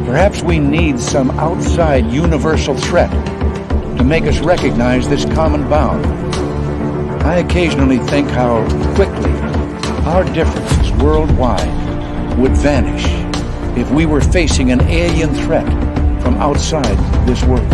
Perhaps we need some outside universal threat to make us recognize this common bound. I occasionally think how quickly our differences worldwide would vanish if we were facing an alien threat from outside this world.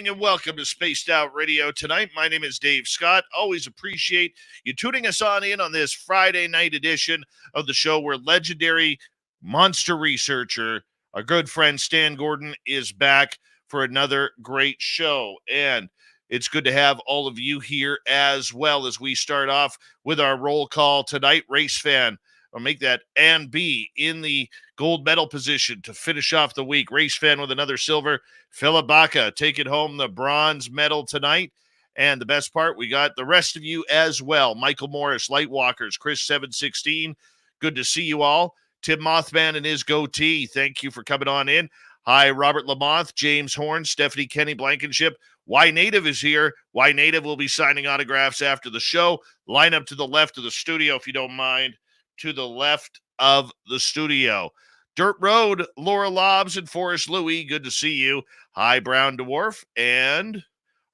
And welcome to Spaced Out Radio tonight. My name is Dave Scott. Always appreciate you tuning us on this Friday night edition of the show where legendary monster researcher, our good friend Stan Gordon, is back for another great show. And it's good to have all of you here as well as we start off with our roll call tonight. Race fan, I'll make that and B in the gold medal position to finish off the week. Race fan with another silver. Philip Baca taking home the bronze medal tonight. And the best part, we got the rest of you as well. Michael Morris, Lightwalkers, Chris 716. Good to see you all. Tim Mothman and his goatee. Thank you for coming on in. Hi, Robert Lamothe, James Horn, Stephanie Kenny Blankenship. Y Native is here. Y Native will be signing autographs after the show. Line up to the left of the studio if you don't mind. To the left of the studio. Dirt Road, Laura Lobbs and Forrest Louie, good to see you. Hi, Brown Dwarf, and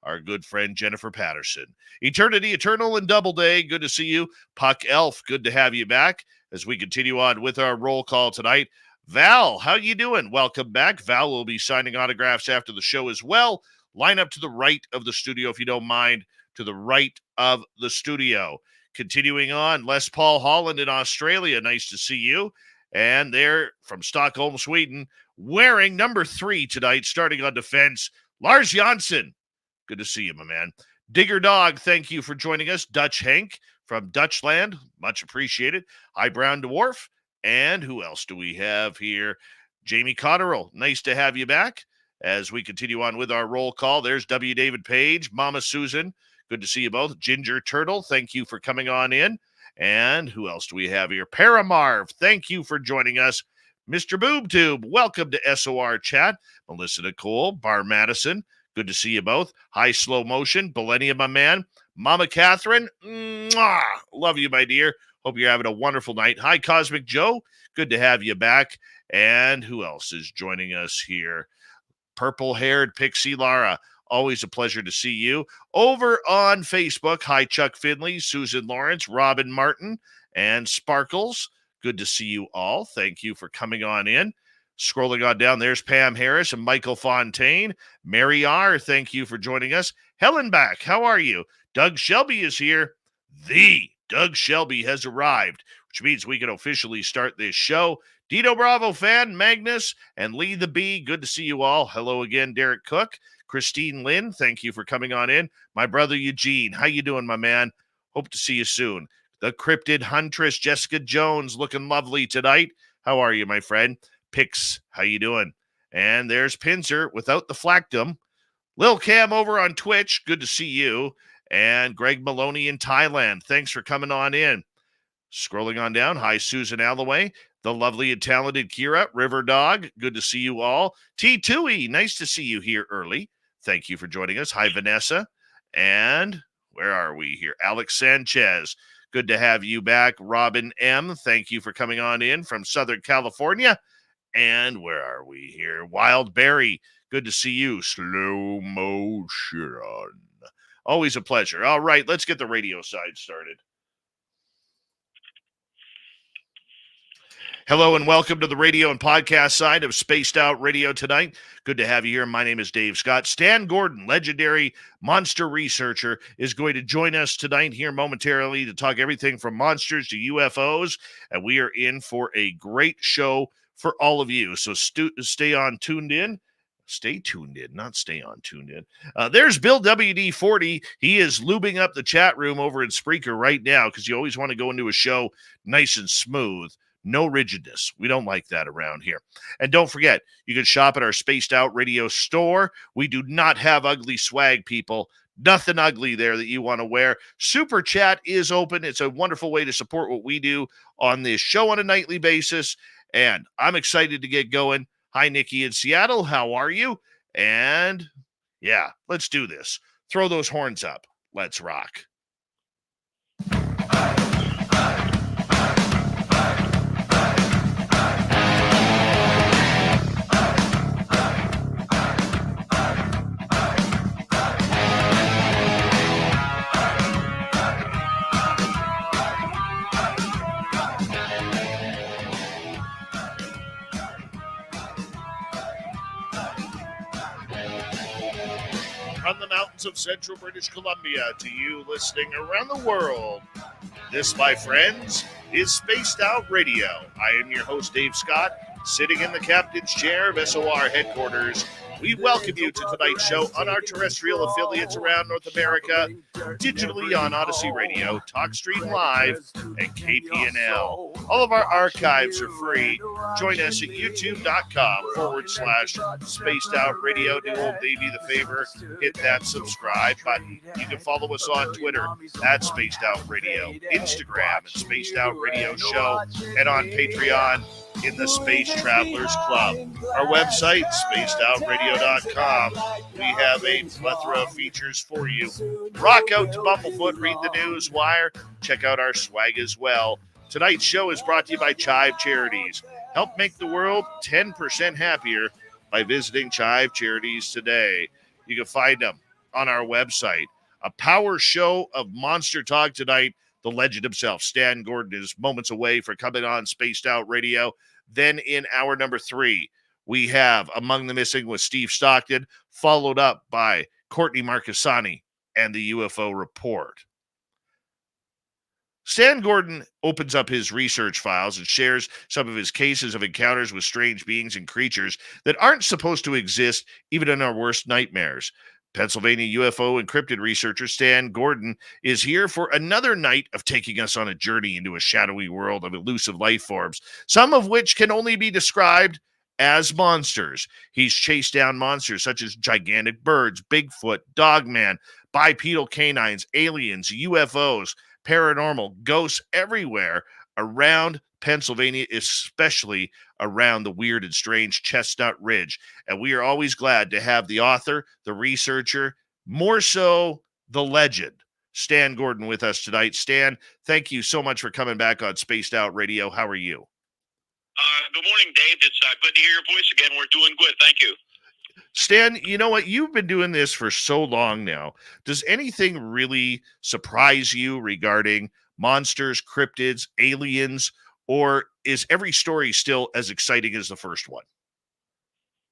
our good friend Jennifer Patterson. Eternity, Eternal, and Doubleday, good to see you. Puck Elf, good to have you back as we continue on with our roll call tonight. Val, how you doing? Welcome back. Val will be signing autographs after the show as well. Line up to the right of the studio if you don't mind, to the right of the studio. Continuing on, Les Paul Holland in Australia, nice to see you. And they're from Stockholm, Sweden, wearing number 3 tonight, starting on defense, Lars Janssen. Good to see you, my man. Digger Dog, thank you for joining us. Dutch Hank from Dutchland, much appreciated. Hi, Brown Dwarf. And who else do we have here? Jamie Cotterill, nice to have you back. As we continue on with our roll call, there's W. David Page, Mama Susan. Good to see you both. Ginger Turtle, thank you for coming on in. And who else do we have here? Paramarv, thank you for joining us. Mr. BoobTube, welcome to SOR Chat. Melissa Nicole, Bar Madison, good to see you both. Hi, Slow Motion, Millennium, my man. Mama Catherine, mwah, love you, my dear. Hope you're having a wonderful night. Hi, Cosmic Joe, good to have you back. And who else is joining us here? Purple-haired Pixie Lara. Always a pleasure to see you. Over on Facebook, hi, Chuck Finley, Susan Lawrence, Robin Martin, and Sparkles. Good to see you all. Thank you for coming on in. Scrolling on down, there's Pam Harris and Michael Fontaine. Mary R., thank you for joining us. Helen Back, how are you? Doug Shelby is here. The Doug Shelby has arrived, which means we can officially start this show. Dino Bravo fan, Magnus, and Lee the Bee, good to see you all. Hello again, Derek Cook. Christine Lynn, thank you for coming on in. My brother Eugene, how you doing, my man? Hope to see you soon. The Cryptid Huntress, Jessica Jones, looking lovely tonight. How are you, my friend? Pix, how you doing? And there's Pinzer without the flactum. Lil Cam over on Twitch, good to see you. And Greg Maloney in Thailand, thanks for coming on in. Scrolling on down, hi, Susan Alloway. The lovely and talented Kira, River Dog, good to see you all. T2E, nice to see you here early. Thank you for joining us. Hi, Vanessa. And where are we here? Alex Sanchez, good to have you back. Robin M., thank you for coming on in from Southern California. And where are we here? Wild Berry, good to see you. Slow Motion. Always a pleasure. All right, let's get the radio side started. Hello and welcome to the radio and podcast side of Spaced Out Radio tonight. Good to have you here. My name is Dave Scott. Stan Gordon, legendary monster researcher, is going to join us tonight here momentarily to talk everything from monsters to UFOs. And we are in for a great show for all of you. So stay on tuned in. Stay tuned in, not stay on tuned in. There's Bill WD-40. He is lubing up the chat room over in Spreaker right now because you always want to go into a show nice and smooth. No rigidness. We don't like that around here. And don't forget, you can shop at our Spaced Out Radio store. We do not have ugly swag, people. Nothing ugly there that you want to wear. Super Chat is open. It's a wonderful way to support what we do on this show on a nightly basis. And I'm excited to get going. Hi, Nikki in Seattle. How are you? And yeah, let's do this. Throw those horns up. Let's rock. From the mountains of central British Columbia to you listening around the world, this, my friends, is Spaced Out Radio. I am your host, Dave Scott, sitting in the captain's chair of SOR headquarters. We welcome you to tonight's show on our terrestrial affiliates around North America, digitally on Odyssey Radio, TalkStream Live, and KPNL. All of our archives are free. Join us at youtube.com/Spaced Out Radio. Do old Davey the favor, hit that subscribe button. You can follow us on Twitter at Spaced Out Radio, Instagram at Spaced Out Radio Show, and on Patreon in the Space Travelers Club. Our website, spacedoutradio.com. We have a plethora of features for you. Rock out to Bumblefoot, read the news wire, check out our swag as well. Tonight's show is brought to you by Chive Charities. Help make the world 10% happier by visiting Chive Charities today. You can find them on our website. A power show of monster talk tonight. The legend himself, Stan Gordon, is moments away for coming on Spaced Out Radio. Then in hour number 3, we have Among the Missing with Steve Stockton, followed up by Courtney Marcassani and the UFO Report. Stan Gordon opens up his research files and shares some of his cases of encounters with strange beings and creatures that aren't supposed to exist even in our worst nightmares. Pennsylvania UFO and Cryptid researcher Stan Gordon is here for another night of taking us on a journey into a shadowy world of elusive life forms, some of which can only be described as monsters. He's chased down monsters such as gigantic birds, Bigfoot, Dogman, bipedal canines, aliens, UFOs, paranormal, ghosts everywhere around Pennsylvania, especially around the weird and strange Chestnut Ridge. And we are always glad to have the author, the researcher, more so the legend, Stan Gordon, with us tonight. Stan, thank you so much for coming back on Spaced Out Radio. How are you? Good morning, Dave. It's good to hear your voice again. We're doing good. Thank you. Stan, you know what? You've been doing this for so long now. Does anything really surprise you regarding monsters, cryptids, aliens, or is every story still as exciting as the first one?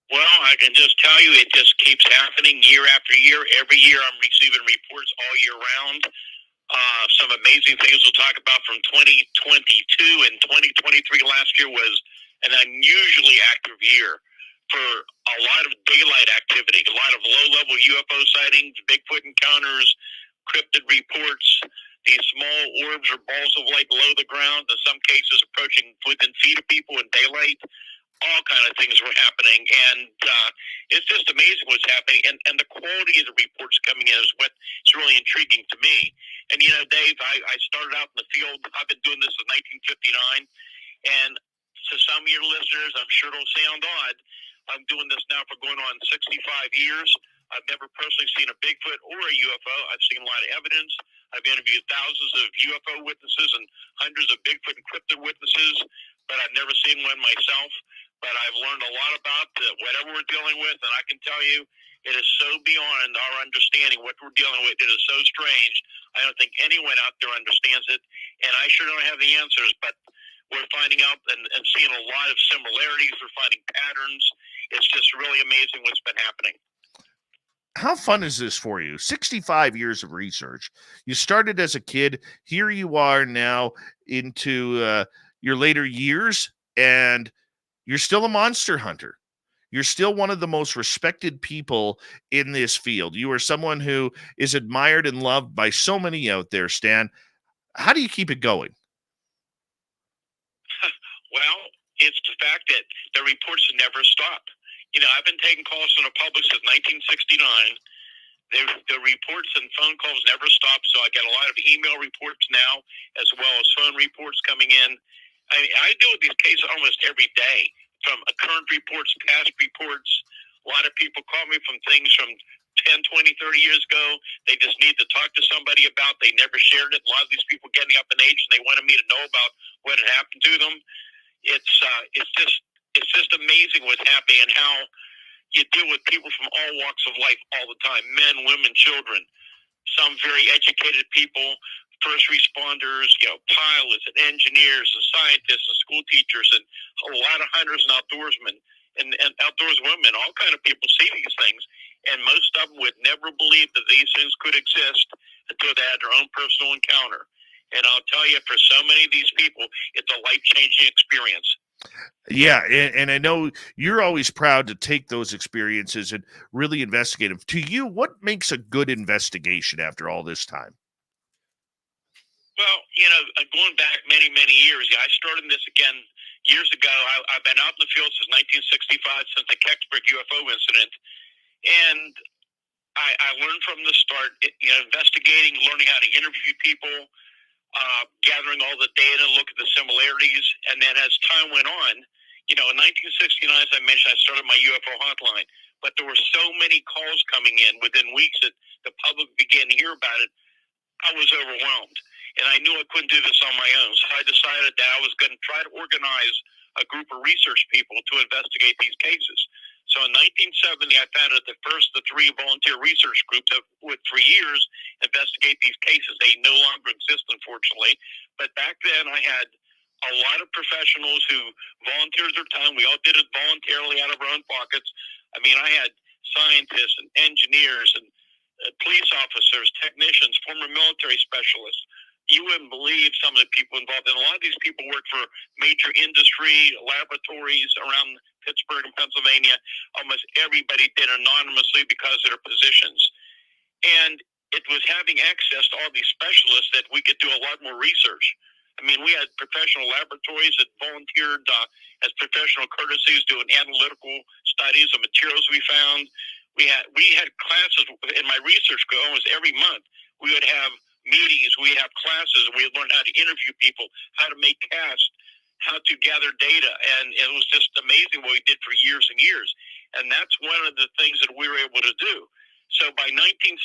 Well, I can just tell you it just keeps happening year after year. Every year I'm receiving reports all year round. Some amazing things we'll talk about from 2022 and 2023 last year was an unusually active year for a lot of daylight activity, a lot of low-level UFO sightings, Bigfoot encounters, cryptid reports. These small orbs or balls of light below the ground, in some cases approaching within feet of people in daylight. All kind of things were happening, and it's just amazing what's happening. And the quality of the reports coming in is what's really intriguing to me. And, you know, Dave, I started out in the field. I've been doing this since 1959, and to some of your listeners, I'm sure it'll sound odd, I'm doing this now for going on 65 years. I've never personally seen a Bigfoot or a UFO. I've seen a lot of evidence. I've interviewed thousands of UFO witnesses and hundreds of Bigfoot and cryptid witnesses, but I've never seen one myself. But I've learned a lot about whatever we're dealing with, and I can tell you it is so beyond our understanding what we're dealing with. It is so strange. I don't think anyone out there understands it, and I sure don't have the answers. But we're finding out and seeing a lot of similarities. We're finding patterns. It's just really amazing what's been happening. How fun is this for you? 65 years of research. You started as a kid. Here you are now into your later years, and you're still a monster hunter. You're still one of the most respected people in this field. You are someone who is admired and loved by so many out there, Stan. How do you keep it going? Well, it's the fact that the reports never stop. I've been taking calls from the public since 1969. The reports and phone calls never stop, so I get a lot of email reports now, as well as phone reports coming in. I deal with these cases almost every day, from current reports, past reports. A lot of people call me from things from 10, 20, 30 years ago. They just need to talk to somebody about. They never shared it. A lot of these people getting up in age, and they wanted me to know about what had happened to them. It's just amazing what's happening and how you deal with people from all walks of life all the time: men, women, children. Some very educated people, first responders, pilots and engineers and scientists and school teachers, and a lot of hunters and outdoorsmen and outdoors women. All kind of people see these things, and most of them would never believe that these things could exist until they had their own personal encounter. And I'll tell you, for so many of these people, it's a life-changing experience. Yeah, and I know you're always proud to take those experiences and really investigate them. To you, what makes a good investigation after all this time? Well, going back many, many years, I started this again years ago. I've been out in the field since 1965, since the Kecksburg UFO incident. And I learned from the start, investigating, learning how to interview people, gathering all the data, look at the similarities. And then as time went on, in 1969, as I mentioned, I started my UFO hotline. But there were so many calls coming in within weeks that the public began to hear about it. I was overwhelmed. And I knew I couldn't do this on my own. So I decided that I was going to try to organize a group of research people to investigate these cases. So in 1970, I founded the first of 3 volunteer research groups that would, for years, investigate these cases. They no longer exist, unfortunately. But back then, I had a lot of professionals who volunteered their time. We all did it voluntarily out of our own pockets. I mean, I had scientists and engineers and police officers, technicians, former military specialists. You wouldn't believe some of the people involved. And a lot of these people work for major industry laboratories around Pittsburgh and Pennsylvania. Almost everybody did anonymously because of their positions. And it was having access to all these specialists that we could do a lot more research. I mean, we had professional laboratories that volunteered as professional courtesies doing analytical studies of materials we found. We had classes in my research almost every month. We would have meetings, we have classes, and we learned how to interview people, how to make casts, how to gather data, and it was just amazing what we did for years and years. And that's one of the things that we were able to do. So by 1970,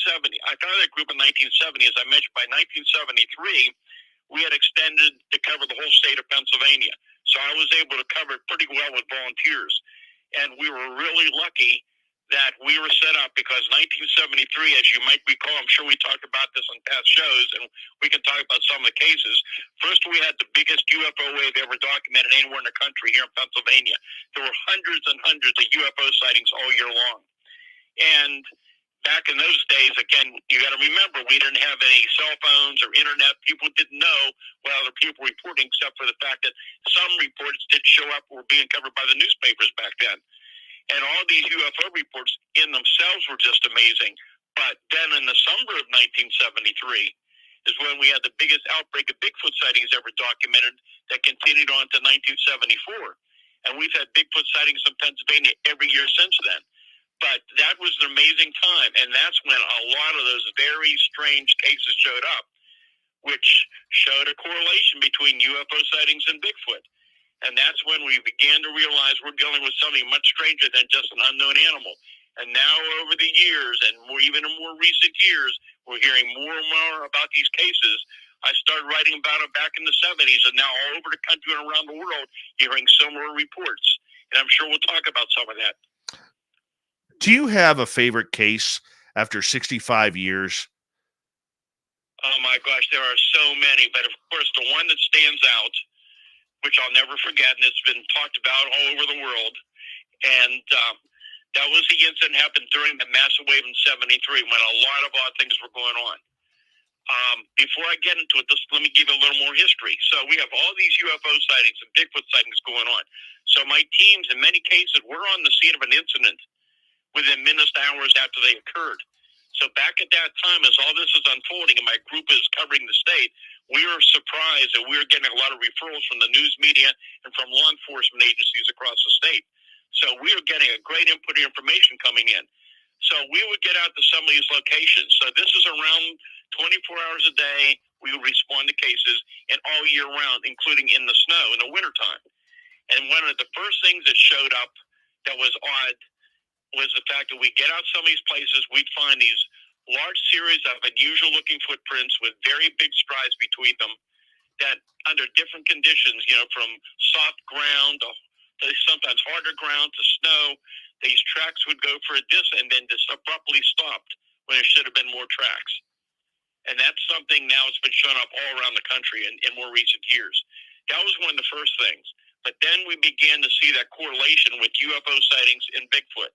I founded that group in 1970. As I mentioned, by 1973, we had extended to cover the whole state of Pennsylvania. So I was able to cover it pretty well with volunteers. And we were really lucky that we were set up because 1973, as you might recall, I'm sure we talked about this on past shows, and we can talk about some of the cases. First, we had the biggest UFO wave ever documented anywhere in the country here in Pennsylvania. There were hundreds and hundreds of UFO sightings all year long. And back in those days, again, you got to remember, we didn't have any cell phones or internet. People didn't know what other people were reporting, except for the fact that some reports did show up were being covered by the newspapers back then. And all these UFO reports in themselves were just amazing. But then in the summer of 1973 is when we had the biggest outbreak of Bigfoot sightings ever documented that continued on to 1974. And we've had Bigfoot sightings in Pennsylvania every year since then. But that was an amazing time. And that's when a lot of those very strange cases showed up, which showed a correlation between UFO sightings and Bigfoot. And that's when we began to realize we're dealing with something much stranger than just an unknown animal. And now over the years, and even in more recent years, we're hearing more and more about these cases. I started writing about them back in the 70s, and now all over the country and around the world, you're hearing similar reports. And I'm sure we'll talk about some of that. Do you have a favorite case after 65 years? Oh, my gosh, there are so many. But, of course, the one that stands out which I'll never forget, and it's been talked about all over the world. And that was the incident happened during the massive wave in '73 when a lot of odd things were going on. Before I get into it, let me give you a little more history. So we have all these UFO sightings and Bigfoot sightings going on. So my teams, in many cases, were on the scene of an incident within minutes to hours after they occurred. So back at that time, as all this is unfolding and my group is covering the state, we were surprised that we were getting a lot of referrals from the news media and from law enforcement agencies across the state. So we were getting a great input of information coming in. So we would get out to some of these locations. So this is around 24 hours a day. We would respond to cases and all year round, including in the snow in the wintertime. And one of the first things that showed up that was odd was the fact that we get out some of these places, we'd find these large series of unusual looking footprints with very big strides between them that under different conditions, from soft ground to sometimes harder ground to snow, these tracks would go for a distance and then just abruptly stopped when there should have been more tracks. And that's something now that's been shown up all around the country in more recent years. That was one of the first things. But then we began to see that correlation with UFO sightings and Bigfoot.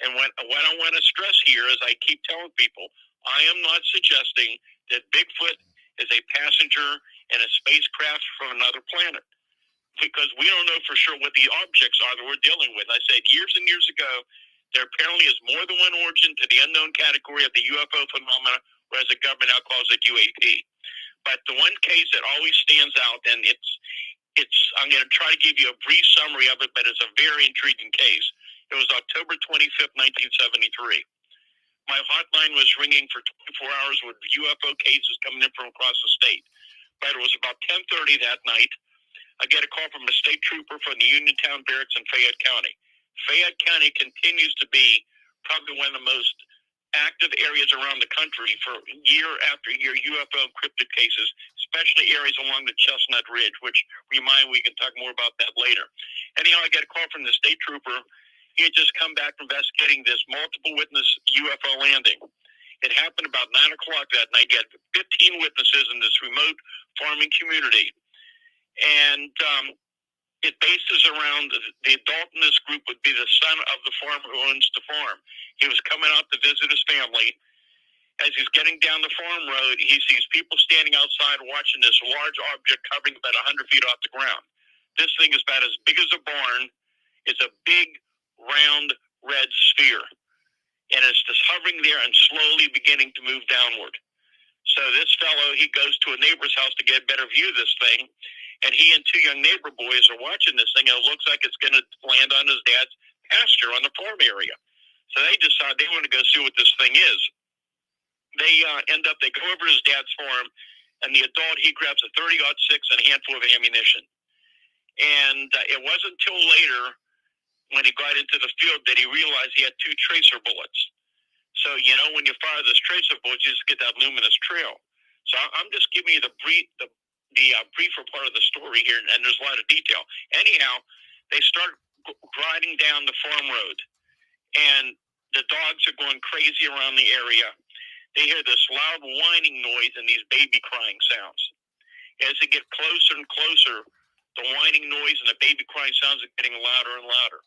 And what I want to stress here is I keep telling people, I am not suggesting that Bigfoot is a passenger in a spacecraft from another planet, because we don't know for sure what the objects are that we're dealing with. I said years and years ago, there apparently is more than one origin to the unknown category of the UFO phenomena, or as the government now calls it, UAP. But the one case that always stands out, and I'm going to try to give you a brief summary of it, but it's a very intriguing case. It was October 25th, 1973. My hotline was ringing for 24 hours with UFO cases coming in from across the state. But it was about 10:30 that night. I get a call from a state trooper from the Uniontown Barracks in Fayette County. Fayette County continues to be probably one of the most active areas around the country for year after year UFO and cryptid cases, especially areas along the Chestnut Ridge, which we can talk more about that later. Anyhow, I get a call from the state trooper. He had just come back from investigating this multiple witness UFO landing. It happened about 9 o'clock that night. He had 15 witnesses in this remote farming community. And it bases around the adult in this group would be the son of the farmer who owns the farm. He was coming out to visit his family. As he's getting down the farm road, he sees people standing outside watching this large object covering about 100 feet off the ground. This thing is about as big as a barn. It's a big, round, red sphere. And it's just hovering there and slowly beginning to move downward. So this fellow, he goes to a neighbor's house to get a better view of this thing. And he and two young neighbor boys are watching this thing, and it looks like it's going to land on his dad's pasture on the farm area. So they decide they want to go see what this thing is. They go over to his dad's farm, and the adult, he grabs a 30-06 and a handful of ammunition. And it wasn't until later, when he got into the field, that he realized he had two tracer bullets. So, when you fire this tracer bullet, you just get that luminous trail. So I'm just giving you the briefer part of the story here, and there's a lot of detail. Anyhow, they start riding down the farm road, and the dogs are going crazy around the area. They hear this loud whining noise and these baby crying sounds. As they get closer and closer, the whining noise and the baby crying sounds are getting louder and louder.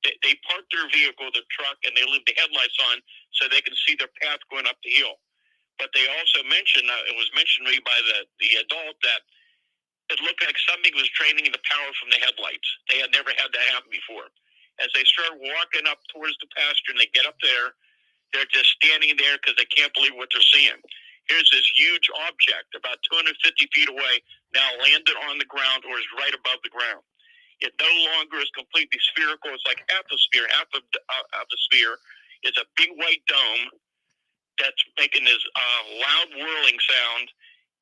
They park their vehicle, their truck, and they leave the headlights on so they can see their path going up the hill. But they also mentioned, it was mentioned to me by the adult, that it looked like something was draining the power from the headlights. They had never had that happen before. As they start walking up towards the pasture and they get up there, they're just standing there because they can't believe what they're seeing. Here's this huge object about 250 feet away, now landed on the ground or is right above the ground. It no longer is completely spherical. It's like half the sphere. Half of the sphere is a big white dome that's making this loud whirling sound,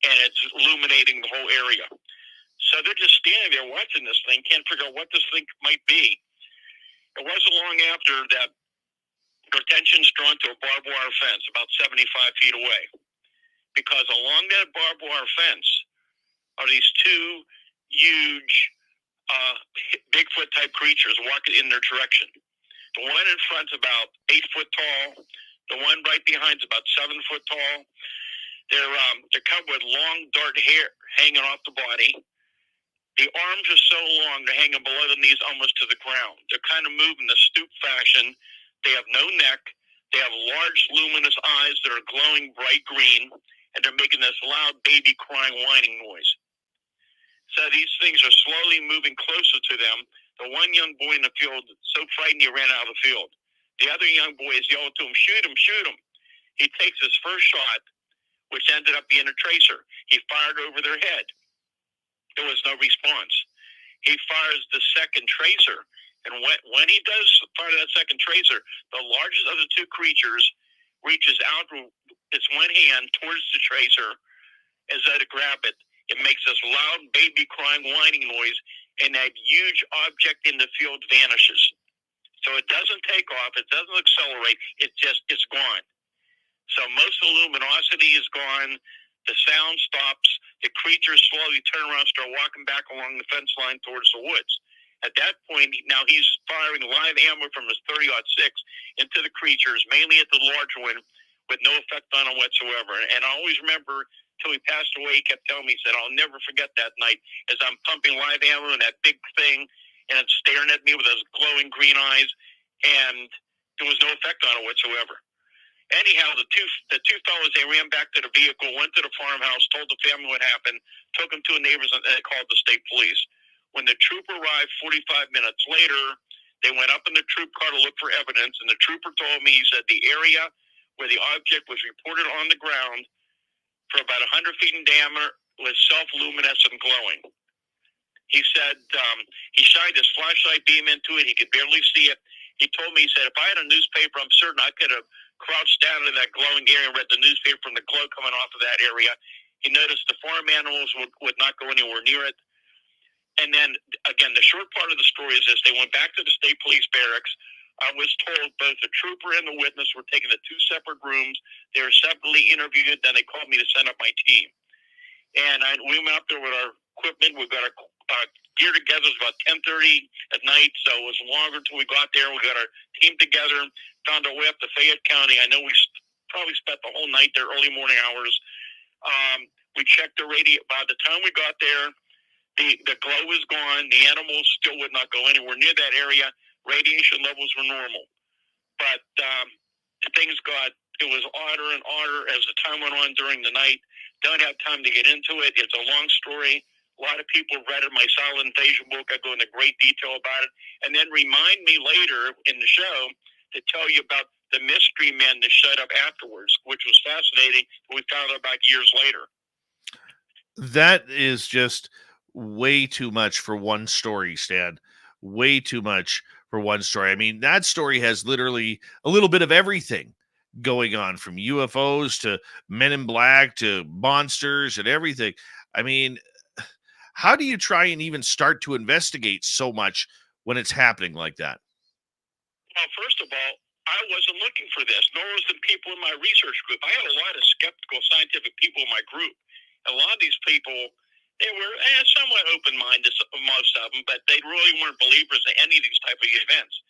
and it's illuminating the whole area. So they're just standing there watching this thing, can't figure out what this thing might be. It wasn't long after that their attention's drawn to a barbed wire fence about 75 feet away, because along that barbed wire fence are these two huge Bigfoot-type creatures walking in their direction. The one in front's about 8 foot tall. The one right behind's about 7 foot tall. They're covered with long, dark hair hanging off the body. The arms are so long, they're hanging below the knees almost to the ground. They're kind of moving in a stoop fashion. They have no neck. They have large, luminous eyes that are glowing bright green, and they're making this loud baby crying, whining noise. So these things are slowly moving closer to them. The one young boy in the field, so frightened he ran out of the field. The other young boy is yelling to him, shoot him, shoot him. He takes his first shot, which ended up being a tracer. He fired over their head. There was no response. He fires the second tracer. And when he does fire that second tracer, the largest of the two creatures reaches out with its one hand towards the tracer as though to grab it. It makes this loud baby crying, whining noise, and that huge object in the field vanishes. So it doesn't take off. It doesn't accelerate. It's gone. So most of the luminosity is gone. The sound stops. The creatures slowly turn around, start walking back along the fence line towards the woods. At that point, now he's firing live ammo from his 30-06 into the creatures, mainly at the large one, with no effect on them whatsoever. And I always remember, till he passed away, he kept telling me, he said, I'll never forget that night as I'm pumping live ammo in that big thing, and it's staring at me with those glowing green eyes, and there was no effect on it whatsoever. Anyhow, the two fellows, they ran back to the vehicle, went to the farmhouse, told the family what happened, took them to a neighbor's, and they called the state police. When the trooper arrived 45 minutes later, they went up in the troop car to look for evidence, and the trooper told me, he said, the area where the object was reported on the ground for about 100 feet in diameter was self-luminescent glowing. He said he shined his flashlight beam into it. He could barely see it. He told me, he said, if I had a newspaper, I'm certain I could have crouched down in that glowing area and read the newspaper from the glow coming off of that area. He noticed the farm animals would not go anywhere near it. And then, again, the short part of the story is this. They went back to the state police barracks. I was told both the trooper and the witness were taken to two separate rooms. They were separately interviewed. Then they called me to send up my team. And we went up there with our equipment. We got our gear together. It was about 10:30 at night, so it was longer until we got there. We got our team together, found our way up to Fayette County. I know we probably spent the whole night there, early morning hours. We checked the radio. By the time we got there, the glow was gone. The animals still would not go anywhere near that area. Radiation levels were normal. But it was odder and odder as the time went on during the night. Don't have time to get into it. It's a long story. A lot of people read it, my Silent Invasion book. I go into great detail about it. And then remind me later in the show to tell you about the mystery men that showed up afterwards, which was fascinating. We found out about years later. That is just way too much for one story, Stan. Way too much for one story. I mean, that story has literally a little bit of everything going on, from UFOs to Men in Black to monsters and everything. I mean, how do you try and even start to investigate so much when it's happening like that? Well, first of all, I wasn't looking for this, nor was the people in my research group. I had a lot of skeptical scientific people in my group. A lot of these people, they were somewhat open-minded, most of them, but they really weren't believers in any of these type of events.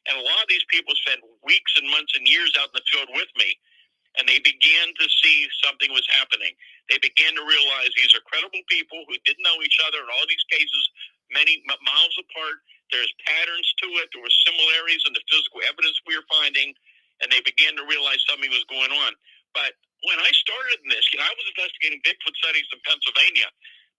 And a lot of these people spent weeks and months and years out in the field with me, and they began to see something was happening. They began to realize these are credible people who didn't know each other in all these cases, many miles apart. There's patterns to it. There were similarities in the physical evidence we were finding, and they began to realize something was going on. But when I started in this, I was investigating Bigfoot sightings in Pennsylvania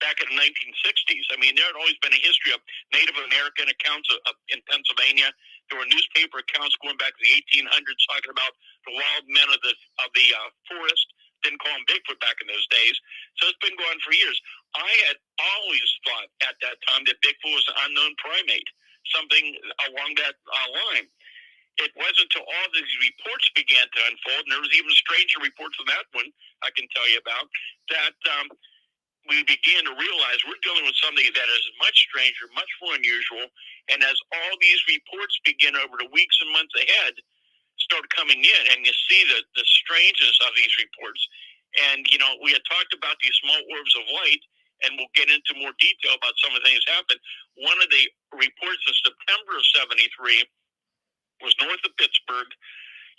back in the 1960s. I mean, there had always been a history of Native American accounts in Pennsylvania. There were newspaper accounts going back to the 1800s talking about the wild men of the forest. Didn't call them Bigfoot back in those days. So it's been going on for years. I had always thought at that time that Bigfoot was an unknown primate, something along that line. It wasn't until all these reports began to unfold, and there was even stranger reports than that one I can tell you about, that we began to realize we're dealing with something that is much stranger, much more unusual. And as all these reports begin over the weeks and months ahead, start coming in, and you see the strangeness of these reports. And, we had talked about these small orbs of light, and we'll get into more detail about some of the things that happened. One of the reports in September of 73 was north of Pittsburgh.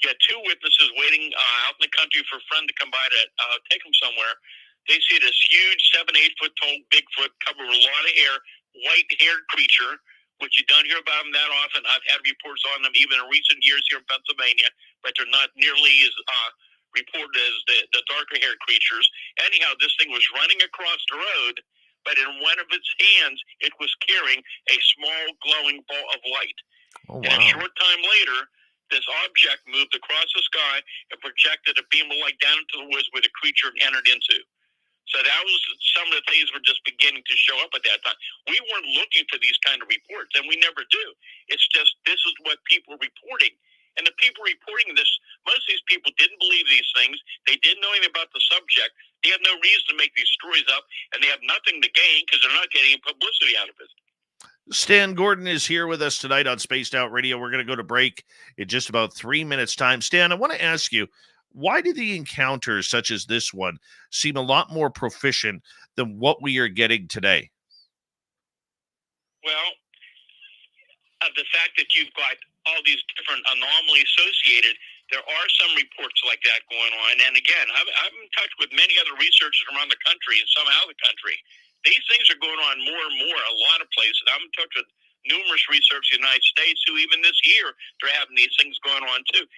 You had two witnesses waiting out in the country for a friend to come by to take them somewhere. They see this huge 7-8 foot tall Bigfoot covered with a lot of hair, white-haired creature, which you don't hear about them that often. I've had reports on them even in recent years here in Pennsylvania, but they're not nearly as reported as the darker-haired creatures. Anyhow, this thing was running across the road, but in one of its hands, it was carrying a small glowing ball of light. Oh, And a short time later, this object moved across the sky and projected a beam of light down into the woods where the creature entered into. So that was some of the things were just beginning to show up at that time. We weren't looking for these kind of reports, and we never do. It's just this is what people are reporting. And the people reporting this, most of these people didn't believe these things. They didn't know anything about the subject. They have no reason to make these stories up, and they have nothing to gain because they're not getting publicity out of it. Stan Gordon is here with us tonight on Spaced Out Radio. We're going to go to break in just about 3 minutes' time. Stan, I want to ask you, why do the encounters such as this one seem a lot more proficient than what we are getting today? Well, the fact that you've got all these different anomalies associated, there are some reports like that going on. And again, I'm in touch with many other researchers around the country and some out of the country. These things are going on more and more, a lot of places. I'm in touch with numerous researchers in the United States who even this year, they're having these things going on too.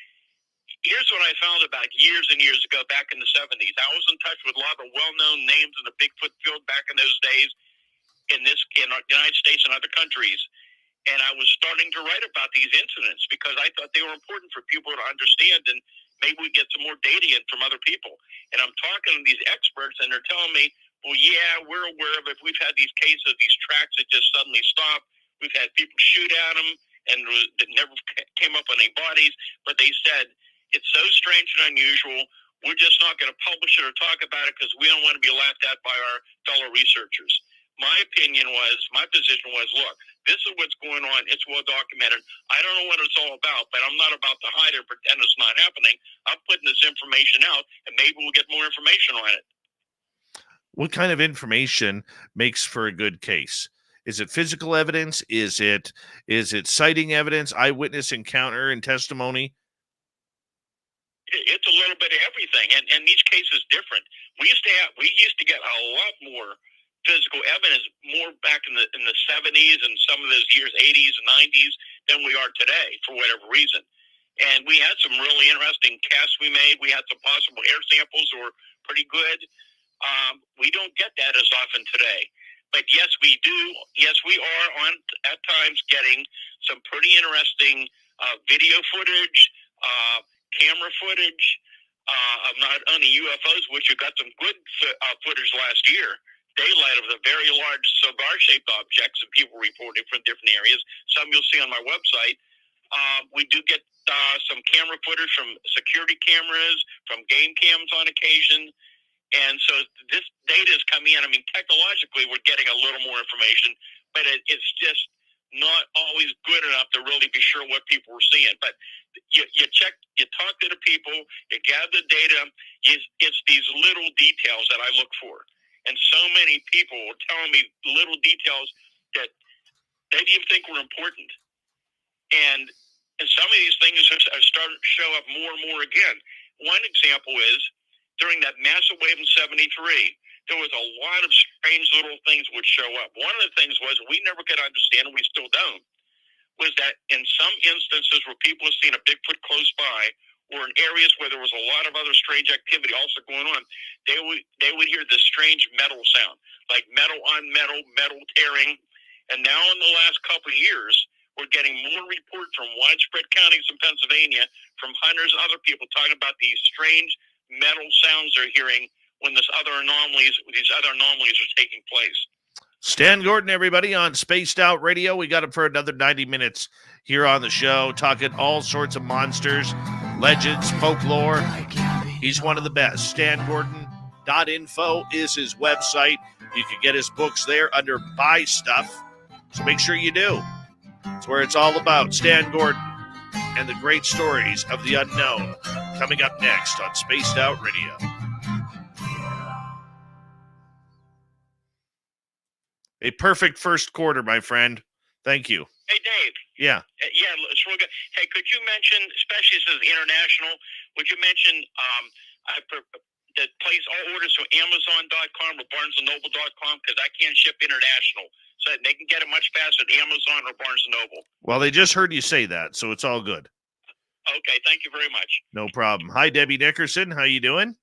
Here's what I found about years and years ago, back in the 70s. I was in touch with a lot of the well-known names in the Bigfoot field back in those days in the United States and other countries. And I was starting to write about these incidents because I thought they were important for people to understand, and maybe we get some more data in from other people. And I'm talking to these experts, and they're telling me, well, yeah, we're aware of it. We've had these cases, these tracks that just suddenly stop. We've had people shoot at them, and that never came up on any bodies. But they said, it's so strange and unusual. We're just not going to publish it or talk about it because we don't want to be laughed at by our fellow researchers. My position was, look, this is what's going on. It's well documented. I don't know what it's all about, but I'm not about to hide it or pretend it's not happening. I'm putting this information out, and maybe we'll get more information on it. What kind of information makes for a good case? Is it physical evidence? Is it sighting evidence, eyewitness encounter and testimony? It's a little bit of everything, and each case is different. We used to get a lot more physical evidence more back in the 70s and some of those years, 80s and 90s, than we are today for whatever reason. And we had some really interesting casts we made. We had some possible air samples that were pretty good. We don't get that as often today. But yes, we do. Yes, we are at times getting some pretty interesting video footage, camera footage of not only UFOs, which you got some good footage last year, daylight of the very large cigar-shaped objects that people reported from different areas. Some you'll see on my website. We do get some camera footage from security cameras, from game cams on occasion. And so this data is coming in. I mean, technologically, we're getting a little more information, but it's just not always good enough to really be sure what people were seeing. But you check, you talk to the people, you gather the data. It's these little details that I look for. And so many people are telling me little details that they didn't even think were important. And some of these things are starting to show up more and more again. One example is during that massive wave in 73, there was a lot of strange little things would show up. One of the things was we never could understand, and we still don't, was that in some instances where people have seen a Bigfoot close by, or in areas where there was a lot of other strange activity also going on, they would hear this strange metal sound, like metal on metal, metal tearing. And now in the last couple of years, we're getting more reports from widespread counties in Pennsylvania from hunters and other people talking about these strange metal sounds they're hearing when these other anomalies are taking place. Stan Gordon, everybody, on Spaced Out Radio. We got him for another 90 minutes here on the show, talking all sorts of monsters, legends, folklore. He's one of the best. StanGordon.info is his website. You can get his books there under Buy Stuff, so make sure you do. It's where it's all about. Stan Gordon and the great stories of the unknown, coming up next on Spaced Out Radio. A perfect first quarter, my friend. Thank you. Hey, Dave. Yeah. Yeah, it's real good. Hey, could you mention, especially since it's international, would you mention the place all orders from Amazon.com or BarnesandNoble.com, because I can't ship international. So they can get it much faster at Amazon or Barnes & Noble. Well, they just heard you say that, so it's all good. Okay, thank you very much. No problem. Hi, Debbie Nickerson. How you doing?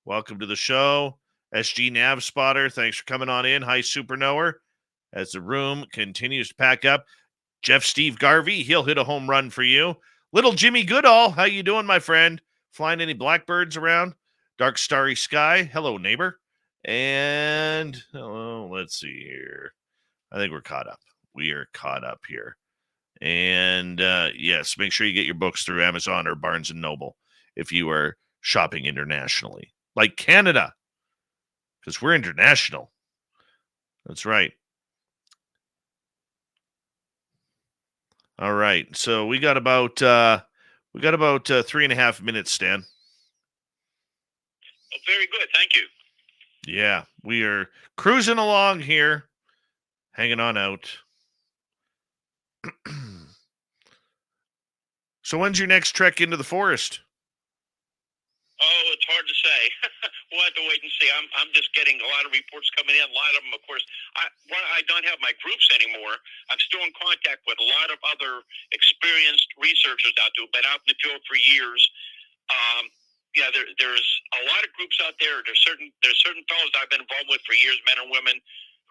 Welcome to the show. SG Nav Spotter, thanks for coming on in. Hi, Super Knower. As the room continues to pack up, Jeff Steve Garvey, he'll hit a home run for you. Little Jimmy Goodall, how you doing, my friend? Flying any blackbirds around? Dark starry sky. Hello, neighbor. And let's see here. I think we're caught up. We are caught up here. And yes, make sure you get your books through Amazon or Barnes & Noble if you are shopping internationally. Like Canada, because we're international. That's right. All right. So we got about 3.5 minutes, Stan. Oh, very good. Thank you. Yeah, we are cruising along here, hanging on out. So when's your next trek into the forest? Oh, it's hard to say. We'll have to wait and see. I'm just getting a lot of reports coming in. A lot of them, of course. I don't have my groups anymore. I'm still in contact with a lot of other experienced researchers out there who've been out in the field for years. There's a lot of groups out there. There's certain fellows I've been involved with for years, men and women,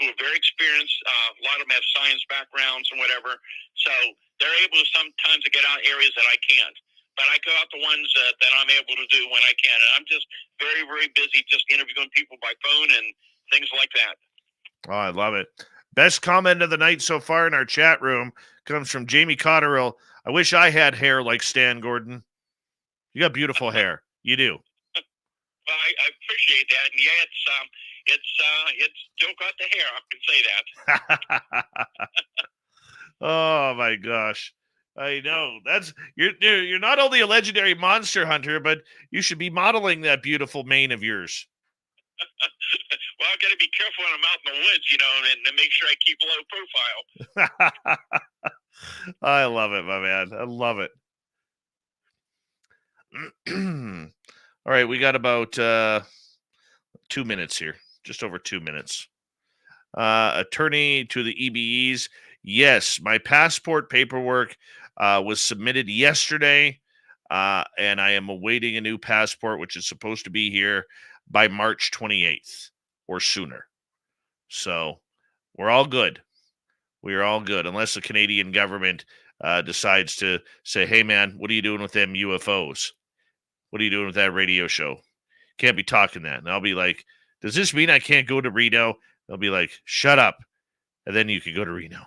who are very experienced. A lot of them have science backgrounds and whatever. So they're able to sometimes to get out areas that I can't. But I go out the ones that I'm able to do when I can. And I'm just very, very busy just interviewing people by phone and things like that. Oh, I love it. Best comment of the night so far in our chat room comes from Jamie Cotterill. I wish I had hair like Stan Gordon. You got beautiful hair. You do. Well, I appreciate that. And yeah, it's still got the hair. I can say that. Oh my gosh. I know. You're not only a legendary monster hunter, but you should be modeling that beautiful mane of yours. Well, I've got to be careful when I'm out in the woods, and to make sure I keep low profile. I love it, my man. I love it. All right, we got about 2 minutes here. Just over 2 minutes. Attorney to the EBEs. Yes, my passport paperwork was submitted yesterday, and I am awaiting a new passport, which is supposed to be here by March 28th or sooner. So we're all good. We are all good, unless the Canadian government decides to say, hey, man, what are you doing with them UFOs? What are you doing with that radio show? Can't be talking that. And I'll be like, does this mean I can't go to Reno? They'll be like, shut up. And then you can go to Reno.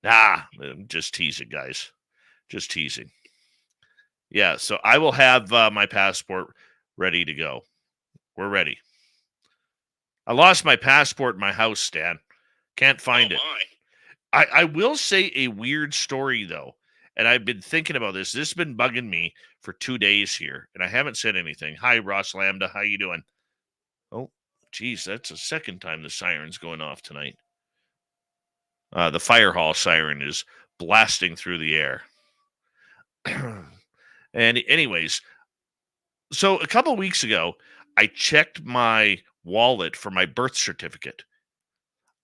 Nah, I'm just teasing, guys. Just teasing. Yeah, so I will have my passport ready to go. We're ready. I lost my passport in my house, Stan. Can't find it. I will say a weird story, though. And I've been thinking about this. This has been bugging me for 2 days here, and I haven't said anything. Hi, Ross Lambda. How you doing? Oh, geez, that's the second time the siren's going off tonight. The fire hall siren is blasting through the air. And anyways, so a couple of weeks ago, I checked my wallet for my birth certificate.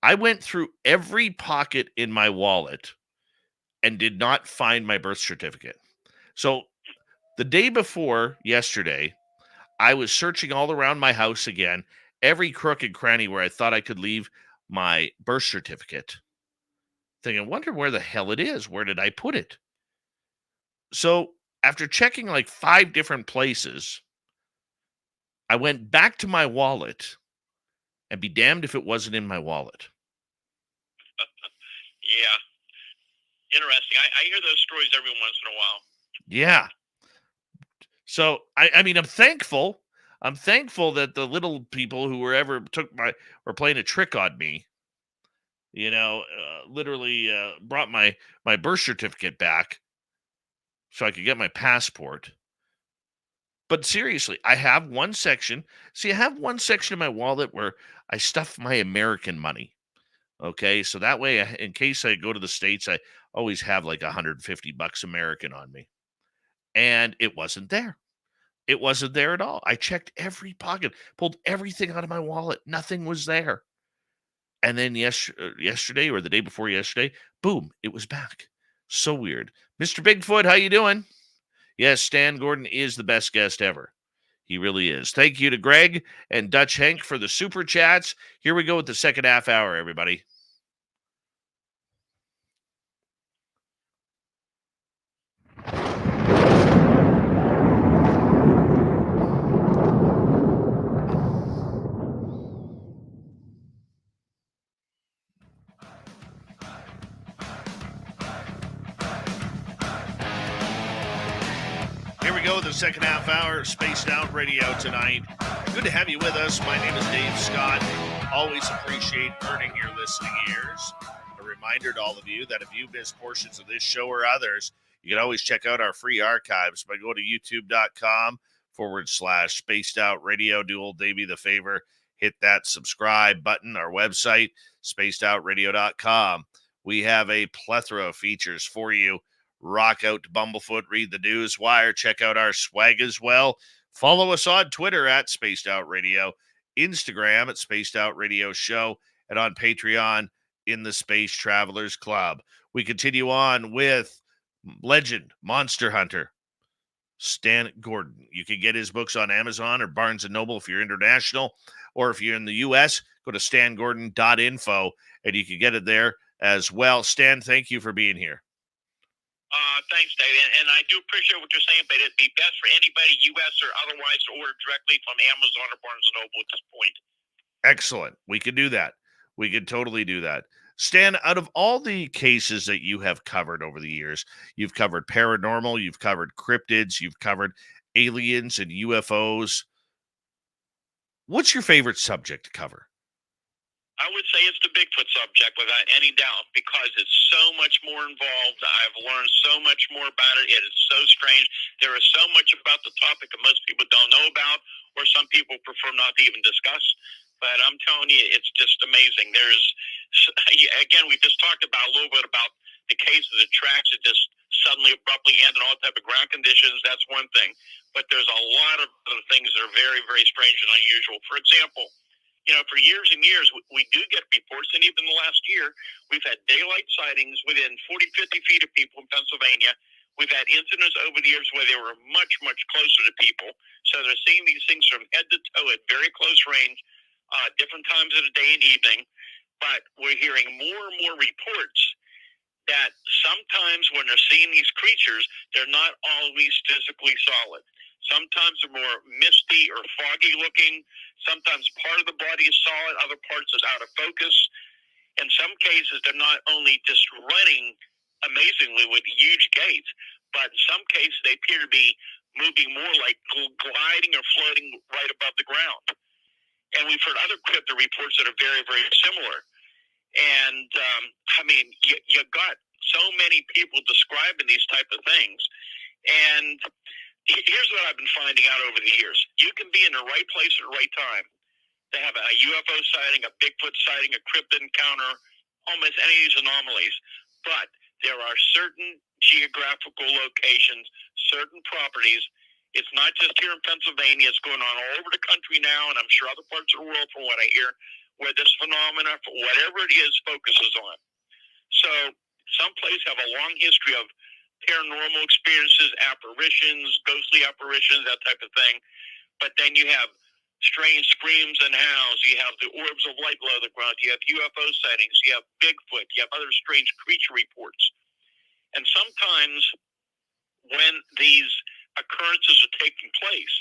I went through every pocket in my wallet and did not find my birth certificate. So the day before yesterday, I was searching all around my house again, every crook and cranny where I thought I could leave my birth certificate. Thinking, I wonder where the hell it is. Where did I put it? So after checking like 5 different places, I went back to my wallet, and be damned if it wasn't in my wallet. Yeah. Interesting. I hear those stories every once in a while. Yeah. So I mean, I'm thankful. I'm thankful that the little people who were playing a trick on me, literally brought my birth certificate back so I could get my passport. But seriously, I have one section. See, I have one section in my wallet where I stuff my American money. Okay, so that way, in case I go to the States, I always have like $150 American on me. And it wasn't there. It wasn't there at all. I checked every pocket, pulled everything out of my wallet. Nothing was there. And then yesterday or the day before yesterday, boom, it was back. So weird. Mr. Bigfoot, how you doing? Yes, Stan Gordon is the best guest ever. He really is. Thank you to Greg and Dutch Hank for the super chats. Here we go with the second half hour, everybody. Here we go, the second half hour, Spaced Out Radio tonight. Good to have you with us. My name is Dave Scott. Always appreciate earning your listening ears. A reminder to all of you that if you missed portions of this show or others, you can always check out our free archives by going to youtube.com/Spaced Out Radio. Do old Davey the favor, hit that subscribe button. Our website, spacedoutradio.com. We have a plethora of features for you. Rock out to Bumblefoot, read the news wire, check out our swag as well. Follow us on Twitter at Spaced Out Radio, Instagram at Spaced Out Radio Show, and on Patreon in the Space Travelers Club. We continue on with legend, monster hunter, Stan Gordon. You can get his books on Amazon or Barnes & Noble if you're international, or if you're in the U.S., go to stangordon.info, and you can get it there as well. Stan, thank you for being here. Thanks, Dave. And I do appreciate what you're saying, but it'd be best for anybody, U.S. or otherwise, to order directly from Amazon or Barnes & Noble at this point. Excellent. We could do that. We could totally do that. Stan, out of all the cases that you have covered over the years, you've covered paranormal, you've covered cryptids, you've covered aliens and UFOs. What's your favorite subject to cover? I would say it's the Bigfoot subject without any doubt, because it's so much more involved. I've learned so much more about it. It is so strange. There is so much about the topic that most people don't know about, or some people prefer not to even discuss. But I'm telling you, it's just amazing. Again, we just talked about a little bit about the case of the tracks that just suddenly abruptly end in all type of ground conditions. That's one thing. But there's a lot of other things that are very, very strange and unusual. For example, for years and years, we do get reports, and even the last year, we've had daylight sightings within 40, 50 feet of people in Pennsylvania. We've had incidents over the years where they were much, much closer to people. So they're seeing these things from head to toe at very close range, different times of the day and evening. But we're hearing more and more reports that sometimes when they're seeing these creatures, they're not always physically solid. Sometimes they're more misty or foggy looking. Sometimes part of the body is solid, other parts is out of focus. In some cases, they're not only just running amazingly with huge gaits, but in some cases they appear to be moving more like gliding or floating right above the ground. And we've heard other cryptid reports that are very, very similar. And you got so many people describing these type of things. And here's what I've been finding out over the years. You can be in the right place at the right time to have a UFO sighting, a Bigfoot sighting, a cryptid encounter, almost any of these anomalies. But there are certain geographical locations, certain properties. It's not just here in Pennsylvania. It's going on all over the country now, and I'm sure other parts of the world, from what I hear, where this phenomena, whatever it is, focuses on. So some places have a long history of paranormal experiences, apparitions, ghostly apparitions, that type of thing. But then you have strange screams and howls. You have the orbs of light below the ground. You have UFO sightings. You have Bigfoot. You have other strange creature reports. And sometimes when these occurrences are taking place,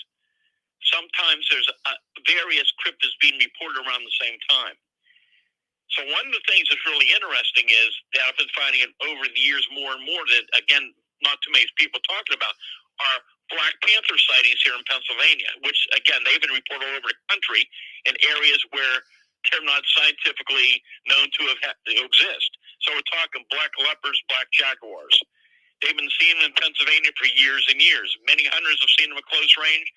sometimes there's various cryptids being reported around the same time. So one of the things that's really interesting is that I've been finding it over the years more and more that, again, not too many people talking about, are black panther sightings here in Pennsylvania, which, again, they've been reported all over the country in areas where they're not scientifically known to exist. So we're talking black leopards, black jaguars. They've been seen in Pennsylvania for years and years. Many hunters have seen them at close range.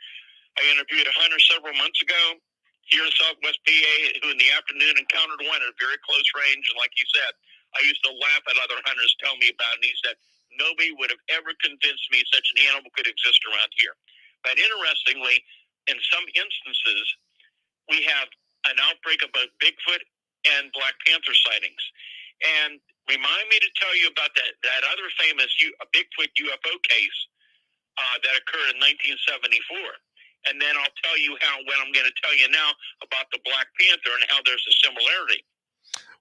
I interviewed a hunter several months ago here in Southwest PA, who in the afternoon encountered one at very close range. And like you said, I used to laugh at other hunters telling me about it. And he said, nobody would have ever convinced me such an animal could exist around here. But interestingly, in some instances, we have an outbreak of both Bigfoot and Black Panther sightings. And remind me to tell you about that other famous Bigfoot UFO case that occurred in 1974. And then I'll tell you what I'm going to tell you now about the Black Panther and how there's a similarity.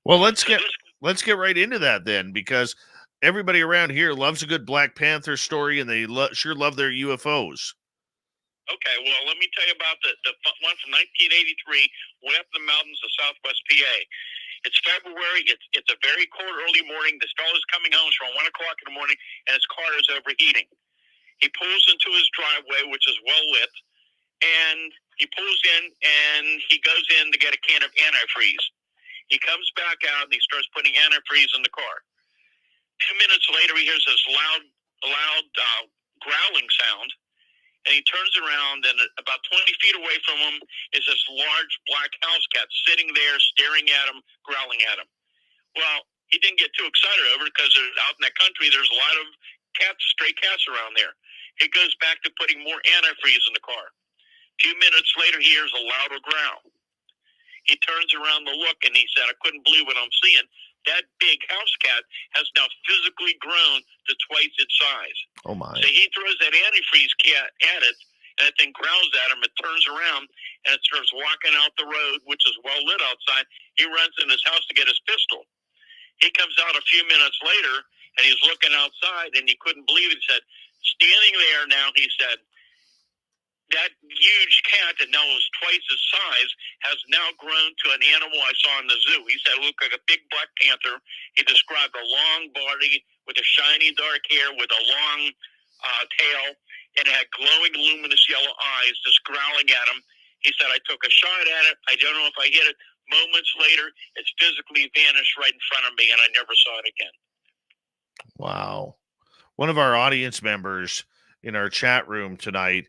Well, let's get right into that then, because everybody around here loves a good Black Panther story, and they sure love their UFOs. Okay, well, let me tell you about the one from 1983, way up in the mountains of southwest PA. It's February. It's a very cold early morning. This fellow's coming home from 1 o'clock in the morning, and his car is overheating. He pulls into his driveway, which is well lit, and he pulls in, and he goes in to get a can of antifreeze. He comes back out, and he starts putting antifreeze in the car. 2 minutes later, he hears this loud growling sound. And he turns around, and about 20 feet away from him is this large black house cat sitting there, staring at him, growling at him. Well, he didn't get too excited over it because out in that country, there's a lot of stray cats around there. He goes back to putting more antifreeze in the car. A few minutes later, he hears a louder growl. He turns around to look, and he said, I couldn't believe what I'm seeing. That big house cat has now physically grown to twice its size. Oh, my. So he throws that antifreeze cat at it, and it then growls at him. It turns around, and it starts walking out the road, which is well lit outside. He runs in his house to get his pistol. He comes out a few minutes later, and he's looking outside, and he couldn't believe it. He said, standing there now, he said, that huge cat that now is twice his size has now grown to an animal I saw in the zoo. He said it looked like a big black panther. He described a long body with a shiny dark hair with a long tail, and it had glowing luminous yellow eyes just growling at him. He said, I took a shot at it. I don't know if I hit it. Moments later, it's physically vanished right in front of me, and I never saw it again. Wow. One of our audience members in our chat room tonight,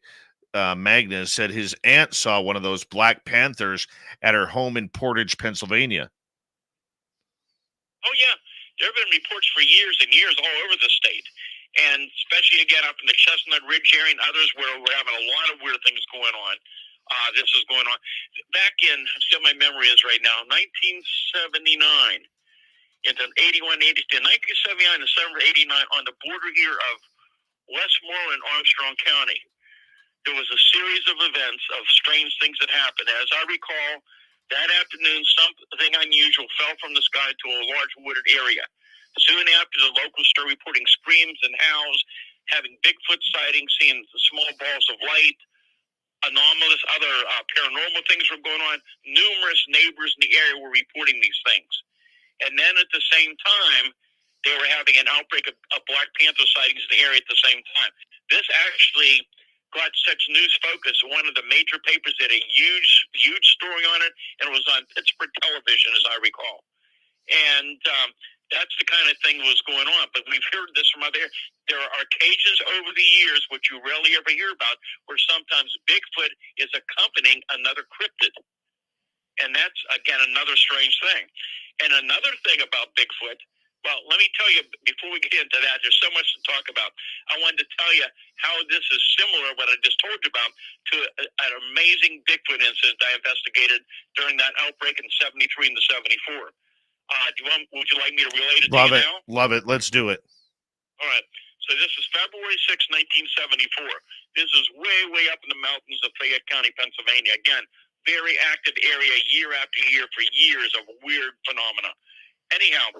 Magnus, said his aunt saw one of those Black Panthers at her home in Portage, Pennsylvania. Oh, yeah. There have been reports for years and years all over the state, and especially again up in the Chestnut Ridge area and others where we're having a lot of weird things going on. This is going on. Back in, still my memory is right now, 1979, into 81, 82, 1979, December 89, on the border here of Westmoreland, Armstrong County. There was a series of events of strange things that happened. As I recall, that afternoon, something unusual fell from the sky to a large wooded area. Soon after, the locals started reporting screams and howls, having Bigfoot sightings, seeing small balls of light, anomalous other paranormal things were going on. Numerous neighbors in the area were reporting these things. And then at the same time, they were having an outbreak of Black Panther sightings in the area at the same time. This actually got such news focus. One of the major papers did a huge story on it, and it was on Pittsburgh television, as I recall. And that's the kind of thing that was going on. But we've heard this from other. There are occasions over the years, which you rarely ever hear about, where sometimes Bigfoot is accompanying another cryptid. And that's, again, another strange thing. And another thing about Bigfoot, well, let me tell you, before we get into that, there's so much to talk about. I wanted to tell you how this is similar, what I just told you about, to an amazing Bigfoot incident I investigated during that outbreak in 73 and the 74. Would you like me to relate it to you now? Love it. Let's do it. All right. So this is February 6, 1974. This is way up in the mountains of Fayette County, Pennsylvania. Again, very active area year after year for years of weird phenomena. Anyhow,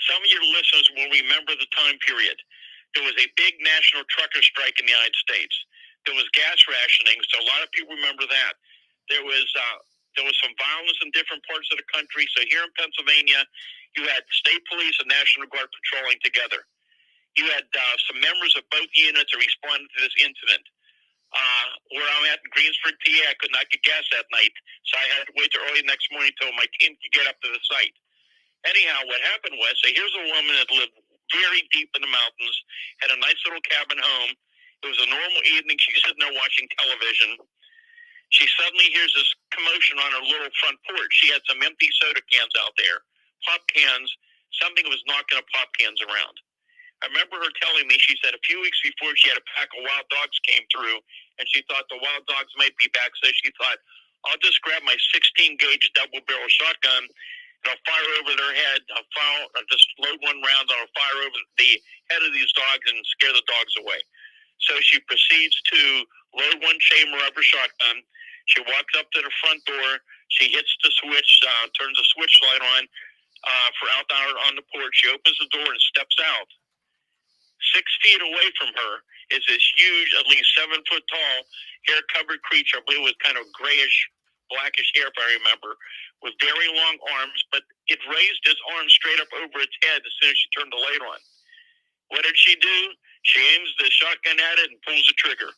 some of your listeners will remember the time period. There was a big national trucker strike in the United States. There was gas rationing, so a lot of people remember that. There was some violence in different parts of the country. So here in Pennsylvania, you had state police and National Guard patrolling together. You had some members of both units that responded to this incident. Where I'm at in Greensford, PA, I could not get gas that night, so I had to wait till early next morning until my team could get up to the site. Anyhow, what happened was, so here's a woman that lived very deep in the mountains, had a nice little cabin home. It was a normal evening. She's sitting there watching television. She suddenly hears this commotion on her little front porch. She had some empty soda cans out there, pop cans. Something was knocking up pop cans around. I remember her telling me, she said a few weeks before she had a pack of wild dogs came through, and she thought the wild dogs might be back, so she thought, I'll just grab my 16 gauge double barrel shotgun and I'll fire over their head. I'll just load one round and I'll fire over the head of these dogs and scare the dogs away. So she proceeds to load one chamber of her shotgun. She walks up to the front door. She hits the switch, turns the switch light on for out there on the porch. She opens the door and steps out. 6 feet away from her is this huge, at least 7 foot tall, hair-covered creature. I believe it was kind of grayish, blackish hair, if I remember, with very long arms, but it raised its arm straight up over its head as soon as she turned the light on. What did she do? She aims the shotgun at it and pulls the trigger.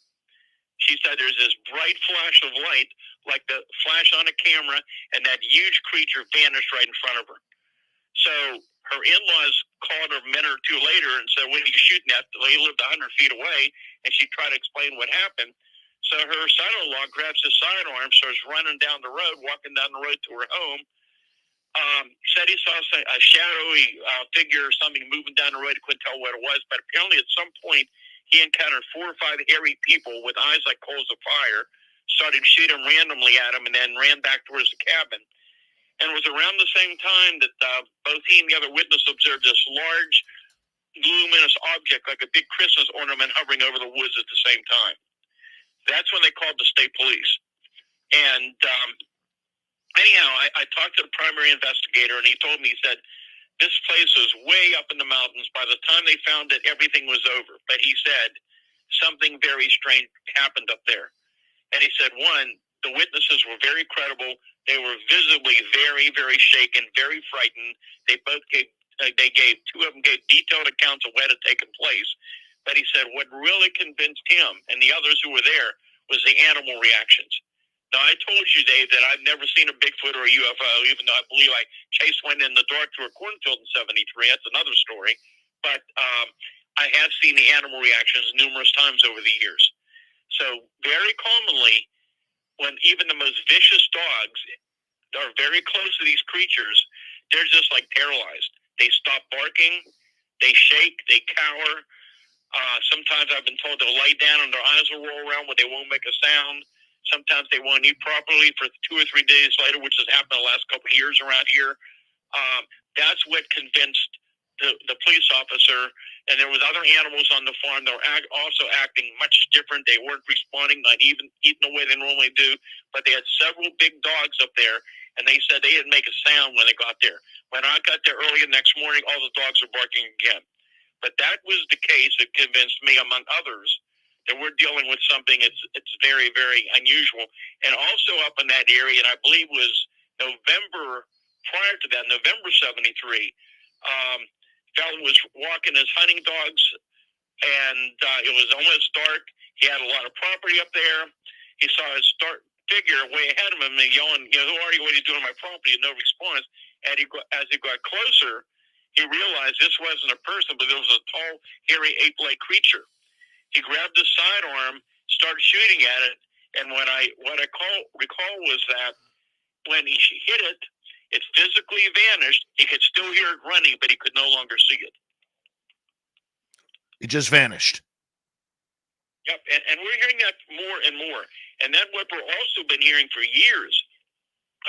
She said there's this bright flash of light, like the flash on a camera, and that huge creature vanished right in front of her. So her in-laws called her a minute or two later and said, "What are you shooting at?" They lived 100 feet away, and she tried to explain what happened. So her son-in-law grabs his sidearm, starts running down the road, walking down the road to her home. Said he saw a shadowy figure or something moving down the road. He couldn't tell what it was, but apparently at some point he encountered 4 or 5 hairy people with eyes like coals of fire, started shooting randomly at him, and then ran back towards the cabin. And it was around the same time that both he and the other witness observed this large, luminous object like a big Christmas ornament hovering over the woods at the same time. That's when they called the state police. And anyhow, I talked to the primary investigator, and he told me, he said, this place was way up in the mountains. By the time they found it, everything was over. But he said something very strange happened up there. And he said, one, the witnesses were very credible. They were visibly very, very shaken, very frightened. They both gave, two of them gave detailed accounts of what had taken place. But he said what really convinced him and the others who were there was the animal reactions. Now, I told you, Dave, that I've never seen a Bigfoot or a UFO, even though I believe I chased one in the dark through a cornfield in '73. That's another story. But I have seen the animal reactions numerous times over the years. So very commonly, when even the most vicious dogs are very close to these creatures, they're just like paralyzed. They stop barking, they shake, they cower. Sometimes I've been told they'll lie down and their eyes will roll around, but they won't make a sound. Sometimes they won't eat properly for 2 or 3 days later, which has happened the last couple of years around here. That's what convinced the police officer. And there was other animals on the farm that were also acting much different. They weren't responding, not even eating the way they normally do. But they had several big dogs up there, and they said they didn't make a sound when they got there. When I got there early the next morning, all the dogs were barking again. But that was the case that convinced me, among others, that we're dealing with something it's very, very unusual. And also up in that area, and I believe was November, prior to that, November '73, fellow was walking his hunting dogs, and it was almost dark. He had a lot of property up there. He saw his figure way ahead of him and yelling, "Who are you? What are you doing on my property?" And no response. And as he got closer, he realized this wasn't a person, but it was a tall, hairy, ape-like creature. He grabbed his sidearm, started shooting at it, and what I recall was that when he hit it, it physically vanished. He could still hear it running, but he could no longer see it. It just vanished. Yep, and we're hearing that more and more. And that's what we've also been hearing for years.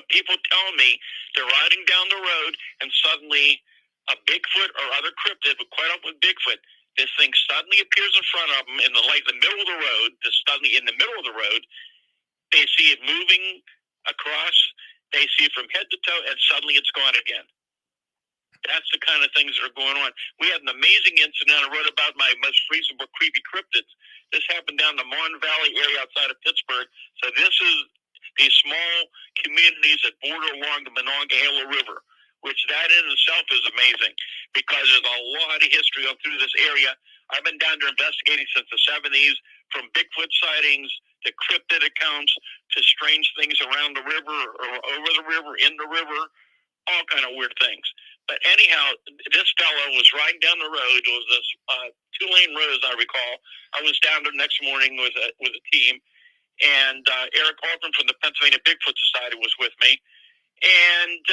People tell me they're riding down the road, and suddenly a Bigfoot or other cryptid, but quite often Bigfoot, this thing suddenly appears in front of them in the middle of the road. Suddenly in the middle of the road, they see it moving across. They see it from head to toe, and suddenly it's gone again. That's the kind of things that are going on. We had an amazing incident. I wrote about my most recent book, Creepy Cryptids. This happened down the Mon Valley area outside of Pittsburgh. So this is these small communities that border along the Monongahela River, which that in itself is amazing because there's a lot of history up through this area. I've been down there investigating since the '70s, from Bigfoot sightings to cryptid accounts to strange things around the river or over the river, in the river, all kind of weird things. But anyhow, this fellow was riding down the road. It was this 2-lane road, as I recall. I was down there next morning with a team, and Eric Hoffman from the Pennsylvania Bigfoot Society was with me. And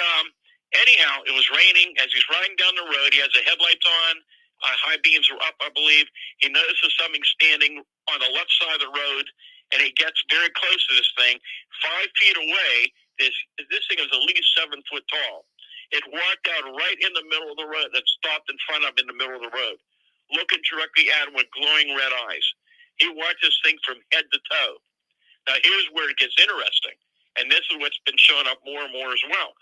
anyhow, it was raining. As he's riding down the road, he has the headlights on. High beams were up, I believe. He notices something standing on the left side of the road, and he gets very close to this thing. 5 feet away, this thing is at least 7 foot tall. It walked out right in the middle of the road. It stopped in front of him in the middle of the road, looking directly at him with glowing red eyes. He watched this thing from head to toe. Now, here's where it gets interesting, and this is what's been showing up more and more as well.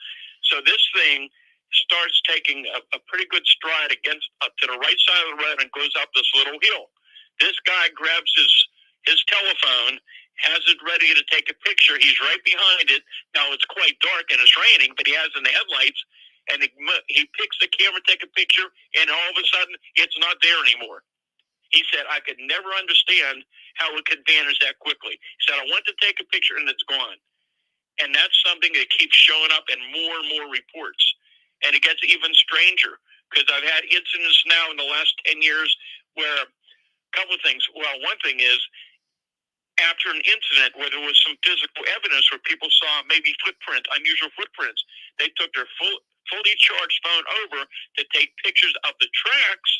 So this thing starts taking a pretty good stride up to the right side of the road and goes up this little hill. This guy grabs his telephone, has it ready to take a picture. He's right behind it. Now, it's quite dark and it's raining, but he has in the headlights, and he picks the camera, take a picture, and all of a sudden, it's not there anymore. He said, I could never understand how it could vanish that quickly. He said, I went to take a picture, and it's gone. And that's something that keeps showing up in more and more reports. And it gets even stranger, because I've had incidents now in the last 10 years where a couple of things. Well, one thing is, after an incident where there was some physical evidence where people saw maybe footprints, unusual footprints, they took their fully charged phone over to take pictures of the tracks,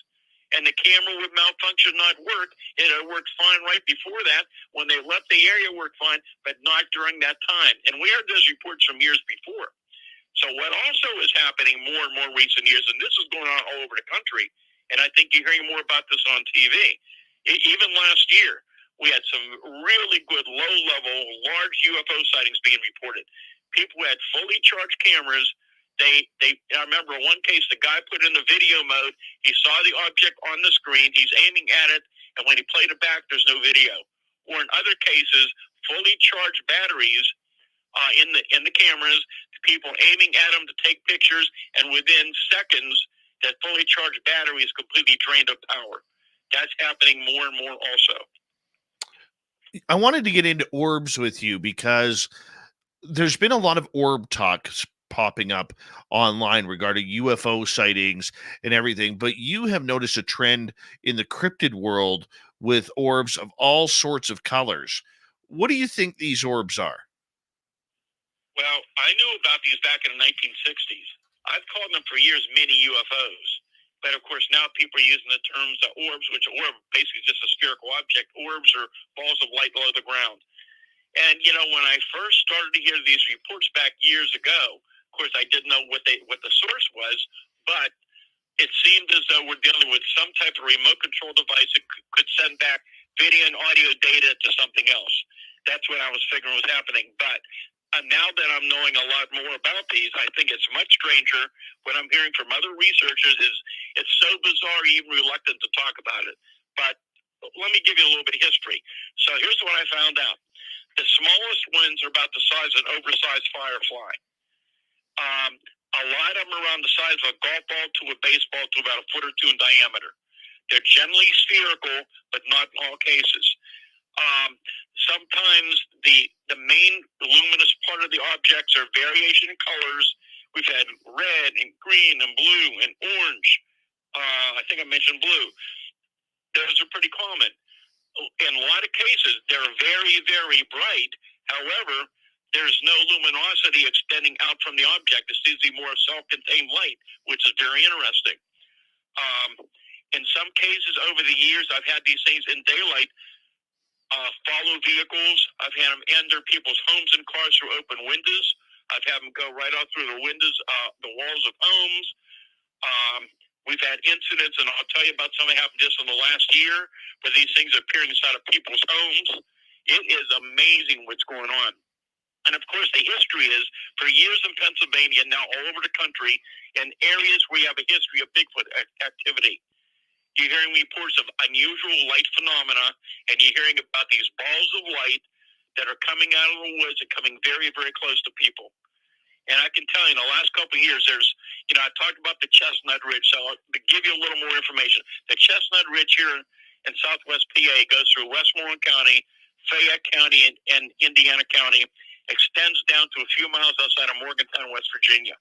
and the camera would malfunction, not work. It had worked fine right before that. When they left the area, it worked fine, but not during that time. And we heard those reports from years before. So what also is happening more and more recent years, and this is going on all over the country, and I think you're hearing more about this on TV. Even last year, we had some really good low-level, large UFO sightings being reported. People had fully charged cameras. I remember one case, the guy put in the video mode. He saw the object on the screen. He's aiming at it, and when he played it back, there's no video. Or in other cases, fully charged batteries in the cameras, people aiming at them to take pictures, and within seconds, that fully charged battery is completely drained of power. That's happening more and more also. I wanted to get into orbs with you because there's been a lot of orb talk popping up online regarding UFO sightings and everything, but you have noticed a trend in the cryptid world with orbs of all sorts of colors. What do you think these orbs are? Well, I knew about these back in the 1960s. I've called them for years mini UFOs. But, of course, now people are using the terms orbs, which orb basically just a spherical object. Orbs are balls of light below the ground. And, when I first started to hear these reports back years ago, of course, I didn't know what the source was, but it seemed as though we're dealing with some type of remote control device that could send back video and audio data to something else. That's what I was figuring was happening. But now that I'm knowing a lot more about these, I think it's much stranger. What I'm hearing from other researchers is it's so bizarre, even reluctant to talk about it. But let me give you a little bit of history. So here's what I found out. The smallest ones are about the size of an oversized firefly. A lot of them are around the size of a golf ball to a baseball to about a foot or two in diameter. They're generally spherical, but not in all cases. Sometimes the main luminous part of the objects are variation in colors. We've had red and green and blue and orange. I think I mentioned blue. Those are pretty common. In a lot of cases, they're very, very bright. However, there's no luminosity extending out from the object. It seems to be more self-contained light, which is very interesting. In some cases, over the years, I've had these things in daylight follow vehicles. I've had them enter people's homes and cars through open windows. I've had them go right out through the windows, the walls of homes. We've had incidents, and I'll tell you about something that happened just in the last year, where these things are appearing inside of people's homes. It is amazing what's going on. And, of course, the history is, for years in Pennsylvania, now all over the country, in areas where you have a history of Bigfoot activity. You're hearing reports of unusual light phenomena, and you're hearing about these balls of light that are coming out of the woods and coming very, very close to people. And I can tell you, in the last couple of years, there's, I talked about the Chestnut Ridge, so I'll give you a little more information. The Chestnut Ridge here in southwest PA goes through Westmoreland County, Fayette County, and Indiana County, extends down to a few miles outside of Morgantown, West Virginia.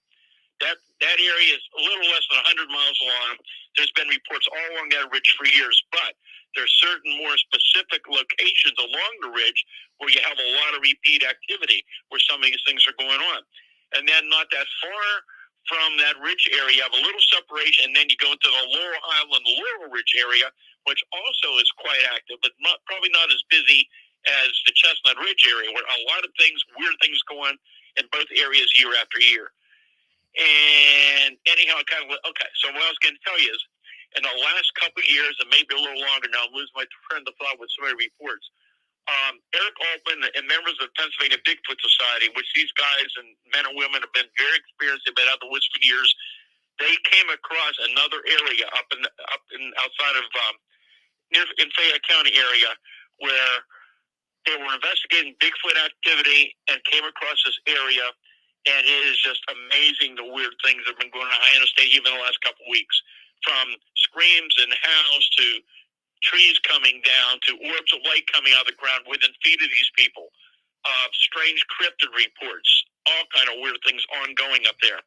That area is a little less than 100 miles long. There's been reports all along that ridge for years, but there's certain more specific locations along the ridge where you have a lot of repeat activity, where some of these things are going on. And then not that far from that ridge area, you have a little separation, and then you go into the Laurel Island, Laurel Ridge area, which also is quite active, but probably not as busy as the Chestnut Ridge area, where a lot of things, weird things go on in both areas year after year. And anyhow, I kind of okay. So what I was going to tell you is, in the last couple of years, and maybe a little longer now, I'm losing my train of thought with so many reports. Eric Altman and members of the Pennsylvania Bigfoot Society, which these guys and men and women have been very experienced, they've been out in the woods for years. They came across another area up in outside of near in Fayette County area where they were investigating Bigfoot activity and came across this area. And it is just amazing the weird things that have been going on. I understand even the last couple of weeks, from screams and howls to trees coming down to orbs of light coming out of the ground within feet of these people, strange cryptid reports, all kind of weird things ongoing up there.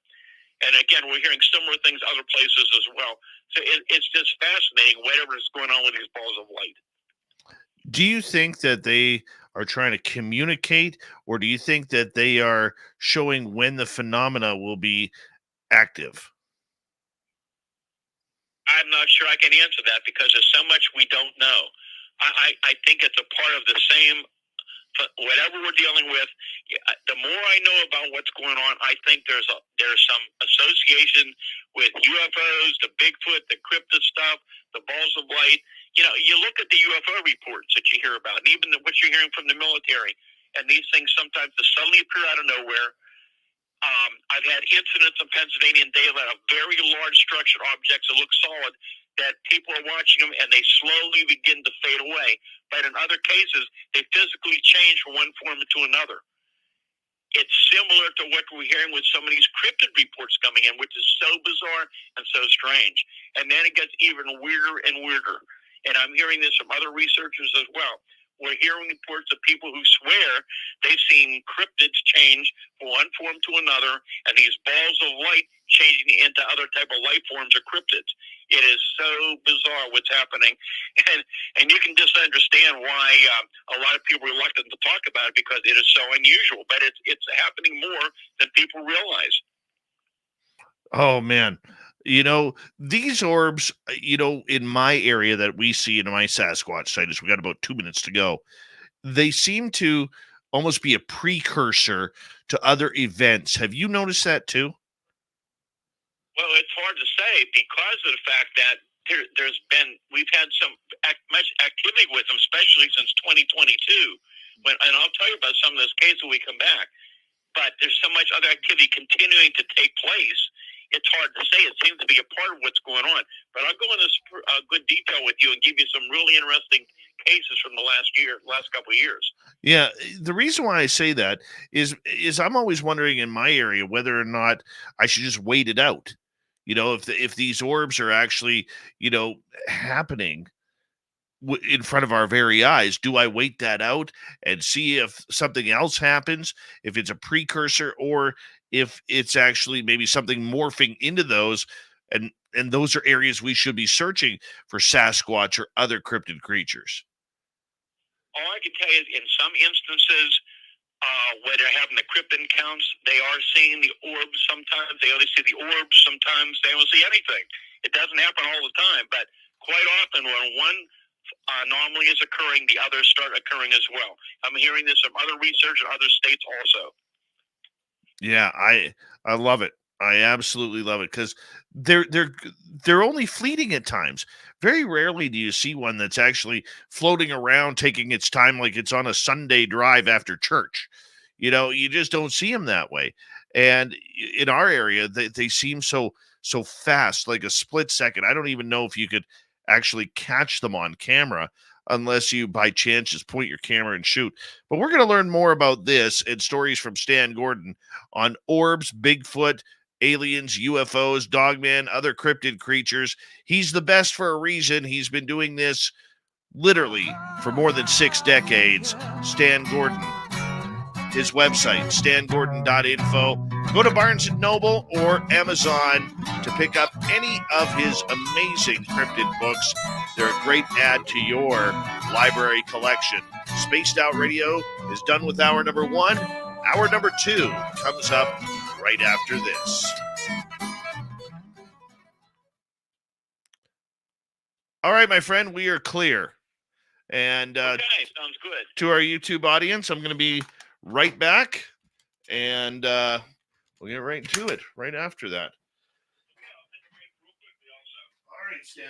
And again, we're hearing similar things other places as well. So it's just fascinating whatever is going on with these balls of light. Do you think that they are trying to communicate, or do you think that they are showing when the phenomena will be active? I'm not sure I can answer that because there's so much we don't know. I think it's a part of the same, whatever we're dealing with. The more I know about what's going on, I think there's some association with UFOs, the Bigfoot, the cryptid stuff, the balls of light. You know, you look at the UFO reports that you hear about, and even what you're hearing from the military, and these things sometimes just suddenly appear out of nowhere. I've had incidents in Pennsylvania and daylight of very large structured objects that look solid, that people are watching them and they slowly begin to fade away. But in other cases, they physically change from one form to another. It's similar to what we're hearing with some of these cryptid reports coming in, which is so bizarre and so strange. And then it gets even weirder and weirder. And I'm hearing this from other researchers as well. We're hearing reports of people who swear they've seen cryptids change from one form to another, and these balls of light changing into other type of life forms or cryptids. It is so bizarre what's happening, and you can just understand why a lot of people are reluctant to talk about it because it is so unusual. But it's happening more than people realize. Oh man. You know, these orbs, in my area that we see in my Sasquatch site, is we got about 2 minutes to go. They seem to almost be a precursor to other events. Have you noticed that too? Well, it's hard to say because of the fact that we've had much activity with them, especially since 2022. And I'll tell you about some of those cases when we come back. But there's so much other activity continuing to take place. It's hard to say. It seems to be a part of what's going on. But I'll go into good detail with you and give you some really interesting cases from the last couple of years. Yeah, the reason why I say that is I'm always wondering in my area whether or not I should just wait it out. If these orbs are actually, happening in front of our very eyes, do I wait that out and see if something else happens, if it's a precursor, or if it's actually maybe something morphing into those, and those are areas we should be searching for Sasquatch or other cryptid creatures? All I can tell you is in some instances, where they're having the cryptid counts, they are seeing the orbs sometimes. They only see the orbs. Sometimes they don't see anything. It doesn't happen all the time, but quite often when one anomaly is occurring, the others start occurring as well. I'm hearing this from other research in other states also. Yeah, I love it. I absolutely love it because they're only fleeting at times. Very rarely do you see one that's actually floating around, taking its time like it's on a Sunday drive after church. You just don't see them that way. And in our area, they seem so fast, like a split second. I don't even know if you could actually catch them on camera unless you by chance just point your camera and shoot. But we're going to learn more about this and stories from Stan Gordon on orbs, Bigfoot, aliens, UFOs, dogman, other cryptid creatures. He's the best for a reason. He's been doing this literally for more than 6 decades. Stan Gordon. His website, stangordon.info. Go to Barnes & Noble or Amazon to pick up any of his amazing cryptid books. They're a great add to your library collection. Spaced Out Radio is done with hour number 1. Hour number 2 comes up right after this. All right, my friend, we are clear. And Okay, sounds good. to our YouTube audience, I'm going to be right back, and we'll get right to it right after that. All right, Stan.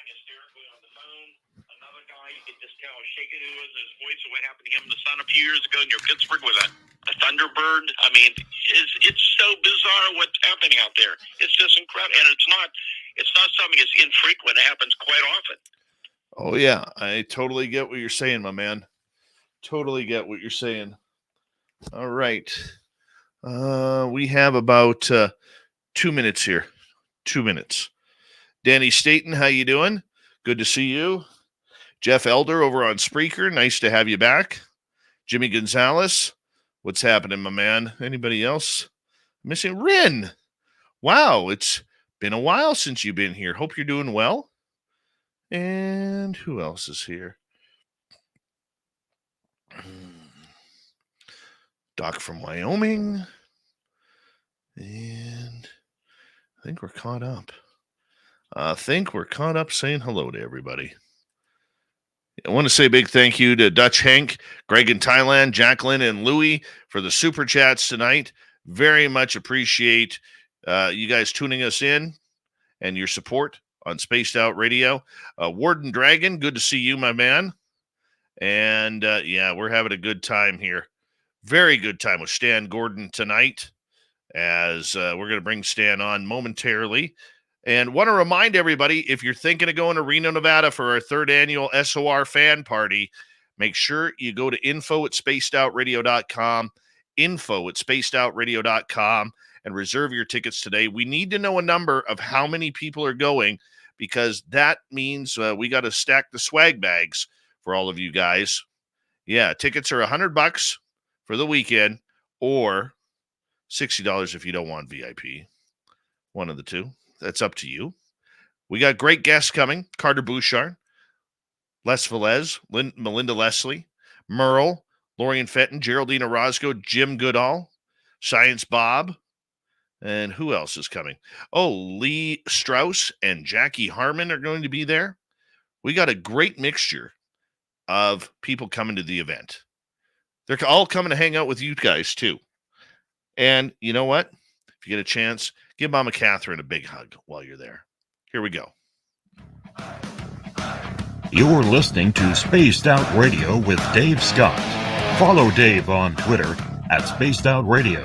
Hysterically on the phone. Another guy, it just kind of shaking his voice. So what happened to him in the sun a few years ago near Pittsburgh with a thunderbird? I mean, it's so bizarre what's happening out there. It's just incredible, and it's not something that's infrequent. It happens quite often. Oh yeah, I totally get what you're saying, my man. Totally get what you're saying. All right, we have about 2 minutes here. 2 minutes. Danny Staten, how you doing? Good to see you. Jeff Elder over on Spreaker, nice to have you back. Jimmy Gonzalez, what's happening, my man? Anybody else? Missing Rin. Wow, it's been a while since you've been here. Hope you're doing well. And who else is here? Doc from Wyoming. And I think we're caught up. I think we're caught up saying hello to everybody. I want to say a big thank you to Dutch Hank, Greg in Thailand, Jacqueline, and Louie for the super chats tonight. Very much appreciate you guys tuning us in and your support on Spaced Out Radio. Warden Dragon, good to see you, my man. And yeah, we're having a good time here. Very good time with Stan Gordon tonight, as we're going to bring Stan on momentarily. And want to remind everybody, if you're thinking of going to Reno, Nevada for our 3rd annual SOR fan party, make sure you go to info@spacedoutradio.com, info@spacedoutradio.com, and reserve your tickets today. We need to know a number of how many people are going, because that means we got to stack the swag bags for all of you guys. Yeah, tickets are $100 for the weekend, or $60 if you don't want VIP. One of the two. That's up to you. We got great guests coming. Carter Bouchard, Les Velez, Melinda Leslie, Merle, Lorian Fenton, Geraldine Orozco, Jim Goodall, Science Bob, and who else is coming? Oh, Lee Strauss and Jackie Harmon are going to be there. We got a great mixture of people coming to the event. They're all coming to hang out with you guys, too. And you know what? If you get a chance, give Mama Catherine a big hug while you're there. Here we go. You're listening to Spaced Out Radio with Dave Scott. Follow Dave on Twitter @Spaced Out Radio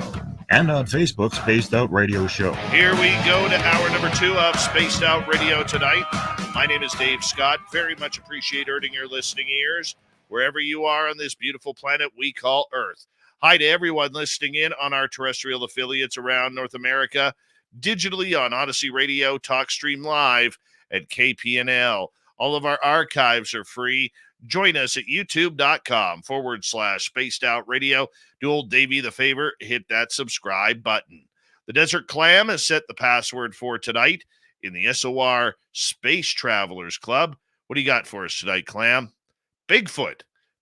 and on Facebook, Spaced Out Radio Show. Here we go to hour number 2 of Spaced Out Radio tonight. My name is Dave Scott. Very much appreciate earning your listening ears wherever you are on this beautiful planet we call Earth. Hi to everyone listening in on our terrestrial affiliates around North America, digitally on Odyssey Radio, TalkStream Live, and KPNL. All of our archives are free. Join us at youtube.com/Spaced Out Radio. Do old Davey the favor, hit that subscribe button. The Desert Clam has set the password for tonight in the SOR Space Travelers Club. What do you got for us tonight, Clam? Bigfoot.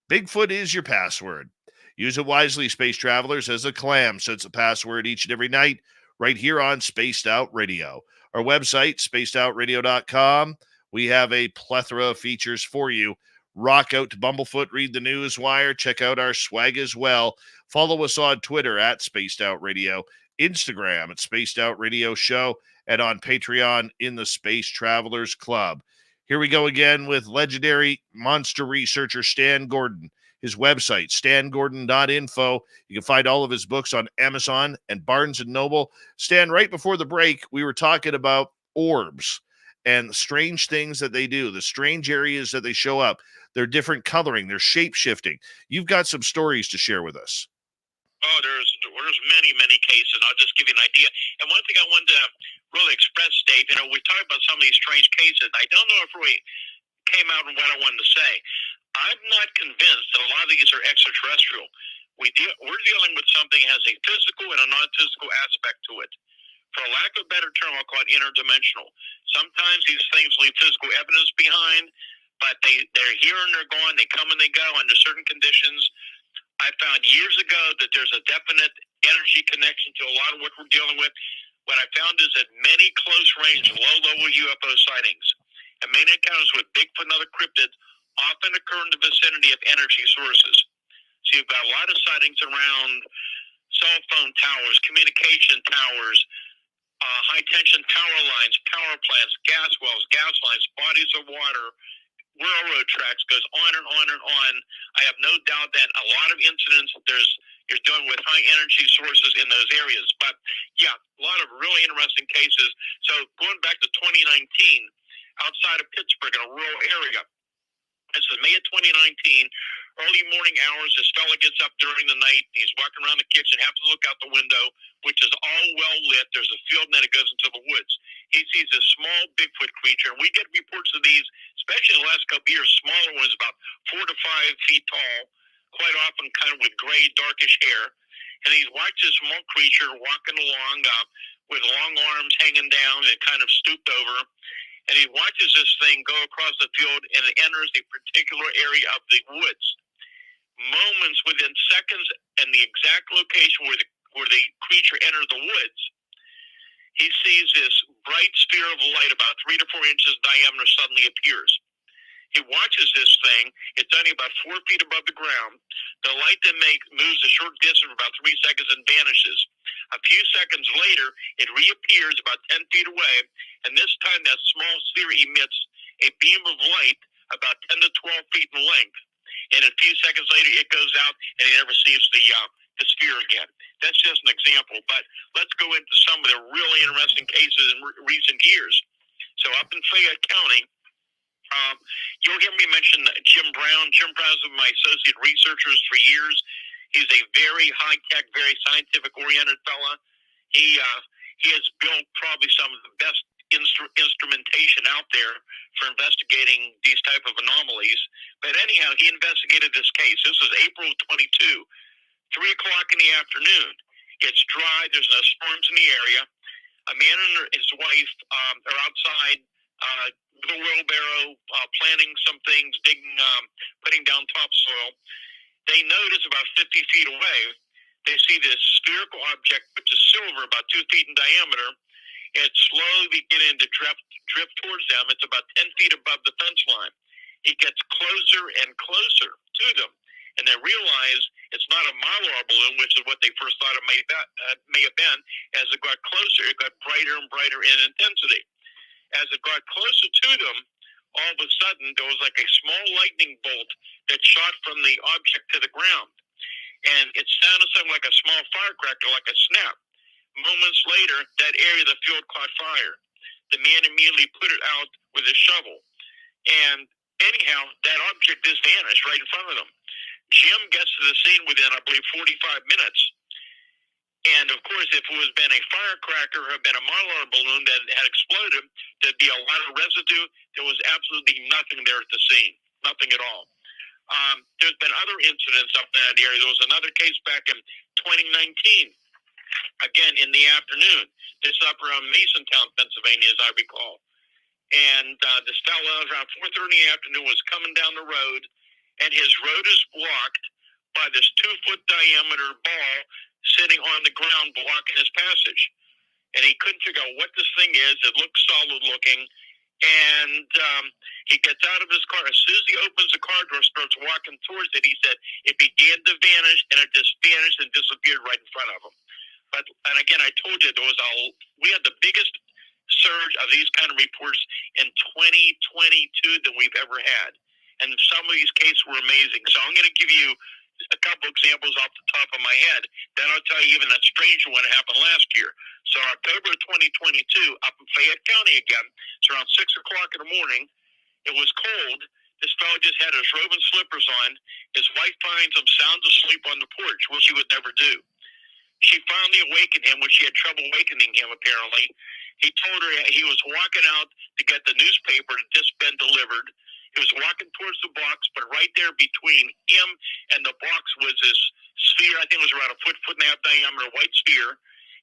Bigfoot is your password. Use it wisely, Space Travelers, as the Clam sets a password each and every night right here on Spaced Out Radio. Our website, spacedoutradio.com. We have a plethora of features for you. Rock out to Bumblefoot, read the news wire, check out our swag as well. Follow us on Twitter @SpacedOutRadio, Instagram @SpacedOutRadioShow, and on Patreon in the Space Travelers Club. Here we go again with legendary monster researcher Stan Gordon. His website, stangordon.info. You can find all of his books on Amazon and Barnes & Noble. Stan, right before the break, we were talking about orbs and strange things that they do, the strange areas that they show up. They're different coloring. They're shape-shifting. You've got some stories to share with us. Oh, there's many cases. I'll just give you an idea. And one thing I wanted to really express, Dave, we talk about some of these strange cases. I don't know if we came out in what I wanted to say. I'm not convinced that a lot of these are extraterrestrial. We're dealing with something that has a physical and a non-physical aspect to it. For lack of a better term, I'll call it interdimensional. Sometimes these things leave physical evidence behind, but they're here and they're gone. They come and they go under certain conditions. I found years ago that there's a definite energy connection to a lot of what we're dealing with. What I found is that many close-range, low-level UFO sightings and many encounters with Bigfoot and other cryptids often occur in the vicinity of energy sources. So you've got a lot of sightings around cell phone towers, communication towers, high-tension power lines, power plants, gas wells, gas lines, bodies of water, railroad tracks, goes on and on and on. I have no doubt that a lot of incidents, you're dealing with high-energy sources in those areas. But, yeah, a lot of really interesting cases. So going back to 2019, outside of Pittsburgh in a rural area, this is May of 2019, early morning hours. This fella gets up during the night. He's walking around the kitchen, happens to look out the window, which is all well lit. There's a field, and then it goes into the woods. He sees this small Bigfoot creature, and we get reports of these, especially in the last couple of years, smaller ones, about 4 to 5 feet tall, quite often kind of with gray, darkish hair. And he watches this small creature walking along with long arms hanging down and kind of stooped over. And he watches this thing go across the field, and it enters a particular area of the woods. Moments within seconds, and the exact location where the creature enters the woods, He sees this bright sphere of light about 3 to 4 inches diameter suddenly appears. He watches this thing. It's only about 4 feet above the ground. The light then moves a short distance, about 3 seconds, and vanishes. A few seconds later, it reappears about 10 feet away, and this time that small sphere emits a beam of light about 10 to 12 feet in length. And a few seconds later, it goes out, and he never sees the sphere again. That's just an example, but let's go into some of the really interesting cases in recent years. So up in Fayette County, you'll hear me mention Jim Brown. Jim Brown's been my associate researchers for years. He's a very high-tech, very scientific-oriented fella. He has built probably some of the best instrumentation out there for investigating these type of anomalies. But anyhow, he investigated this case. This was April of 22, 3 o'clock in the afternoon. It's dry. There's no storms in the area. A man and his wife are outside with a wheelbarrow, planting some things, digging, putting down topsoil. They notice about 50 feet away, they see this spherical object, which is silver, about 2 feet in diameter. It's slowly beginning to drift towards them. It's about 10 feet above the fence line. It gets closer and closer to them, and they realize it's not a Mylar balloon, which is what they first thought it may have been. As it got closer, it got brighter and brighter in intensity. As it got closer to them, all of a sudden, there was like a small lightning bolt that shot from the object to the ground. And it sounded something like a small firecracker, like a snap. Moments later, that area of the field caught fire. The man immediately put it out with a shovel. And anyhow, that object just vanished right in front of them. Jim gets to the scene within, I believe, 45 minutes. And, of course, if it was been a firecracker or had been a Mylar balloon that had exploded, there'd be a lot of residue. There was absolutely nothing there at the scene, nothing at all. There's been other incidents up in that area. There was another case back in 2019, again in the afternoon. This is up around Masontown, Pennsylvania, as I recall. And this fellow around 4:30 in the afternoon was coming down the road, and his road is blocked by this 2-foot diameter ball sitting on the ground blocking his passage. And he couldn't figure out what this thing is. It looks solid looking. And he gets out of his car. As soon as he opens the car door, starts walking towards it, he said it began to vanish, and it just vanished and disappeared right in front of him. And again, I told you, we had the biggest surge of these kind of reports in 2022 than we've ever had. And some of these cases were amazing. So I'm going to give you a couple examples off the top of my head. Then I'll tell you even that strange one that happened last year. So October 2022, up in Fayette County again, it's around 6 o'clock in the morning. It was cold. This fellow just had his robe and slippers on. His wife finds him sound asleep on the porch, which he would never do. She finally awakened him when she had trouble awakening him, apparently. He told her he was walking out to get the newspaper that just been delivered. He was walking towards the box, but right there between him and the box was this sphere. I think it was around a foot and a half diameter white sphere.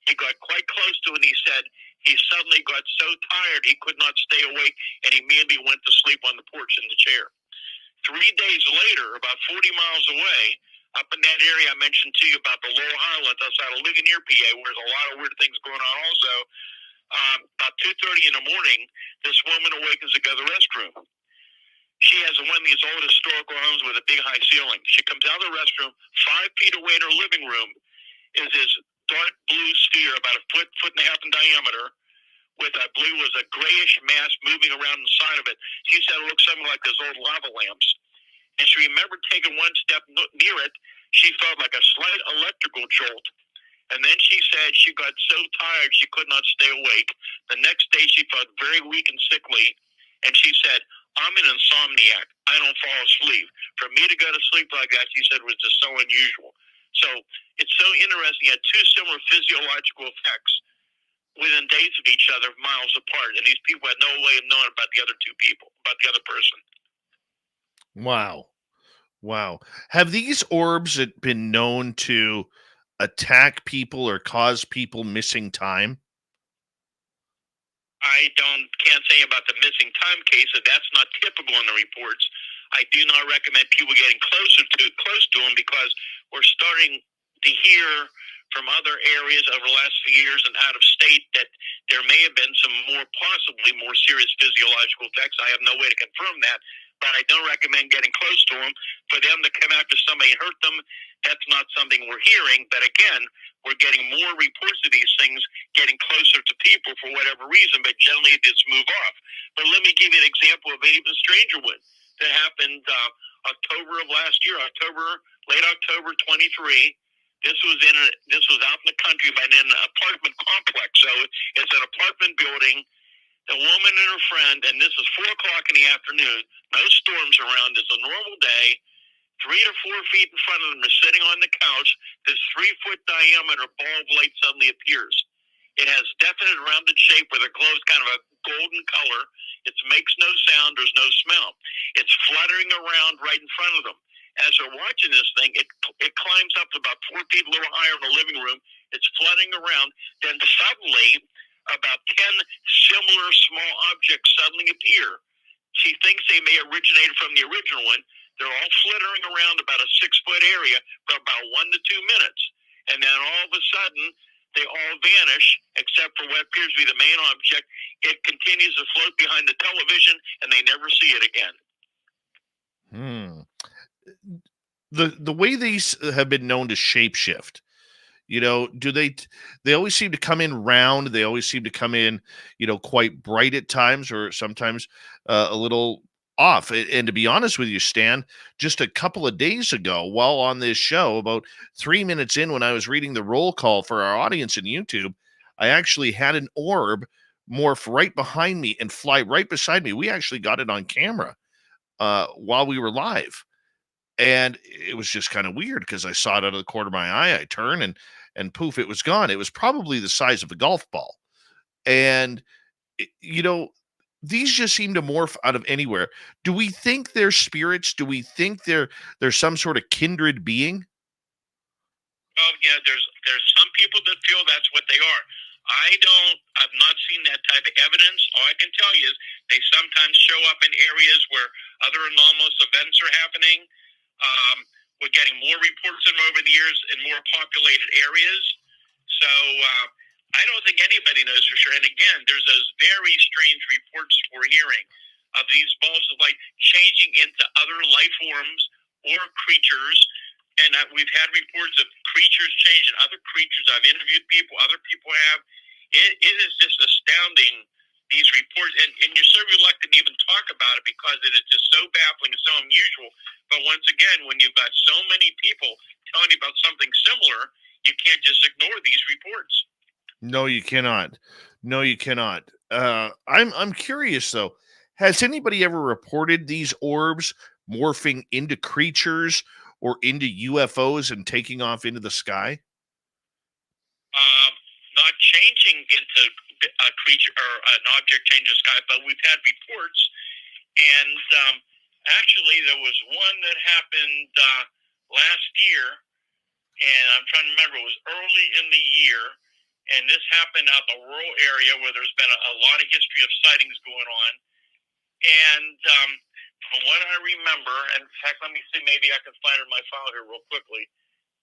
He got quite close to it, and he said he suddenly got so tired he could not stay awake, and he immediately went to sleep on the porch in the chair. 3 days later, about 40 miles away, up in that area I mentioned to you about the Laurel Highlands outside of Ligonier, PA, where there's a lot of weird things going on also, about 2:30 in the morning, this woman awakens to go to the restroom. She has one of these old historical homes with a big high ceiling. She comes out of the restroom. 5 feet away in her living room is this dark blue sphere, about a foot and a half in diameter, with, I believe, was a grayish mass moving around inside of it. She said it looked something like those old lava lamps. And she remembered taking one step near it. She felt like a slight electrical jolt. And then she said she got so tired she could not stay awake. The next day she felt very weak and sickly. And she said, I'm an insomniac. I don't fall asleep. For me to go to sleep like that, she said, was just so unusual. So it's so interesting. You had two similar physiological effects within days of each other, miles apart. And these people had no way of knowing about the other two people, about the other person. Wow. Wow. Have these orbs been known to attack people or cause people missing time? I can't say about the missing time case that that's not typical in the reports. I do not recommend people getting close to them because we're starting to hear from other areas over the last few years and out of state that there may have been some possibly more serious physiological effects. I have no way to confirm that, but I don't recommend getting close to them. For them to come after somebody and hurt them, that's not something we're hearing. But again, we're getting more reports of these things getting closer to people for whatever reason, but generally it just move off. But let me give you an example of an even stranger one that happened October of last year, late October 23. This was out in the country, but in an apartment complex. So it's an apartment building. The woman and her friend, and this is 4:00 in the afternoon. No storms around. It's a normal day. 3 to 4 feet in front of them, they're sitting on the couch. This 3-foot diameter ball of light suddenly appears. It has definite rounded shape with a glow, kind of a golden color. It makes no sound. There's no smell. It's fluttering around right in front of them. As they're watching this thing, it climbs up to about 4 feet, a little higher in the living room. It's flooding around. Then suddenly, about 10 similar small objects suddenly appear. She thinks they may originate from the original one. They're all flittering around about a 6-foot area for about 1 to 2 minutes. And then all of a sudden, they all vanish, except for what appears to be the main object. It continues to float behind the television, and they never see it again. The way these have been known to shapeshift, do they always seem to come in round? They always seem to come in, quite bright at times, or sometimes a little off. And to be honest with you, Stan, just a couple of days ago, while on this show, about 3 minutes in, when I was reading the roll call for our audience in YouTube, I actually had an orb morph right behind me and fly right beside me. We actually got it on camera while we were live. And it was just kind of weird because I saw it out of the corner of my eye. I turn and poof, it was gone. It was probably the size of a golf ball. And, these just seem to morph out of anywhere. Do we think they're spirits? Do we think they're some sort of kindred being? Well, yeah, there's some people that feel that's what they are. I've not seen that type of evidence. All I can tell you is they sometimes show up in areas where other anomalous events are happening. We're getting more reports of them over the years in more populated areas. So I don't think anybody knows for sure. And again, there's those very strange reports we're hearing of these balls of light changing into other life forms or creatures. And we've had reports of creatures changing other creatures. I've interviewed people, other people have. It is just astounding, these reports. And you're so reluctant to even talk about it because it is just so baffling and so unusual. But once again, when you've got so many people telling you about something similar, you can't just ignore these reports. No, you cannot. No, you cannot. I'm curious though. Has anybody ever reported these orbs morphing into creatures or into UFOs and taking off into the sky? Not changing into a creature or an object change the sky, but we've had reports. And actually, there was one that happened last year, and I'm trying to remember. It was early in the year. And this happened out in the rural area where there's been a lot of history of sightings going on. And from what I remember, and in fact, let me see, maybe I can find it in my file here real quickly.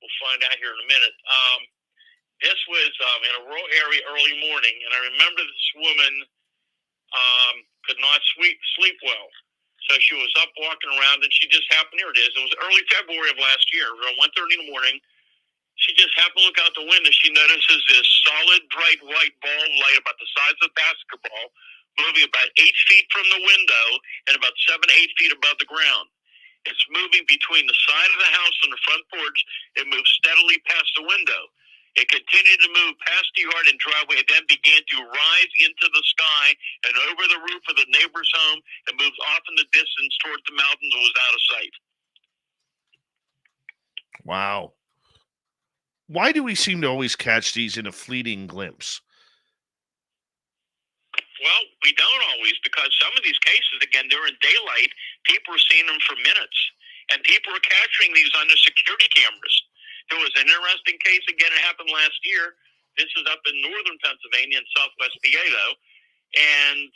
We'll find out here in a minute. This was in a rural area early morning, and I remember this woman could not sleep well. So she was up walking around, and she just happened, here it is. It was early February of last year, around 1:30 in the morning. She just happened to look out the window. She notices this solid, bright white ball of light about the size of a basketball moving about 8 feet from the window and about 7 to 8 feet above the ground. It's moving between the side of the house and the front porch. It moves steadily past the window. It continued to move past the yard and driveway and then began to rise into the sky and over the roof of the neighbor's home and moved off in the distance toward the mountains and was out of sight. Wow. Why do we seem to always catch these in a fleeting glimpse? Well, we don't always, because some of these cases, again, they're in daylight. People are seeing them for minutes, and people are capturing these on their security cameras. There was an interesting case, again, it happened last year. This is up in northern Pennsylvania and southwest PA, though. And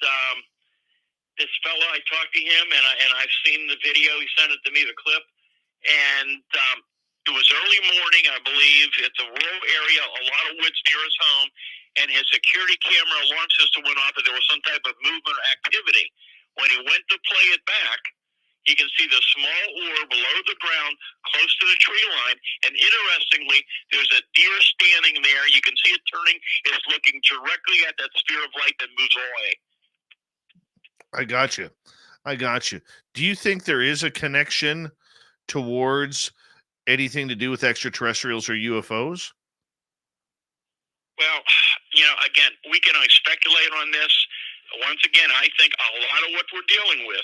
this fellow, I talked to him, and I've seen the video. He sent it to me, the clip. And It was early morning, I believe. It's a rural area, a lot of woods near his home, and his security camera alarm system went off that there was some type of movement or activity. When he went to play it back, you can see the small orb below the ground, close to the tree line. And interestingly, there's a deer standing there. You can see it turning. It's looking directly at that sphere of light that moves away. I got you. Do you think there is a connection towards anything to do with extraterrestrials or UFOs? Well, again, we can only speculate on this. Once again, I think a lot of what we're dealing with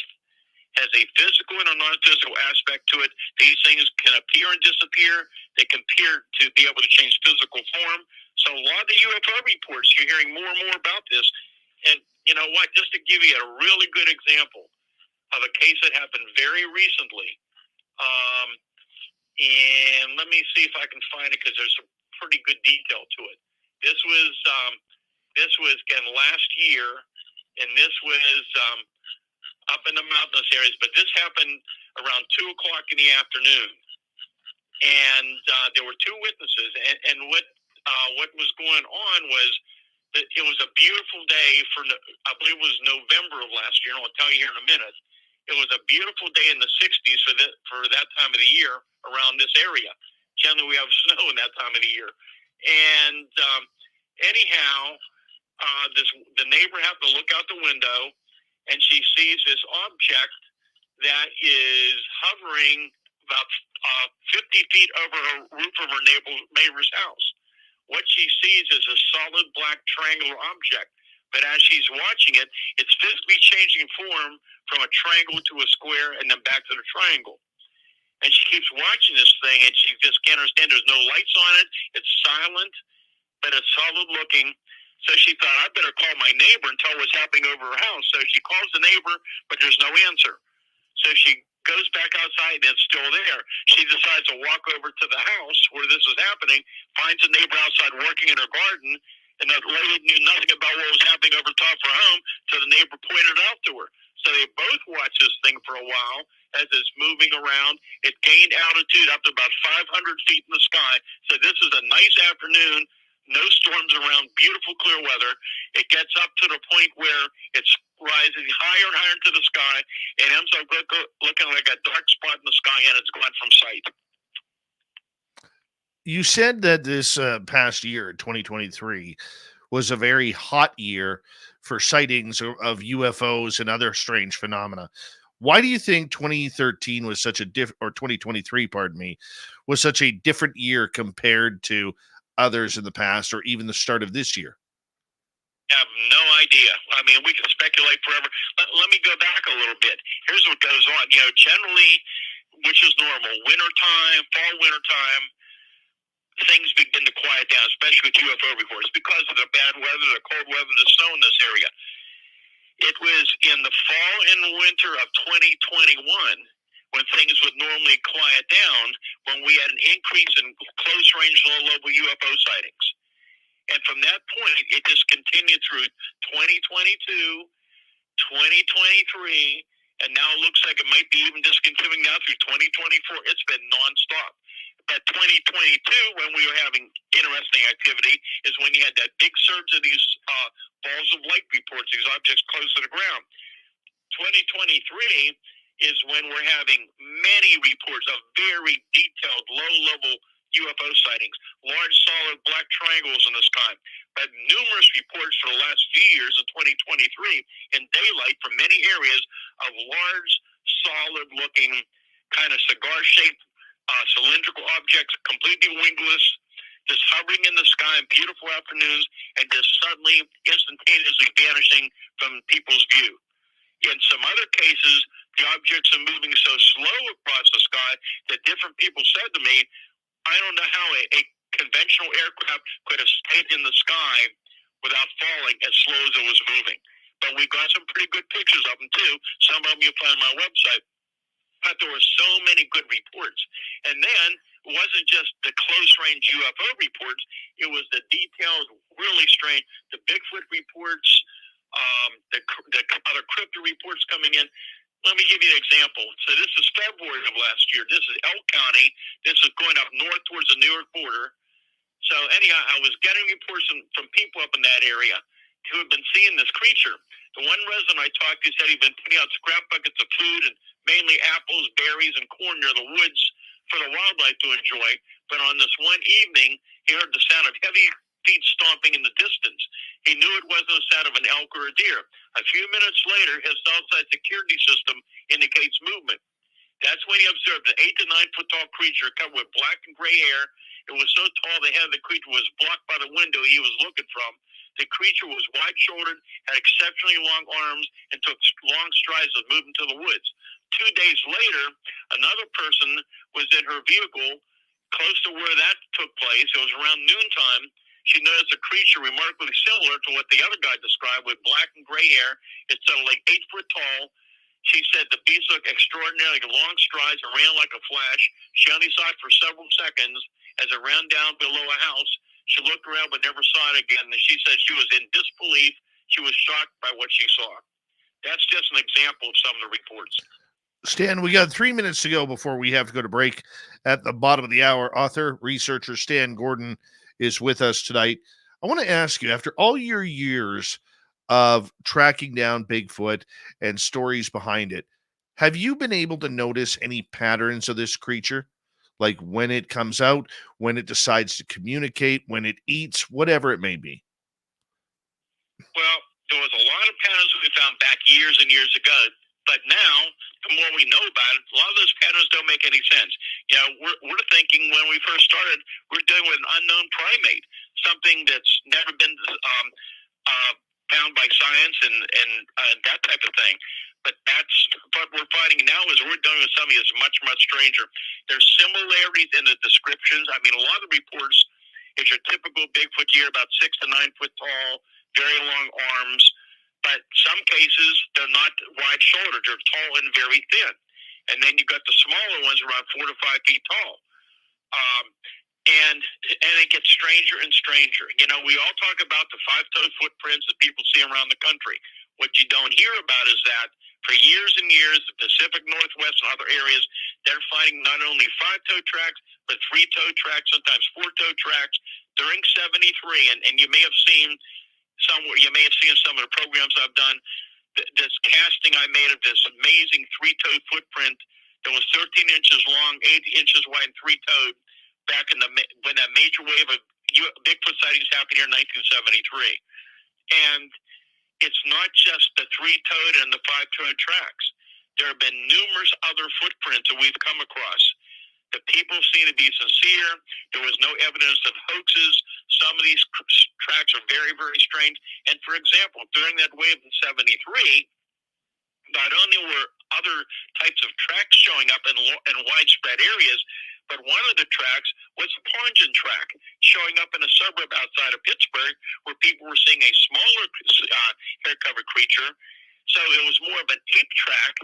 has a physical and a non-physical aspect to it. These things can appear and disappear. They can appear to be able to change physical form. So a lot of the UFO reports, you're hearing more and more about this. And you know what? Just to give you a really good example of a case that happened very recently. And let me see if I can find it because there's some pretty good detail to it. This was again last year, and this was up in the mountainous areas. But this happened around 2 o'clock in the afternoon, and there were 2 witnesses. And what was going on was that it was a beautiful day I believe it was November of last year. And I'll tell you here in a minute. It was a beautiful day in the 60s for that time of the year around this area. Generally, we have snow in that time of the year. And anyhow, the neighbor happened to look out the window, and she sees this object that is hovering about 50 feet over her roof of her neighbor's house. What she sees is a solid black triangular object. But as she's watching it, it's physically changing form from a triangle to a square and then back to the triangle. And she keeps watching this thing, and she just can't understand. There's no lights on it. It's silent, but it's solid looking. So she thought, I better call my neighbor and tell her what's happening over her house. So she calls the neighbor, but there's no answer. So she goes back outside, and it's still there. She decides to walk over to the house where this is happening, finds the neighbor outside working in her garden, and that lady knew nothing about what was happening over top of her home, so the neighbor pointed it out to her. So they both watched this thing for a while as it's moving around. It gained altitude up to about 500 feet in the sky. So this is a nice afternoon, no storms around, beautiful clear weather. It gets up to the point where it's rising higher and higher into the sky, and ends up looking like a dark spot in the sky, and it's gone from sight. You said that this past year, 2023, was a very hot year for sightings of UFOs and other strange phenomena. Why do you think 2013 was such a or 2023, pardon me, was such a different year compared to others in the past, or even the start of this year? I have no idea. I mean, we can speculate forever. Let me go back a little bit. Here's what goes on. Generally, which is normal, fall, wintertime, things begin to quiet down, especially with UFO reports, because of the bad weather, the cold weather, the snow in this area. It was in the fall and winter of 2021 when things would normally quiet down, when we had an increase in close-range, low-level UFO sightings. And from that point, it just continued through 2022, 2023, and now it looks like it might be even discontinuing now through 2024. It's been nonstop. But 2022, when we were having interesting activity, is when you had that big surge of these balls of light reports, these objects close to the ground. 2023 is when we're having many reports of very detailed, low-level UFO sightings, large solid black triangles in the sky. But numerous reports for the last few years in 2023 in daylight from many areas of large, solid-looking, kind of cigar-shaped cylindrical objects, completely wingless, just hovering in the sky in beautiful afternoons, and just suddenly, instantaneously vanishing from people's view. In some other cases, the objects are moving so slow across the sky that different people said to me, I don't know how a conventional aircraft could have stayed in the sky without falling as slow as it was moving. But we got some pretty good pictures of them too. Some of them you'll find on my website. But there were so many good reports. And then it wasn't just the close-range UFO reports. It was the detailed, really strange, the Bigfoot reports, the other cryptid reports coming in. Let me give you an example. So this is February of last year. This is Elk County. This is going up north towards the New York border. So anyhow, I was getting reports from people up in that area who have been seeing this creature. The one resident I talked to said he'd been putting out scrap buckets of food and mainly apples, berries, and corn near the woods for the wildlife to enjoy. But on this one evening, he heard the sound of heavy feet stomping in the distance. He knew it wasn't the sound of an elk or a deer. A few minutes later, his outside security system indicates movement. That's when he observed an 8 to 9 foot tall creature covered with black and gray hair. It was so tall the head of the creature was blocked by the window he was looking from. The creature was wide-shouldered, had exceptionally long arms, and took long strides of moving to the woods. 2 days later, another person was in her vehicle close to where that took place. It was around noontime. She noticed a creature remarkably similar to what the other guy described, with black and gray hair. It's like 8 foot tall. She said the beast looked extraordinarily long strides and ran like a flash. She only saw it for several seconds as it ran down below a house. She looked around but never saw it again. And she said she was in disbelief. She was shocked by what she saw. That's just an example of some of the reports. Stan, we got 3 minutes to go before we have to go to break. At the bottom of the hour, author, researcher Stan Gordon is with us tonight. I want to ask you, after all your years of tracking down Bigfoot and stories behind it, have you been able to notice any patterns of this creature? Like when it comes out, when it decides to communicate, when it eats, whatever it may be? Well, there was a lot of patterns that we found back years and years ago. But now, the more we know about it, a lot of those patterns don't make any sense. You know, we're thinking when we first started, we're dealing with an unknown primate, something that's never been found by science and that type of thing. But that's what we're finding now is we're dealing with something that's much, much stranger. There's similarities in the descriptions. I mean, a lot of the reports, it's your typical Bigfoot deer, about 6 to 9 foot tall, very long arms. But some cases, they're not wide-shouldered. They're tall and very thin. And then you've got the smaller ones around 4 to 5 feet tall. And it gets stranger and stranger. You know, we all talk about the 5-toe footprints that people see around the country. What you don't hear about is that for years and years, the Pacific Northwest and other areas, they're finding not only 5-toe tracks, but 3-toe tracks, sometimes 4-toe tracks during 73. And you may have seen somewhere, you may have seen some of the programs I've done, this casting I made of this amazing 3-toe footprint that was 13 inches long, 8 inches wide, and 3-toed back in when that major wave of Bigfoot sightings happened here in 1973. And it's not just the 3-toed and the 5-toed tracks. There have been numerous other footprints that we've come across. The people seem to be sincere. There was no evidence of hoaxes. Some of these tracks are very, very strange. And for example, during that wave in 73, not only were other types of tracks showing up in widespread areas, but one of the tracks was a Parngen track showing up in a suburb outside of Pittsburgh where people were seeing a smaller hair-covered creature. So it was more of an ape track,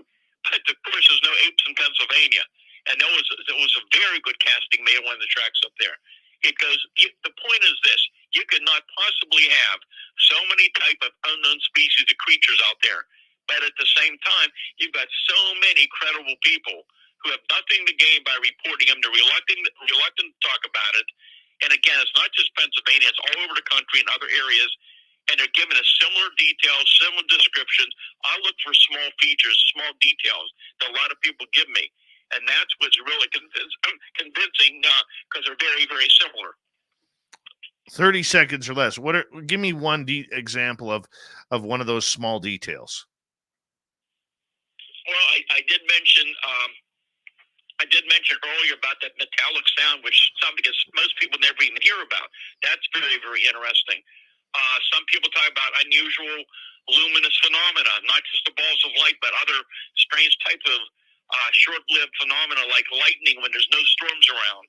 but of course there's no apes in Pennsylvania. And there was a very good casting made on one of the tracks up there. It goes, the point is this, you could not possibly have so many type of unknown species of creatures out there. But at the same time, you've got so many credible people who have nothing to gain by reporting them. They're reluctant to talk about it. And again, it's not just Pennsylvania, it's all over the country and other areas. And they're given us similar details, similar descriptions. I look for small features, small details that a lot of people give me. And that's what's really convincing because they're very, very similar. 30 seconds or less. Give me one example of one of those small details. Well, I did mention earlier about that metallic sound, which is something that most people never even hear about. That's very, very interesting. Some people talk about unusual luminous phenomena, not just the balls of light, but other strange types of short-lived phenomena like lightning when there's no storms around.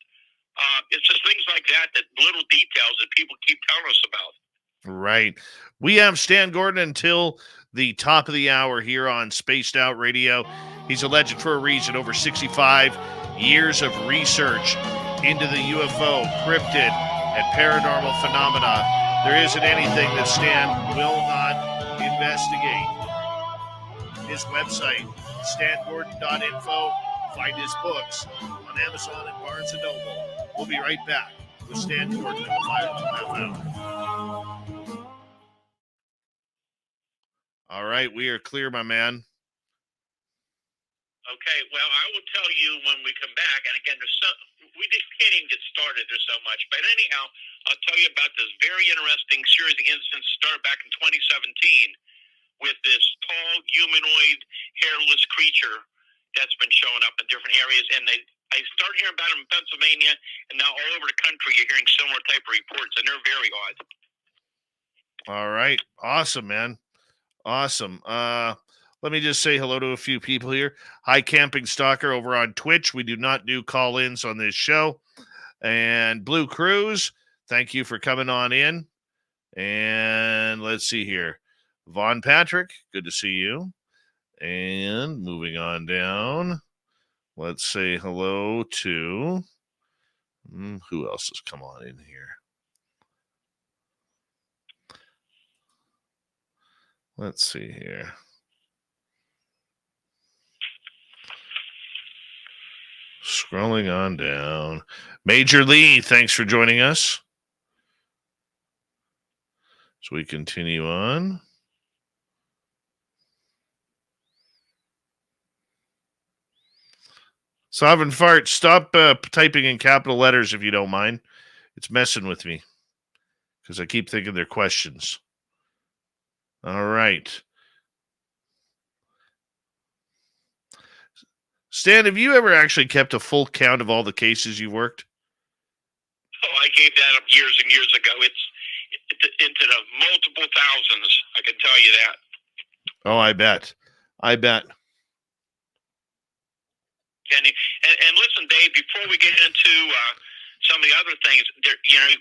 It's just things like that little details that people keep telling us about. Right. We have Stan Gordon until the top of the hour here on Spaced Out Radio. He's a legend for a reason. Over 65 years of research into the UFO, cryptid, and paranormal phenomena. There isn't anything that Stan will not investigate. His website, StanGordon.info. Find his books on Amazon and Barnes & Noble. We'll be right back with Stan Gordon in the final half hour. All right, we are clear, my man. Okay, well, I will tell you when we come back. And again, we just can't even get started. There's so much. But anyhow, I'll tell you about this very interesting series of incidents started back in 2017 with this tall, humanoid, hairless creature that's been showing up in different areas. And I started hearing about them in Pennsylvania, and now all over the country you're hearing similar type of reports, and they're very odd. All right. Awesome, man. Awesome. Let me just say hello to a few people here. Hi, Camping Stalker over on Twitch. We do not do call-ins on this show. And Blue Cruise, thank you for coming on in. And let's see here. Vaughn Patrick, good to see you. And moving on down, let's say hello to who else has come on in here? Let's see here. Scrolling on down. Major Lee, thanks for joining us. So we continue on. Sovereign Fart, stop typing in capital letters if you don't mind. It's messing with me because I keep thinking they're questions. All right. Stan, have you ever actually kept a full count of all the cases you worked? Oh, I gave that up years and years ago. It's into the multiple thousands, I can tell you that. Oh, I bet. Kenny. And listen, Dave, before we get into some of the other things,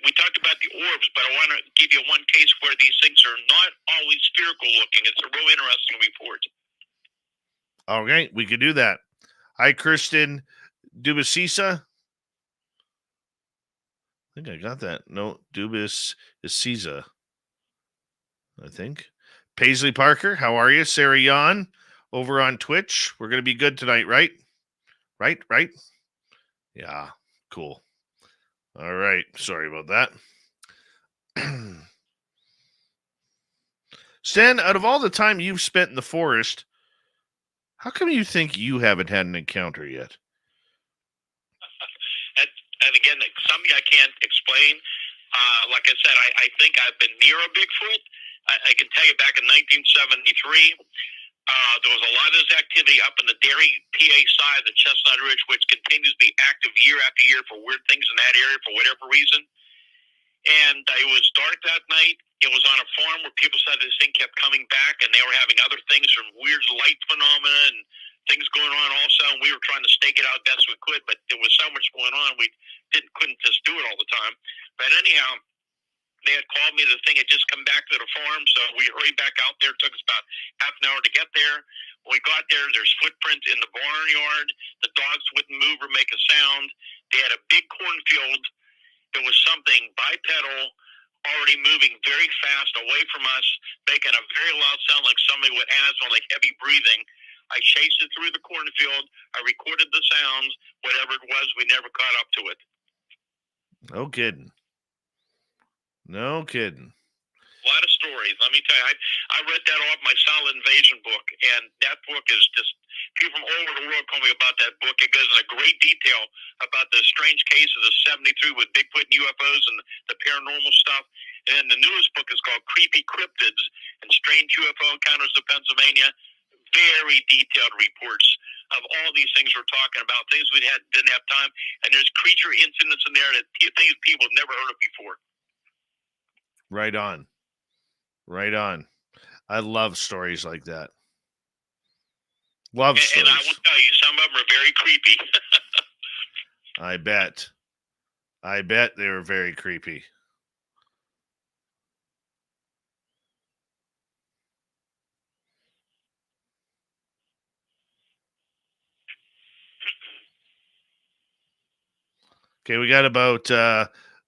we talked about the orbs, but I want to give you one case where these things are not always spherical looking. It's a real interesting report. Okay, we could do that. Hi, Kristen Dubasisa. I think I got that. No, Dubas is Caesar. I think. Paisley Parker, how are you? Sarah Yan over on Twitch. We're going to be good tonight, right? Right? Yeah, cool. All right. Sorry about that. Stan, out of all the time you've spent in the forest, how come you think you haven't had an encounter yet? And again, something I can't explain. Like I said, I think I've been near a Bigfoot. I can tell you back in 1973, there was a lot of this activity up in the Derry, PA side of the Chestnut Ridge, which continues to be active year after year for weird things in that area for whatever reason. And it was dark that night. It was on a farm where people said this thing kept coming back, and they were having other things from weird light phenomena and things going on also. And we were trying to stake it out best we could, but there was so much going on, we couldn't just do it all the time. But anyhow, they had called me. The thing had just come back to the farm, so we hurried back out there. It took us about half an hour to get there. When we got there, there's footprints in the barnyard. The dogs wouldn't move or make a sound. They had a big cornfield. There was something bipedal already moving very fast away from us, making a very loud sound like somebody with asthma, like heavy breathing. I chased it through the cornfield. I recorded the sounds. Whatever it was, we never caught up to it. No kidding. A lot of stories. Let me tell you, I read that off my Silent Invasion book, and that book is just, people from all over the world call me about that book. It goes into great detail about the strange cases of 73 with Bigfoot and UFOs and the paranormal stuff. And then the newest book is called Creepy Cryptids and Strange UFO Encounters of Pennsylvania. Very detailed reports of all these things we're talking about, things we didn't have time. And there's creature incidents in there that things people have never heard of before. Right on. I love stories like that. Stories. And I will tell you, some of them are very creepy. I bet they were very creepy. Okay, we got about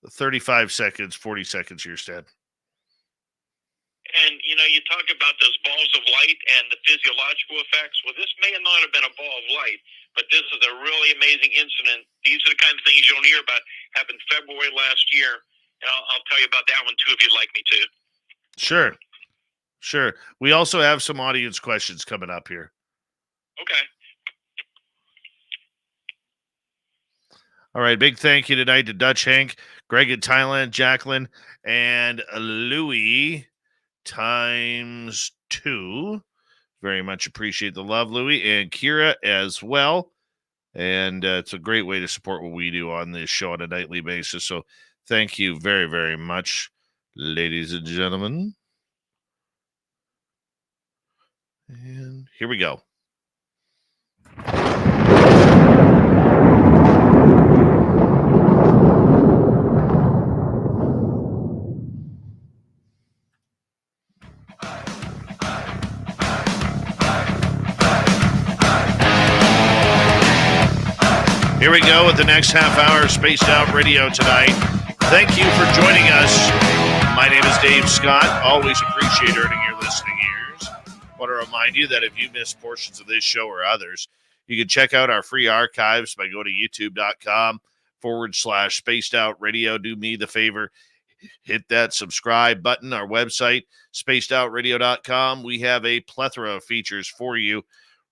35 seconds, 40 seconds here, Stan. And, you talk about those balls of light and the physiological effects. Well, this may not have been a ball of light, but this is a really amazing incident. These are the kinds of things you don't hear about. Happened February last year. And I'll tell you about that one, too, if you'd like me to. Sure. We also have some audience questions coming up here. Okay. All right, big thank you tonight to Dutch Hank, Greg in Thailand, Jacqueline, and Louie ×2. Very much appreciate the love, Louie, and Kira as well. And it's a great way to support what we do on this show on a nightly basis. So thank you very, very much, ladies and gentlemen. And here we go. Here we go with the next half hour of Spaced Out Radio tonight. Thank you for joining us. My name is Dave Scott. Always appreciate earning your listening ears. Want to remind you that if you missed portions of this show or others, you can check out our free archives by going to youtube.com/Spaced Out Radio. Do me the favor, hit that subscribe button. Our website, spacedoutradio.com. We have a plethora of features for you.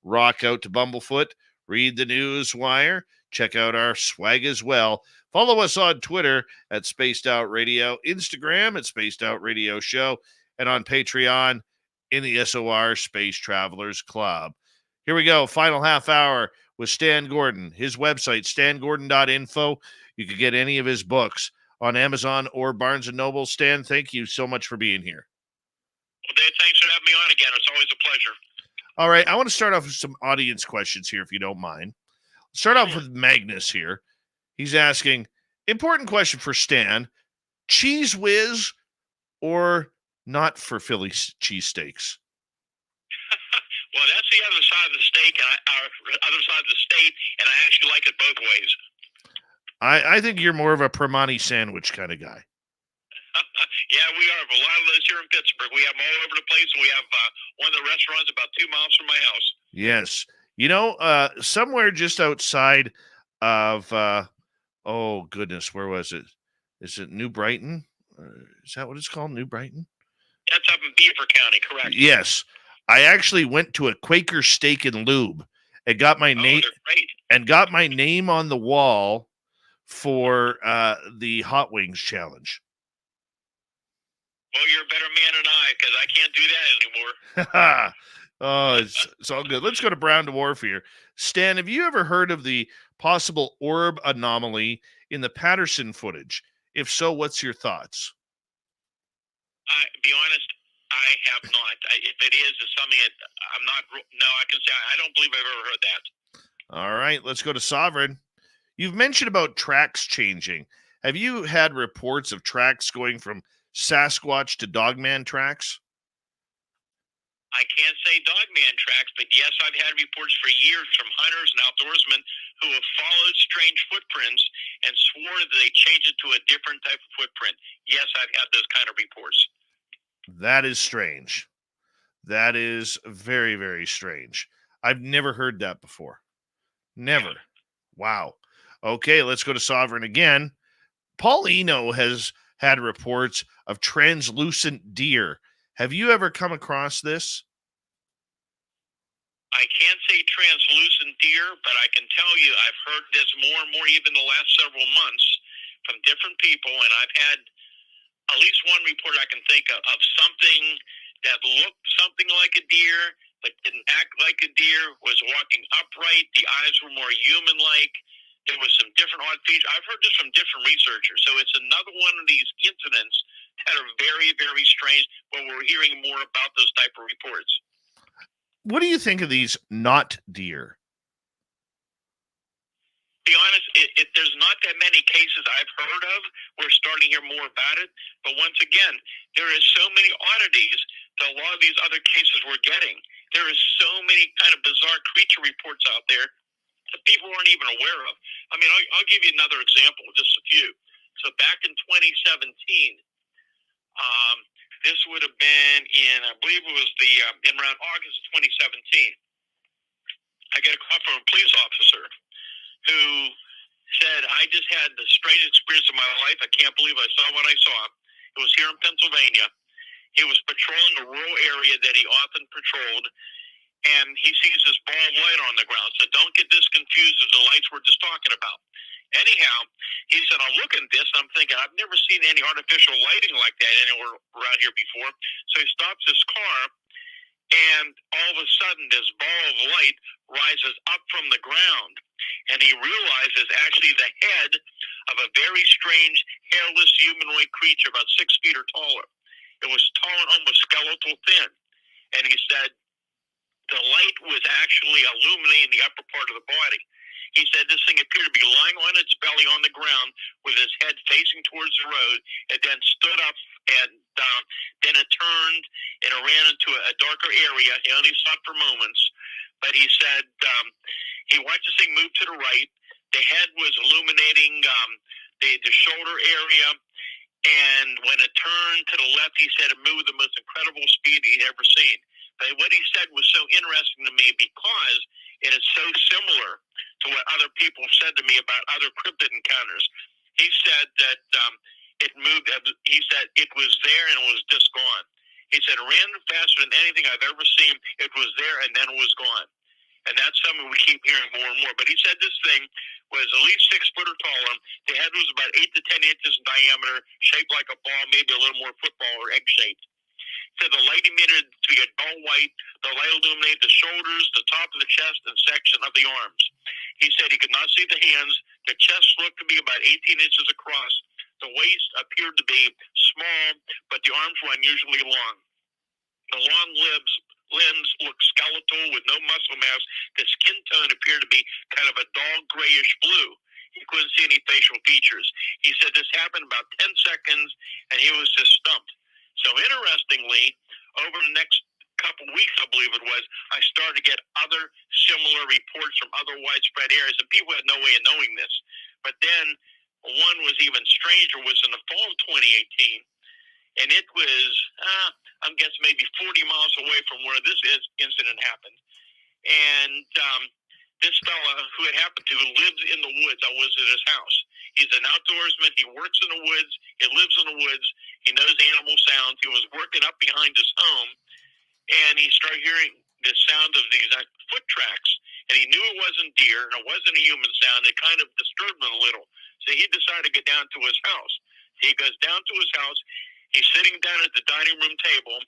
Rock out to Bumblefoot, read the news wire, check out our swag as well. Follow us on Twitter at Spaced Out Radio, Instagram at Spaced Out Radio Show, and on Patreon in the SOR Space Travelers Club. Here we go, final half hour with Stan Gordon. His website, stangordon.info. You can get any of his books on Amazon or Barnes & Noble. Stan, thank you so much for being here. Well, Dave, thanks for having me on again. It's always a pleasure. All right, I want to start off with some audience questions here, if you don't mind. Start off with Magnus here. He's asking, important question for Stan, Cheese Whiz or not for Philly cheesesteaks? Well, that's the other side of the steak, and other side of the state, and I actually like it both ways. I think you're more of a Primanti sandwich kind of guy. Yeah, we are. A lot of those here in Pittsburgh. We have them all over the place, and we have one of the restaurants about 2 miles from my house. Yes. Somewhere just outside of, oh, goodness, where was it? Is it New Brighton? Is that what it's called, New Brighton? That's up in Beaver County, correct? Yes. I actually went to a Quaker Steak and Lube and got my name on the wall for the Hot Wings Challenge. Well, you're a better man than I, because I can't do that anymore. Oh, it's all good. Let's go to Brown Dwarf here. Stan, have you ever heard of the possible orb anomaly in the Patterson footage? If so, what's your thoughts? Be honest, I have not. If it is, it's something that I'm not. No, I can say I don't believe I've ever heard that. All right, let's go to Sovereign. You've mentioned about tracks changing. Have you had reports of tracks going from Sasquatch to Dogman tracks? I can't say Dogman tracks, but yes, I've had reports for years from hunters and outdoorsmen who have followed strange footprints and swore that they changed it to a different type of footprint. Yes, I've had those kind of reports. That is strange. That is very, very strange. I've never heard that before. Never. Wow. Okay, let's go to Sovereign again. Paul Eno has had reports of translucent deer. Have you ever come across this? I can't say translucent deer, but I can tell you I've heard this more and more even the last several months from different people, and I've had at least one report I can think of something that looked something like a deer but didn't act like a deer, was walking upright, the eyes were more human-like. There was some different odd features. I've heard this from different researchers, so it's another one of these incidents that are very, very strange, but we're hearing more about those type of reports. What do you think of these not deer? To be honest, there's not that many cases I've heard of. We're starting to hear more about it. But once again, there is so many oddities to a lot of these other cases we're getting. There is so many kind of bizarre creature reports out there that people aren't even aware of. I mean, I'll give you another example, just a few. So back in 2017, This would have been in, I believe it was in around August of 2017. I get a call from a police officer who said, I just had the strangest experience of my life. I can't believe I saw what I saw. It was here in Pennsylvania. He was patrolling a rural area that he often patrolled, and he sees this ball of light on the ground. So don't get this confused with the lights we're just talking about. Anyhow, he said, I'm looking at this, and I'm thinking, I've never seen any artificial lighting like that anywhere around here before. So he stops his car, and all of a sudden, this ball of light rises up from the ground, and he realizes actually the head of a very strange, hairless humanoid creature about 6 feet or taller. It was tall and almost skeletal thin. And he said the light was actually illuminating the upper part of the body. He said this thing appeared to be lying on its belly on the ground with its head facing towards the road. It then stood up, and then it turned and it ran into a darker area. He only saw it for moments, but he said he watched this thing move to the right. The head was illuminating the shoulder area, and when it turned to the left, he said it moved with the most incredible speed he'd ever seen. But what he said was so interesting to me because it is so similar to what other people said to me about other cryptid encounters. He said that it moved. He said it was there and it was just gone. He said it ran faster than anything I've ever seen. It was there and then it was gone. And that's something we keep hearing more and more. But he said this thing was at least 6 foot or taller. The head was about 8 to 10 inches in diameter, shaped like a ball, maybe a little more football or egg shaped. Said the light emitted to be a dull white. The light illuminated the shoulders, the top of the chest, and section of the arms. He said he could not see the hands. The chest looked to be about 18 inches across. The waist appeared to be small, but the arms were unusually long. The long limbs looked skeletal with no muscle mass. The skin tone appeared to be kind of a dull grayish blue. He couldn't see any facial features. He said this happened about 10 seconds, and he was just stumped. So interestingly, over the next couple of weeks, I believe it was, I started to get other similar reports from other widespread areas, and people had no way of knowing this. But then one was even stranger, was in the fall of 2018, and it was, I'm guessing maybe 40 miles away from where this incident happened. And this fella who it happened to lives in the woods. I was at his house. He's an outdoorsman. He works in the woods. He lives in the woods. He knows animal sounds. He was working up behind his home, and he started hearing the sound of these foot tracks. And he knew it wasn't deer, and it wasn't a human sound. It kind of disturbed him a little. So he decided to get down to his house. He goes down to his house. He's sitting down at the dining room table.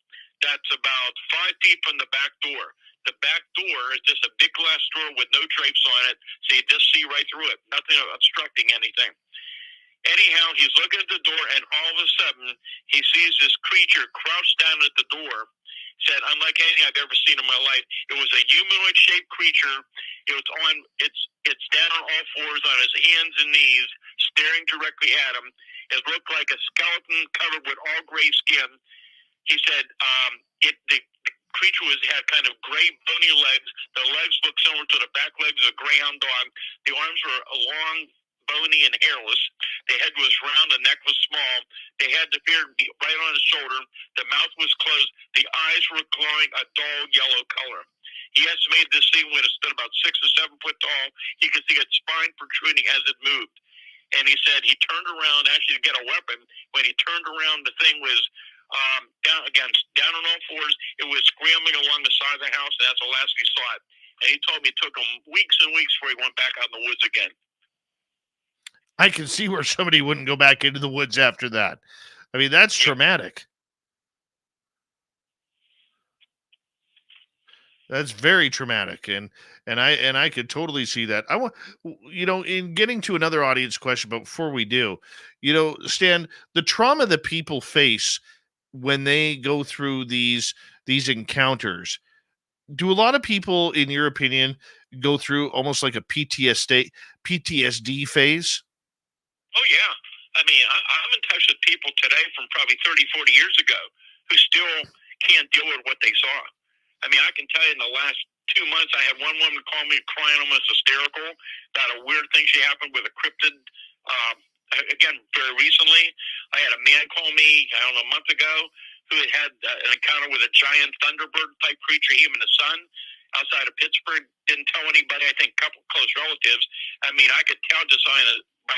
That's about 5 feet from the back door. The back door is just a big glass door with no drapes on it, so you just see right through it. Nothing obstructing anything. Anyhow, he's looking at the door, and all of a sudden, he sees this creature crouched down at the door. Said, unlike anything I've ever seen in my life, it was a humanoid-shaped creature. It's down on all fours on his hands and knees, staring directly at him. It looked like a skeleton covered with all gray skin. He said the creature had kind of gray, bony legs. The legs looked similar to the back legs of a greyhound dog. The arms were long, bony, and hairless. The head was round, the neck was small. The head appeared to be right on his shoulder. The mouth was closed. The eyes were glowing a dull yellow color. He estimated this thing when it stood about 6 or 7 foot tall. He could see its spine protruding as it moved. And he said he turned around actually to get a weapon. When he turned around, the thing was down on all fours. It was scrambling along the side of the house, and that's the last he saw it. And he told me it took him weeks and weeks before he went back out in the woods again. I can see where somebody wouldn't go back into the woods after that. I mean, that's traumatic. That's very traumatic, and I could totally see that. I want, in getting to another audience question, but before we do, Stan, the trauma that people face when they go through these encounters, do a lot of people, in your opinion, go through almost like a PTSD phase? Oh, yeah. I mean, I'm in touch with people today from probably 30, 40 years ago who still can't deal with what they saw. I mean, I can tell you in the last 2 months, I had one woman call me crying almost hysterical about a weird thing she happened with a cryptid. Again, very recently, I had a man call me, I don't know, a month ago, who had an encounter with a giant thunderbird type creature, him and his son, outside of Pittsburgh. Didn't tell anybody. I think a couple close relatives. I mean, I could tell just by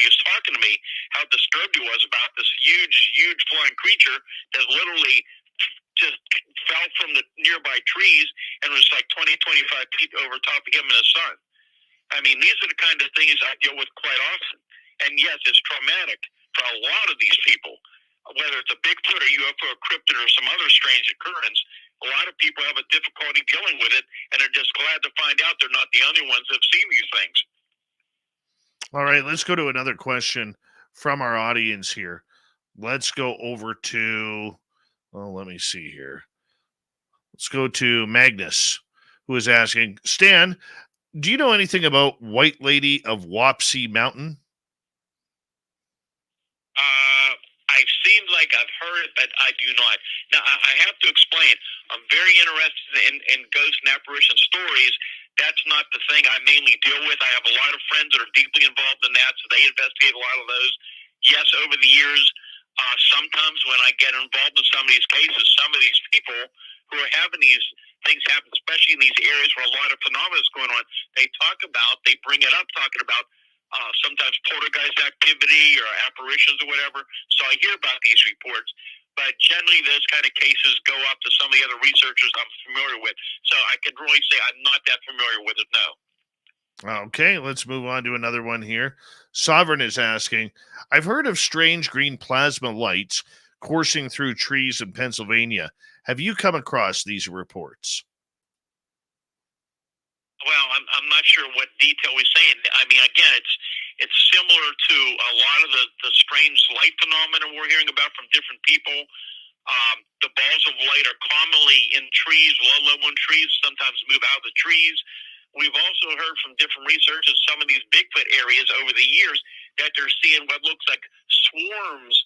he was talking to me how disturbed he was about this huge flying creature that literally just fell from the nearby trees and was like 20, 25 feet over top of him and his son. I mean, these are the kind of things I deal with quite often. And yes, it's traumatic for a lot of these people. Whether it's a Bigfoot or UFO or Cryptid or some other strange occurrence, a lot of people have a difficulty dealing with it, and are just glad to find out they're not the only ones that have seen these things. All right, let's go to another question from our audience here. Let's go over to, let me see here. Let's go to Magnus, who is asking, Stan, do you know anything about White Lady of Wapsie Mountain? I've seen, like I've heard, but I do not. Now, I have to explain. I'm very interested in ghost and apparition stories. That's not the thing I mainly deal with. I have a lot of friends that are deeply involved in that, so they investigate a lot of those. Yes, over the years, sometimes when I get involved in some of these cases, some of these people who are having these things happen, especially in these areas where a lot of phenomena is going on, they bring it up, talking about sometimes poltergeist activity or apparitions or whatever. So I hear about these reports. But generally, those kind of cases go up to some of the other researchers I'm familiar with. So I can really say I'm not that familiar with it, no. Okay, let's move on to another one here. Sovereign is asking, I've heard of strange green plasma lights coursing through trees in Pennsylvania. Have you come across these reports? Well, I'm not sure what detail we're saying. I mean, again, it's similar to a lot of the strange light phenomena we're hearing about from different people. The balls of light are commonly in trees, low in trees, sometimes move out of the trees. We've also heard from different researchers, some of these Bigfoot areas over the years, that they're seeing what looks like swarms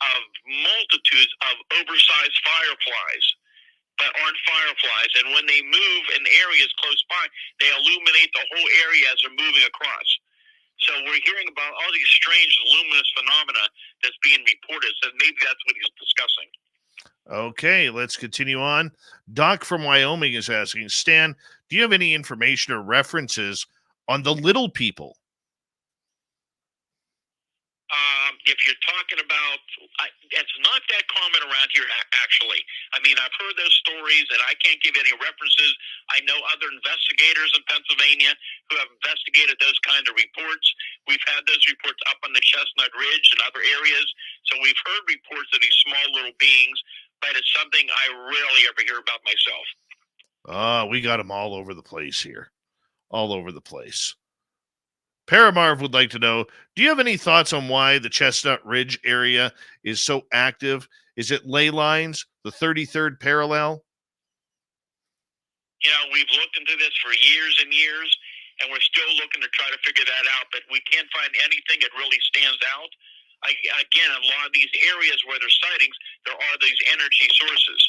of multitudes of oversized fireflies, but aren't fireflies. And when they move in areas close by, they illuminate the whole area as they're moving across. So we're hearing about all these strange luminous phenomena that's being reported. So maybe that's what he's discussing. Okay, let's continue on. Doc from Wyoming is asking, Stan, do you have any information or references on the little people? If you're talking about, it's not that common around here, actually. I mean, I've heard those stories, and I can't give any references. I know other investigators in Pennsylvania who have investigated those kind of reports. We've had those reports up on the Chestnut Ridge and other areas. So we've heard reports of these small little beings, but it's something I rarely ever hear about myself. We got them all over the place here. All over the place. Paramarv would like to know, do you have any thoughts on why the Chestnut Ridge area is so active? Is it ley lines, the 33rd parallel? You know, we've looked into this for years and years, and we're still looking to try to figure that out, but we can't find anything that really stands out. Again, a lot of these areas where there's sightings, there are these energy sources,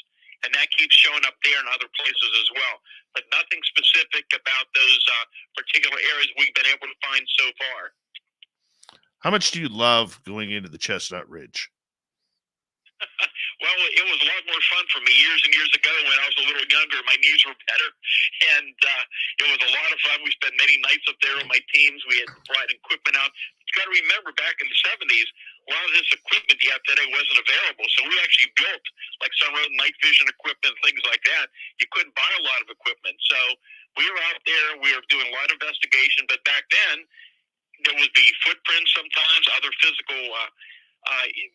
and that keeps showing up there and other places as well. But nothing specific about those particular areas we've been able to find so far. How much do you love going into the Chestnut Ridge? Well, it was a lot more fun for me years and years ago when I was a little younger. My knees were better, and it was a lot of fun. We spent many nights up there with my teams. We had brought equipment out. You got to remember, back in the 70s, a lot of this equipment you have today wasn't available. So we actually built, like some night vision equipment, things like that. You couldn't buy a lot of equipment. So we were out there. We were doing a lot of investigation. But back then, there would be footprints sometimes, other physical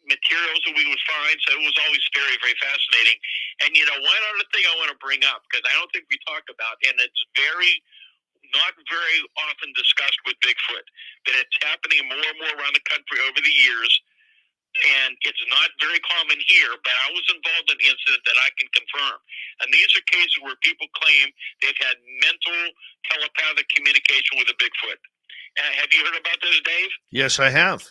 materials that we would find. So it was always very, very fascinating. And, you know, one other thing I want to bring up, because I don't think we talk about, and it's not very often discussed with Bigfoot, that it's happening more and more around the country over the years. And it's not very common here, but I was involved in an incident that I can confirm. And these are cases where people claim they've had mental telepathic communication with a Bigfoot. Have you heard about this, Dave? Yes, I have.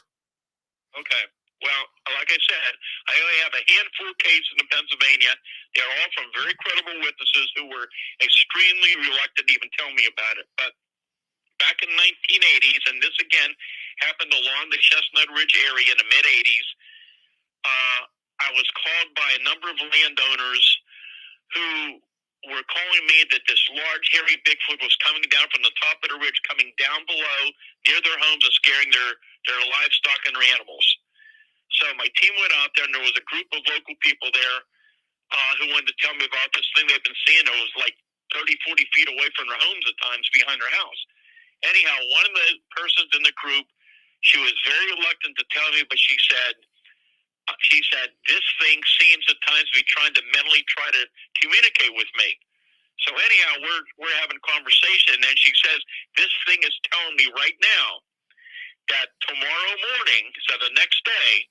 Okay. Well, like I said, I only have a handful of cases in Pennsylvania. They're all from very credible witnesses who were extremely reluctant to even tell me about it. But back in the 1980s, and this again happened along the Chestnut Ridge area in the mid-80s, I was called by a number of landowners who were calling me that this large, hairy Bigfoot was coming down from the top of the ridge, coming down below near their homes and scaring their livestock and their animals. So my team went out there, and there was a group of local people there who wanted to tell me about this thing they've been seeing. It was like 30, 40 feet away from their homes at times, behind their house. Anyhow, one of the persons in the group, she was very reluctant to tell me, but she said, this thing seems at times to be trying to mentally try to communicate with me. So anyhow, we're having a conversation, and she says, this thing is telling me right now that tomorrow morning, so the next day,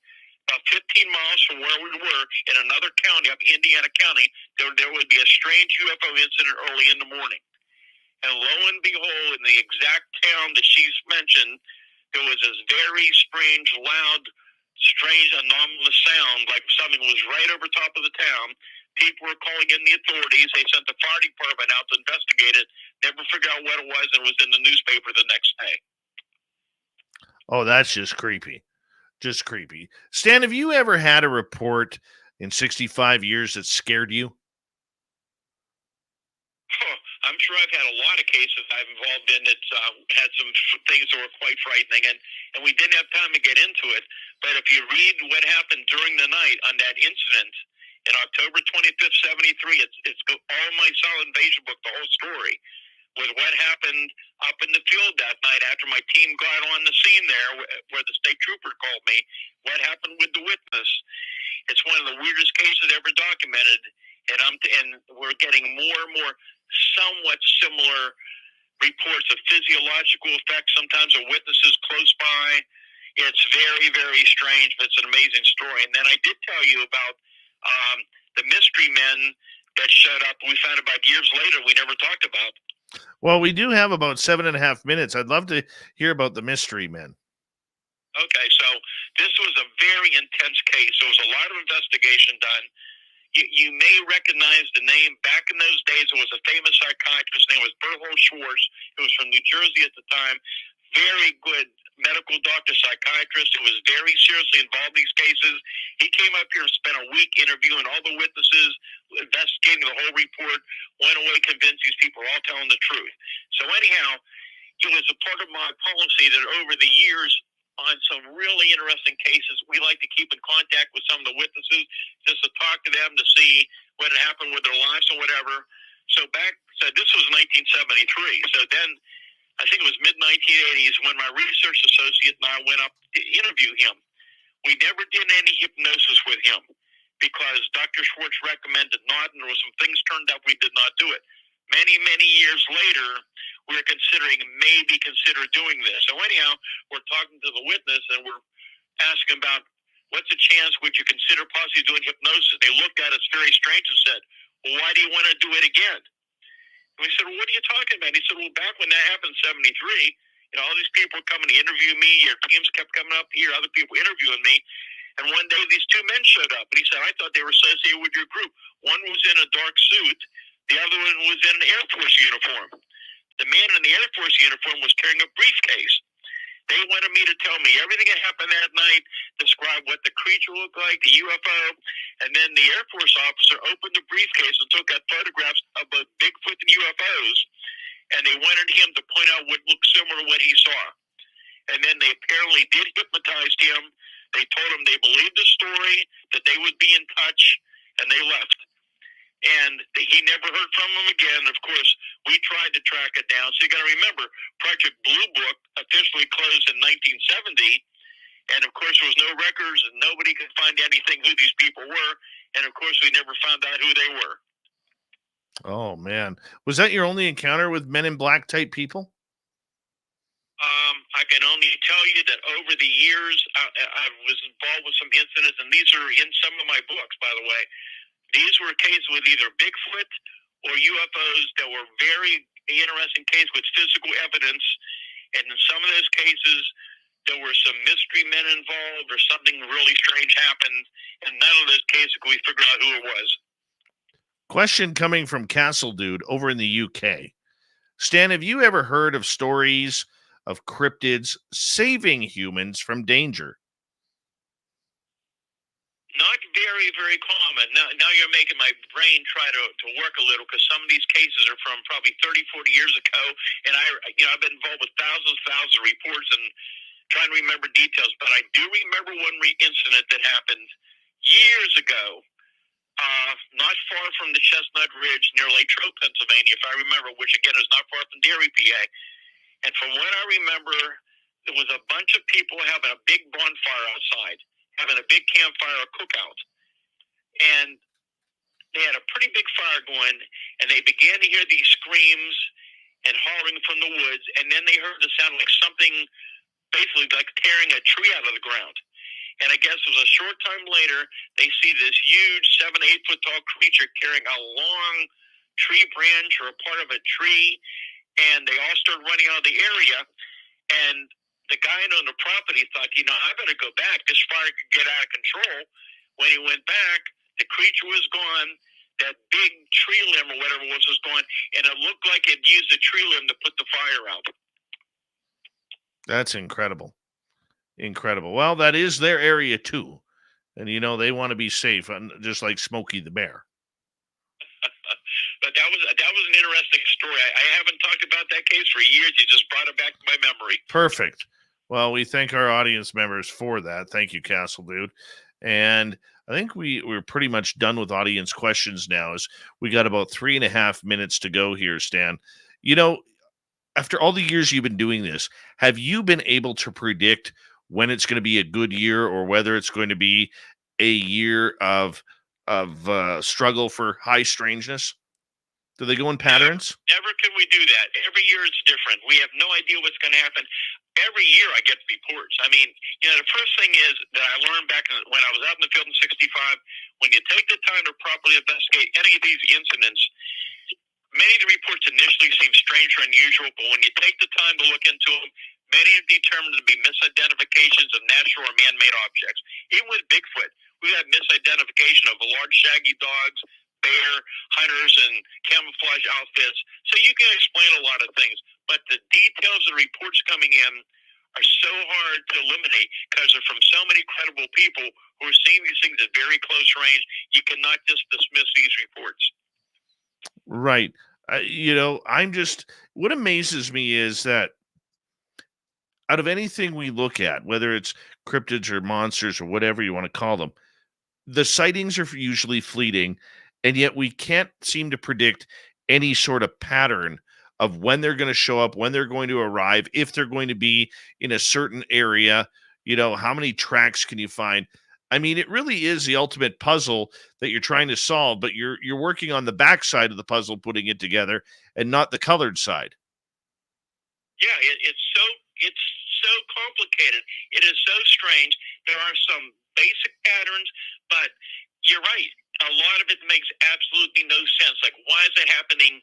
about 15 miles from where we were in another county, up Indiana County, there would be a strange UFO incident early in the morning. And lo and behold, in the exact town that she's mentioned, there was this very strange, loud, strange, anomalous sound, like something was right over top of the town. People were calling in the authorities. They sent the fire department out to investigate it, never figured out what it was, and it was in the newspaper the next day. Oh, that's just creepy. Just creepy. Stan, have you ever had a report in 65 years that scared you? I'm sure I've had a lot of cases I've involved in that had some things that were quite frightening, and we didn't have time to get into it. But if you read what happened during the night on that incident in October 25th, 73, it's all my Silent Invasion book, the whole story, with what happened up in the field that night after my team got on the scene there, where the state trooper called me, what happened with the witness. It's one of the weirdest cases ever documented, and we're getting more and more somewhat similar reports of physiological effects, sometimes of witnesses close by. It's very, very strange, but it's an amazing story. And then I did tell you about the mystery men that showed up, we found about years later, we never talked about. Well, we do have about 7.5 minutes. I'd love to hear about the mystery men. Okay, so this was a very intense case. There was a lot of investigation done. You may recognize the name. Back in those days, there was a famous psychiatrist. His name was Berthold Schwartz. He was from New Jersey at the time. Very good medical doctor, psychiatrist, who was very seriously involved in these cases. He came up here and spent a week interviewing all the witnesses, investigating the whole report, went away convinced these people were all telling the truth. So anyhow, it was a part of my policy that over the years, on some really interesting cases, we like to keep in contact with some of the witnesses just to talk to them to see what had happened with their lives or whatever. So this was 1973. So then I think it was mid-1980s when my research associate and I went up to interview him. We never did any hypnosis with him because Dr. Schwartz recommended not, and there were some things turned out we did not do it. Many, many years later, we were maybe consider doing this. So anyhow, we're talking to the witness and we're asking about what's the chance, would you consider possibly doing hypnosis? They looked at us very strange and said, well, why do you want to do it again? And we said, well, what are you talking about? And he said, well, back when that happened in 73, all these people were coming to interview me. Your teams kept coming up here, other people interviewing me. And one day these two men showed up. And he said, I thought they were associated with your group. One was in a dark suit. The other one was in an Air Force uniform. The man in the Air Force uniform was carrying a briefcase. They wanted me to tell me everything that happened that night, describe what the creature looked like, the UFO, and then the Air Force officer opened the briefcase and took out photographs of both Bigfoot and UFOs, and they wanted him to point out what looked similar to what he saw. And then they apparently did hypnotize him. They told him they believed the story, that they would be in touch, and they left. And he never heard from him again. Of course, we tried to track it down. So you got to remember, Project Blue Book officially closed in 1970. And of course, there was no records and nobody could find anything who these people were. And of course, we never found out who they were. Oh, man. Was that your only encounter with Men in Black type people? I can only tell you that over the years, I was involved with some incidents, and these are in some of my books, by the way. These were cases with either Bigfoot or UFOs that were very interesting cases with physical evidence. And in some of those cases, there were some mystery men involved or something really strange happened. And none of those cases could we figure out who it was. Question coming from Castle Dude over in the UK. Stan, have you ever heard of stories of cryptids saving humans from danger? Not very, very common. Now you're making my brain try to work a little, because some of these cases are from probably 30, 40 years ago, and I've been involved with thousands of reports and trying to remember details. But I do remember one incident that happened years ago, not far from the Chestnut Ridge near Latrobe, Pennsylvania, if I remember, which again is not far from Derry, PA. And from what I remember, there was a bunch of people having a big bonfire outside, having a big campfire, a cookout. And they had a pretty big fire going, and they began to hear these screams and hollering from the woods, and then they heard the sound like something basically like tearing a tree out of the ground. And I guess it was a short time later, they see this huge 7 to 8 foot tall creature carrying a long tree branch or a part of a tree, and they all started running out of the area. And the guy on the property thought, I better go back. This fire could get out of control. When he went back, the creature was gone. That big tree limb or whatever it was gone, and it looked like it used the tree limb to put the fire out. That's incredible. Incredible. Well, that is their area too. And, they want to be safe, just like Smokey the Bear. But that was an interesting story. I haven't talked about that case for years. You just brought it back to my memory. Perfect. Well, we thank our audience members for that. Thank you, Castle Dude. And I think we're pretty much done with audience questions now, as we got about 3.5 minutes to go here, Stan. After all the years you've been doing this, have you been able to predict when it's going to be a good year or whether it's going to be a year of struggle for high strangeness? Do they go in patterns? Never can we do that. Every year it's different. We have no idea what's going to happen. Every year I get reports. I mean, the first thing is that I learned back when I was out in the field in 65, when you take the time to properly investigate any of these incidents, many of the reports initially seem strange or unusual, but when you take the time to look into them, many are determined to be misidentifications of natural or man-made objects. Even with Bigfoot, we have misidentification of large shaggy dogs, bear hunters, and camouflage outfits. So you can explain a lot of things, but the details of the reports coming in are so hard to eliminate because they're from so many credible people who are seeing these things at very close range. You cannot just dismiss these reports. Right. What amazes me is that out of anything we look at, whether it's cryptids or monsters or whatever you want to call them, the sightings are usually fleeting, and yet we can't seem to predict any sort of pattern of when they're going to show up, when they're going to arrive, if they're going to be in a certain area. How many tracks can you find? I mean, it really is the ultimate puzzle that you're trying to solve, but you're working on the backside of the puzzle, putting it together, and not the colored side. Yeah, it's so complicated. It is so strange. There are some basic patterns, but you're right. A lot of it makes absolutely no sense. Like, why is it happening?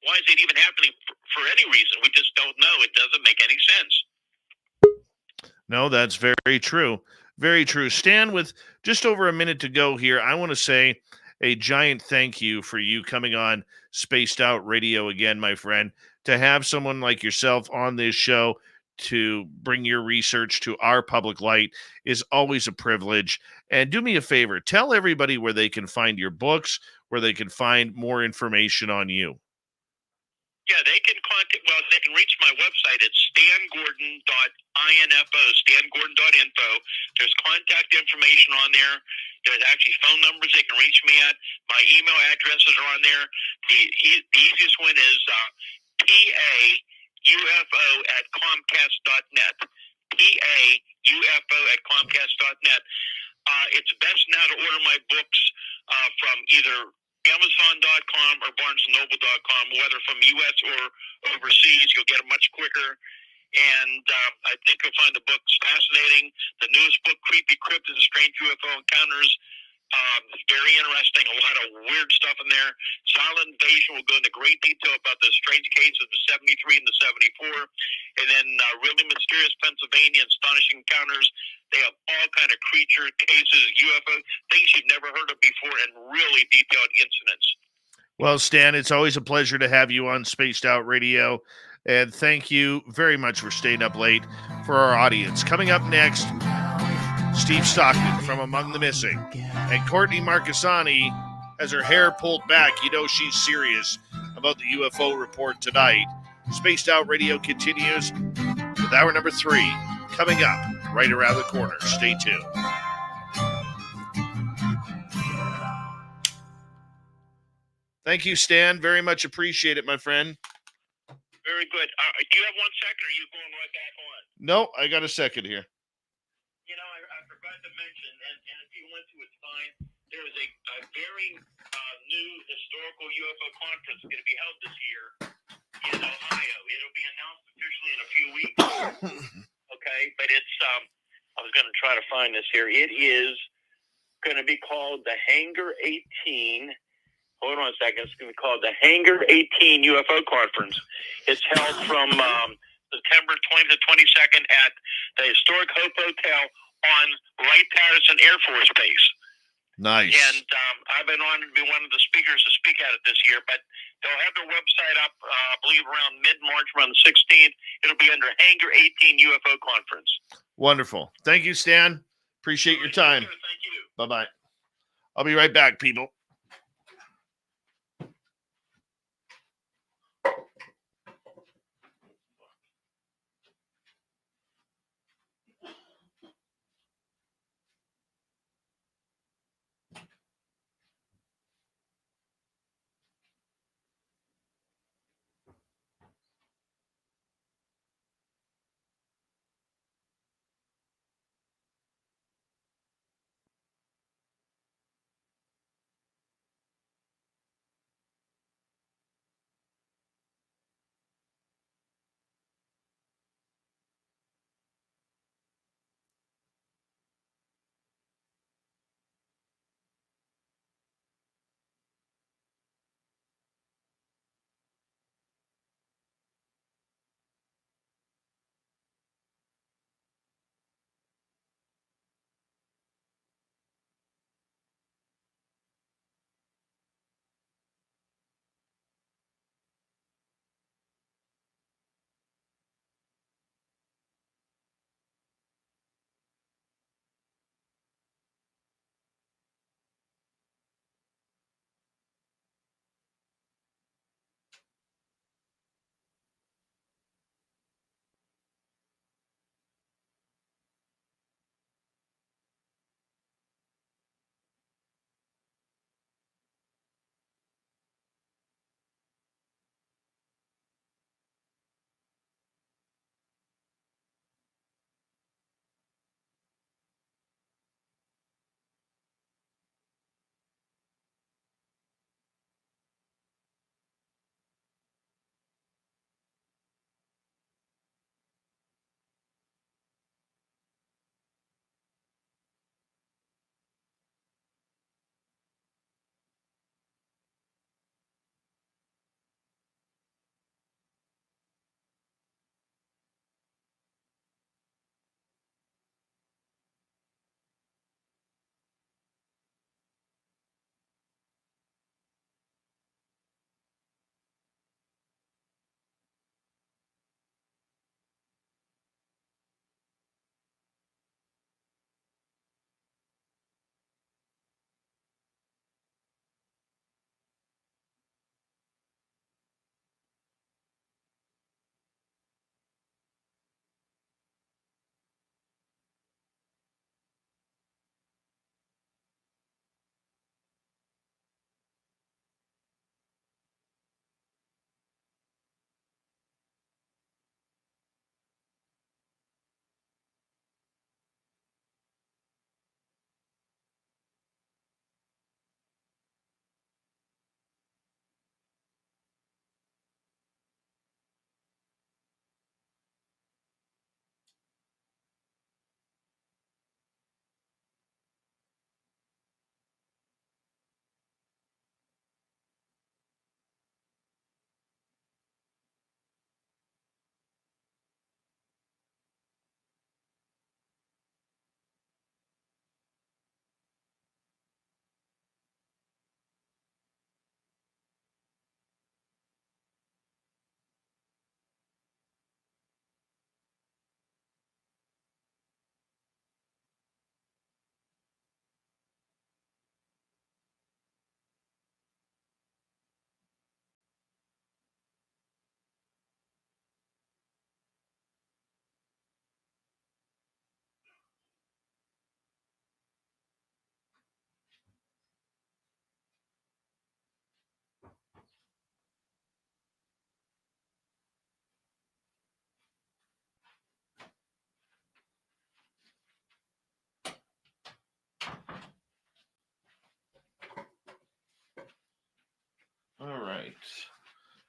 Why is it even happening for any reason? We just don't know. It doesn't make any sense. No, that's very true. Very true. Stan, with just over a minute to go here, I want to say a giant thank you for you coming on Spaced Out Radio again, my friend. To have someone like yourself on this show to bring your research to our public light is always a privilege. And do me a favor, tell everybody where they can find your books, where they can find more information on you. Yeah, they can reach my website at stangordon.info, stangordon.info. There's contact information on there. There's actually phone numbers they can reach me at. My email addresses are on there. The easiest one is PAUFO@comcast.net. PAUFO@comcast.net. It's best now to order my books from either Amazon.com or BarnesandNoble.com, whether from U.S. or overseas. You'll get it much quicker. And I think you'll find the books fascinating. The newest book, Creepy Cryptid and Strange UFO Encounters, is very interesting. A lot of weird stuff in there. Silent Invasion will go into great detail about the strange cases of the 73 and the 74. And then Really Mysterious Pennsylvania and Astonishing Encounters. They have all kind of creature cases, UFO, things you've never heard of before, and really detailed incidents. Well, Stan, it's always a pleasure to have you on Spaced Out Radio. And thank you very much for staying up late for our audience. Coming up next, Steve Stockton from Among the Missing. And Courtney Marcassani has her hair pulled back. You know she's serious about the UFO report tonight. Spaced Out Radio continues with hour number 3 coming up right around the corner. Stay tuned. Thank you, Stan. Very much appreciate it, my friend. Very good. Do you have 1 second, or are you going right back on? No, I got a second here. You know, I forgot to mention, and if you want to, it's fine. There is a very new historical UFO conference going to be held this year in Ohio. It'll be announced officially in a few weeks. Okay, but it's I was going to try to find this here. It is going to be called the Hangar 18. Hold on a second. It's going to be called the Hangar 18 UFO Conference. It's held from September 20th to 22nd at the historic Hope Hotel on Wright-Patterson Air Force Base. Nice. And I've been honored to be one of the speakers to speak at it this year, but they'll have their website up, I believe, around mid-March, around the 16th. It'll be under Hangar 18 UFO Conference. Wonderful. Thank you, Stan. Appreciate your time. Thank you. Bye-bye. I'll be right back, people.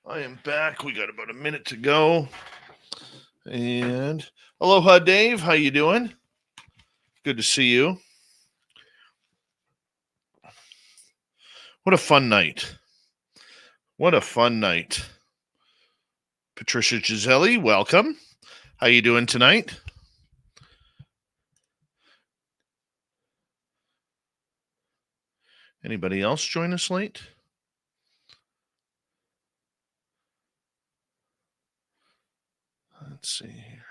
I am back. We got about a minute to go. And aloha, Dave. How you doing? Good to see you. What a fun night. What a fun night. Patricia Giselli, welcome. How you doing tonight? Anybody else join us late? Let's see here.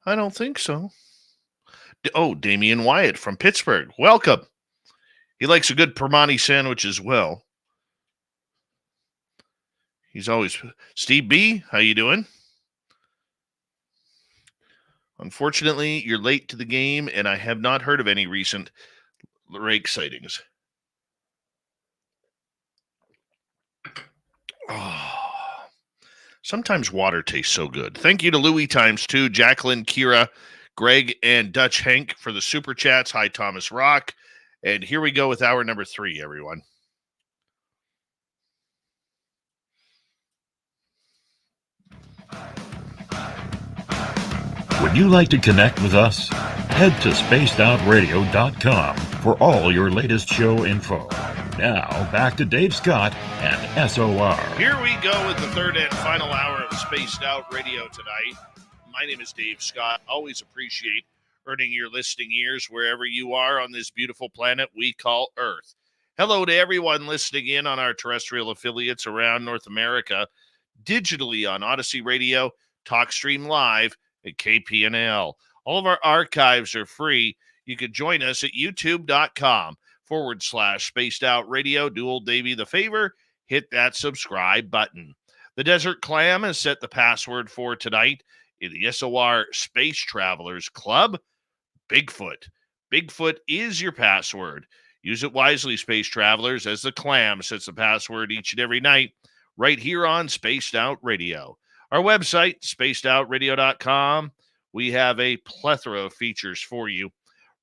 I don't think so. Damian Wyatt from Pittsburgh. Welcome. He likes a good Permani sandwich as well. He's always Steve B. How you doing? Unfortunately, you're late to the game, and I have not heard of any recent rake sightings. Oh, sometimes water tastes so good. Thank you to Louis ×2, Jacqueline, Kira, Greg, and Dutch Hank for the super chats. Hi, Thomas Rock. And here we go with hour number 3, everyone. Would you like to connect with us? Head to spacedoutradio.com for all your latest show info. Now, back to Dave Scott and SOR. Here we go with the third and final hour of Spaced Out Radio tonight. My name is Dave Scott. Always appreciate earning your listening ears wherever you are on this beautiful planet we call Earth. Hello to everyone listening in on our terrestrial affiliates around North America, digitally on Odyssey Radio, TalkStream Live, and KPNL. All of our archives are free. You could join us at youtube.com/Spaced Out Radio. Do old Davey the favor, hit that subscribe button. The Desert Clam has set the password for tonight in the SOR Space Travelers Club. Bigfoot. Bigfoot is your password. Use it wisely, Space Travelers, as the Clam sets the password each and every night right here on Spaced Out Radio. Our website, spacedoutradio.com. We have a plethora of features for you.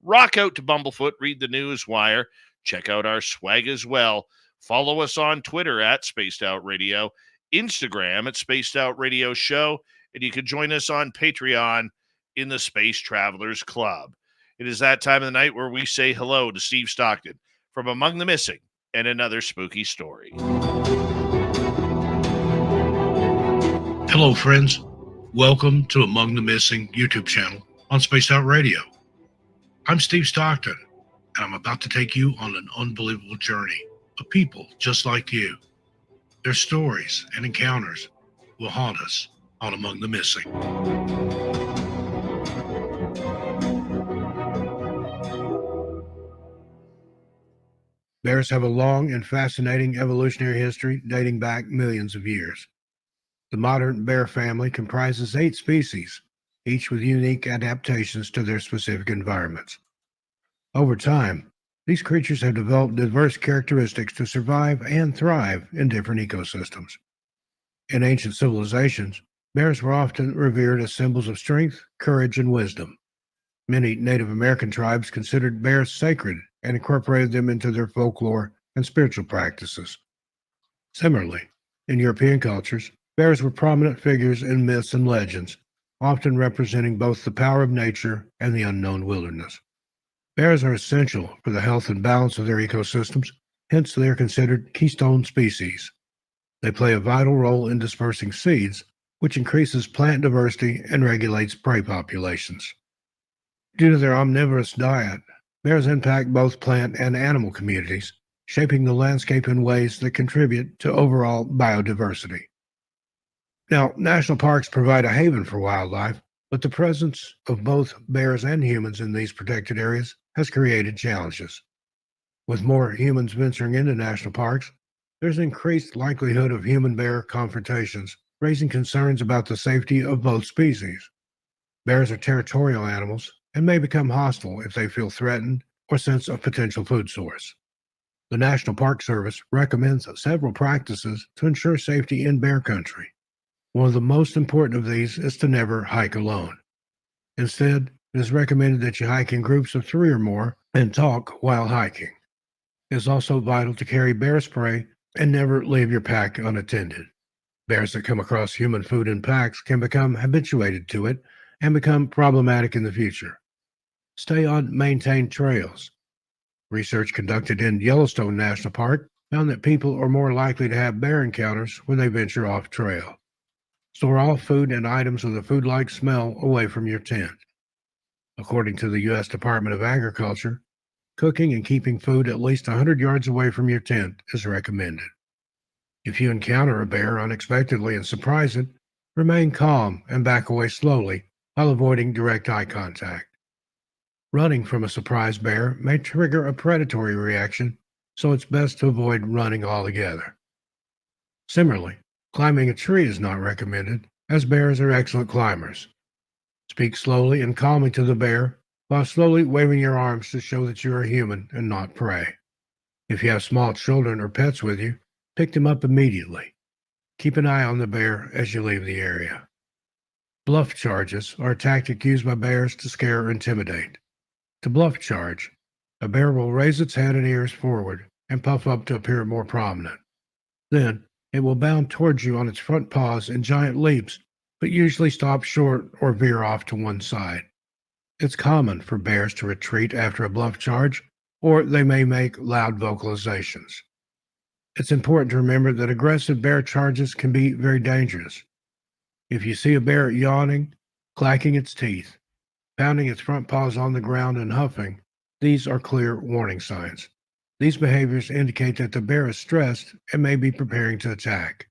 Rock out to Bumblefoot, read the news wire, check out our swag as well. Follow us on Twitter at Spaced Out Radio, Instagram at Spaced Out Radio Show, and you can join us on Patreon in the Space Travelers Club. It is that time of the night where we say hello to Steve Stockton from Among the Missing and Another Spooky Story. Hello, friends. Welcome to Among the Missing YouTube channel on Spaced Out Radio. I'm Steve Stockton, and I'm about to take you on an unbelievable journey of people just like you. Their stories and encounters will haunt us on Among the Missing. Bears have a long and fascinating evolutionary history dating back millions of years. The modern bear family comprises 8 species, each with unique adaptations to their specific environments. Over time, these creatures have developed diverse characteristics to survive and thrive in different ecosystems. In ancient civilizations, bears were often revered as symbols of strength, courage, and wisdom. Many Native American tribes considered bears sacred and incorporated them into their folklore and spiritual practices. Similarly, in European cultures, bears were prominent figures in myths and legends, often representing both the power of nature and the unknown wilderness. Bears are essential for the health and balance of their ecosystems, hence they are considered keystone species. They play a vital role in dispersing seeds, which increases plant diversity and regulates prey populations. Due to their omnivorous diet, bears impact both plant and animal communities, shaping the landscape in ways that contribute to overall biodiversity. Now, national parks provide a haven for wildlife, but the presence of both bears and humans in these protected areas has created challenges. With more humans venturing into national parks, there's an increased likelihood of human-bear confrontations, raising concerns about the safety of both species. Bears are territorial animals and may become hostile if they feel threatened or sense a potential food source. The National Park Service recommends several practices to ensure safety in bear country. One of the most important of these is to never hike alone. Instead, it is recommended that you hike in groups of 3 or more and talk while hiking. It is also vital to carry bear spray and never leave your pack unattended. Bears that come across human food in packs can become habituated to it and become problematic in the future. Stay on maintained trails. Research conducted in Yellowstone National Park found that people are more likely to have bear encounters when they venture off trail. Store all food and items with a food-like smell away from your tent. According to the U.S. Department of Agriculture, cooking and keeping food at least 100 yards away from your tent is recommended. If you encounter a bear unexpectedly and surprise it, remain calm and back away slowly while avoiding direct eye contact. Running from a surprise bear may trigger a predatory reaction, so it's best to avoid running altogether. Similarly, climbing a tree is not recommended, as bears are excellent climbers. Speak slowly and calmly to the bear, while slowly waving your arms to show that you are human and not prey. If you have small children or pets with you, pick them up immediately. Keep an eye on the bear as you leave the area. Bluff charges are a tactic used by bears to scare or intimidate. To bluff charge, a bear will raise its head and ears forward and puff up to appear more prominent. Then, it will bound towards you on its front paws in giant leaps, but usually stop short or veer off to one side. It's common for bears to retreat after a bluff charge, or they may make loud vocalizations. It's important to remember that aggressive bear charges can be very dangerous. If you see a bear yawning, clacking its teeth, pounding its front paws on the ground and huffing, these are clear warning signs. These behaviors indicate that the bear is stressed and may be preparing to attack.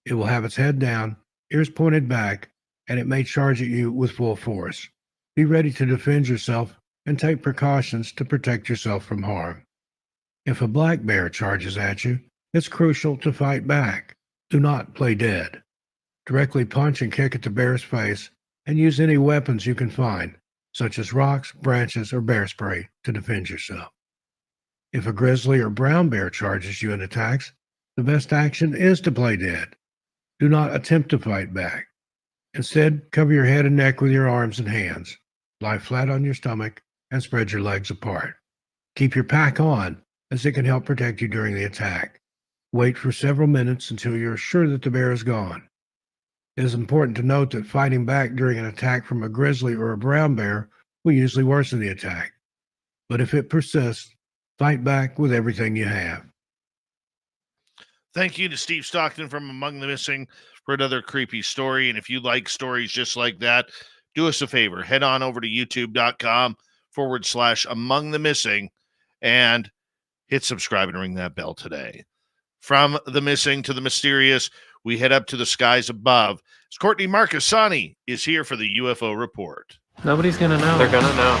It will have its head down, ears pointed back, and it may charge at you with full force. Be ready to defend yourself and take precautions to protect yourself from harm. If a black bear charges at you, it's crucial to fight back. Do not play dead. Directly punch and kick at the bear's face and use any weapons you can find, such as rocks, branches, or bear spray, to defend yourself. If a grizzly or brown bear charges you and attacks, the best action is to play dead. Do not attempt to fight back. Instead, cover your head and neck with your arms and hands. Lie flat on your stomach and spread your legs apart. Keep your pack on, as it can help protect you during the attack. Wait for several minutes until you're sure that the bear is gone. It is important to note that fighting back during an attack from a grizzly or a brown bear will usually worsen the attack. But if it persists, fight back with everything you have. Thank you to Steve Stockton from Among the Missing for another creepy story. And if you like stories just like that, do us a favor. Head on over to youtube.com/Among the Missing and hit subscribe and ring that bell today. From the missing to the mysterious, we head up to the skies above. As Courtney Marcassani is here for the UFO Report. Nobody's going to know. They're going to know.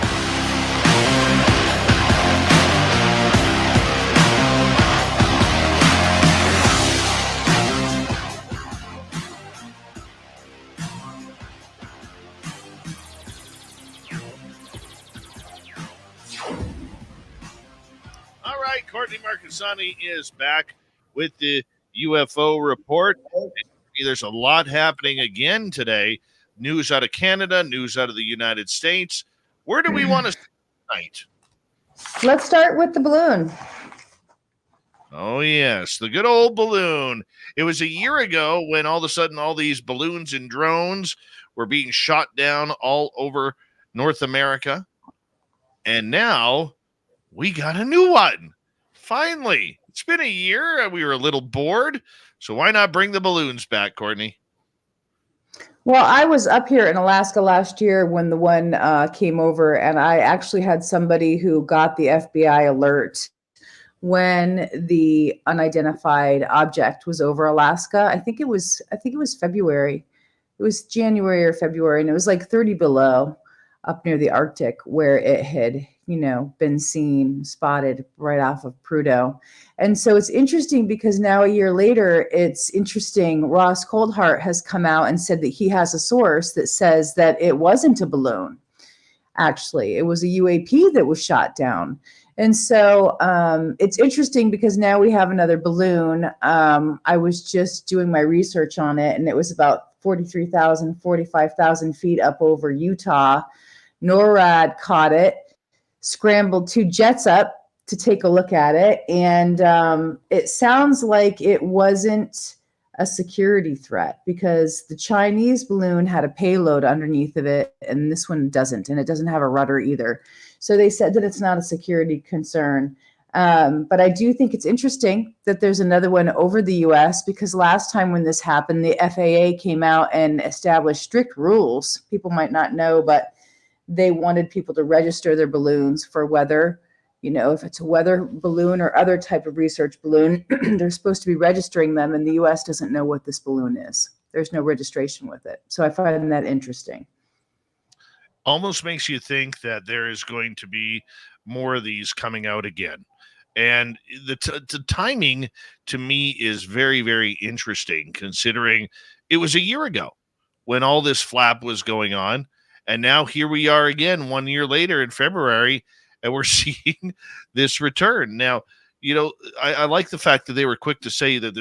All right, Courtney Marcassani is back with the UFO Report. There's a lot happening again today. News out of Canada, news out of the United States. Where do we want to start tonight? Let's start with the balloon. Oh, yes, the good old balloon. It was a year ago when all of a sudden all these balloons and drones were being shot down all over North America. And now we got a new one. Finally. It's been a year. We were a little bored. So why not bring the balloons back, Courtney? Well, I was up here in Alaska last year when the one came over, and I actually had somebody who got the FBI alert when the unidentified object was over Alaska. I think it was February. It was January or February, and it was like 30 below up near the Arctic where it had, been seen, spotted right off of Prudhoe. And so it's interesting because now a year later, it's interesting. Ross Coldhart has come out and said that he has a source that says that it wasn't a balloon. Actually, it was a UAP that was shot down. And so it's interesting because now we have another balloon. I was just doing my research on it, and it was about 45,000 feet up over Utah. NORAD caught it, scrambled 2 jets up to take a look at it. And it sounds like it wasn't a security threat because the Chinese balloon had a payload underneath of it, and this one doesn't, and it doesn't have a rudder either. So they said that it's not a security concern. But I do think it's interesting that there's another one over the US, because last time when this happened, the FAA came out and established strict rules. People might not know, but they wanted people to register their balloons for weather. If it's a weather balloon or other type of research balloon, they're supposed to be registering them, and the US doesn't know what this balloon is. There's no registration with it. So I find that interesting. Almost makes you think that there is going to be more of these coming out again. And the timing to me is very, very interesting, considering it was a year ago when all this flap was going on. And now here we are again 1 year later in February, and we're seeing this return. Now, I like the fact that they were quick to say that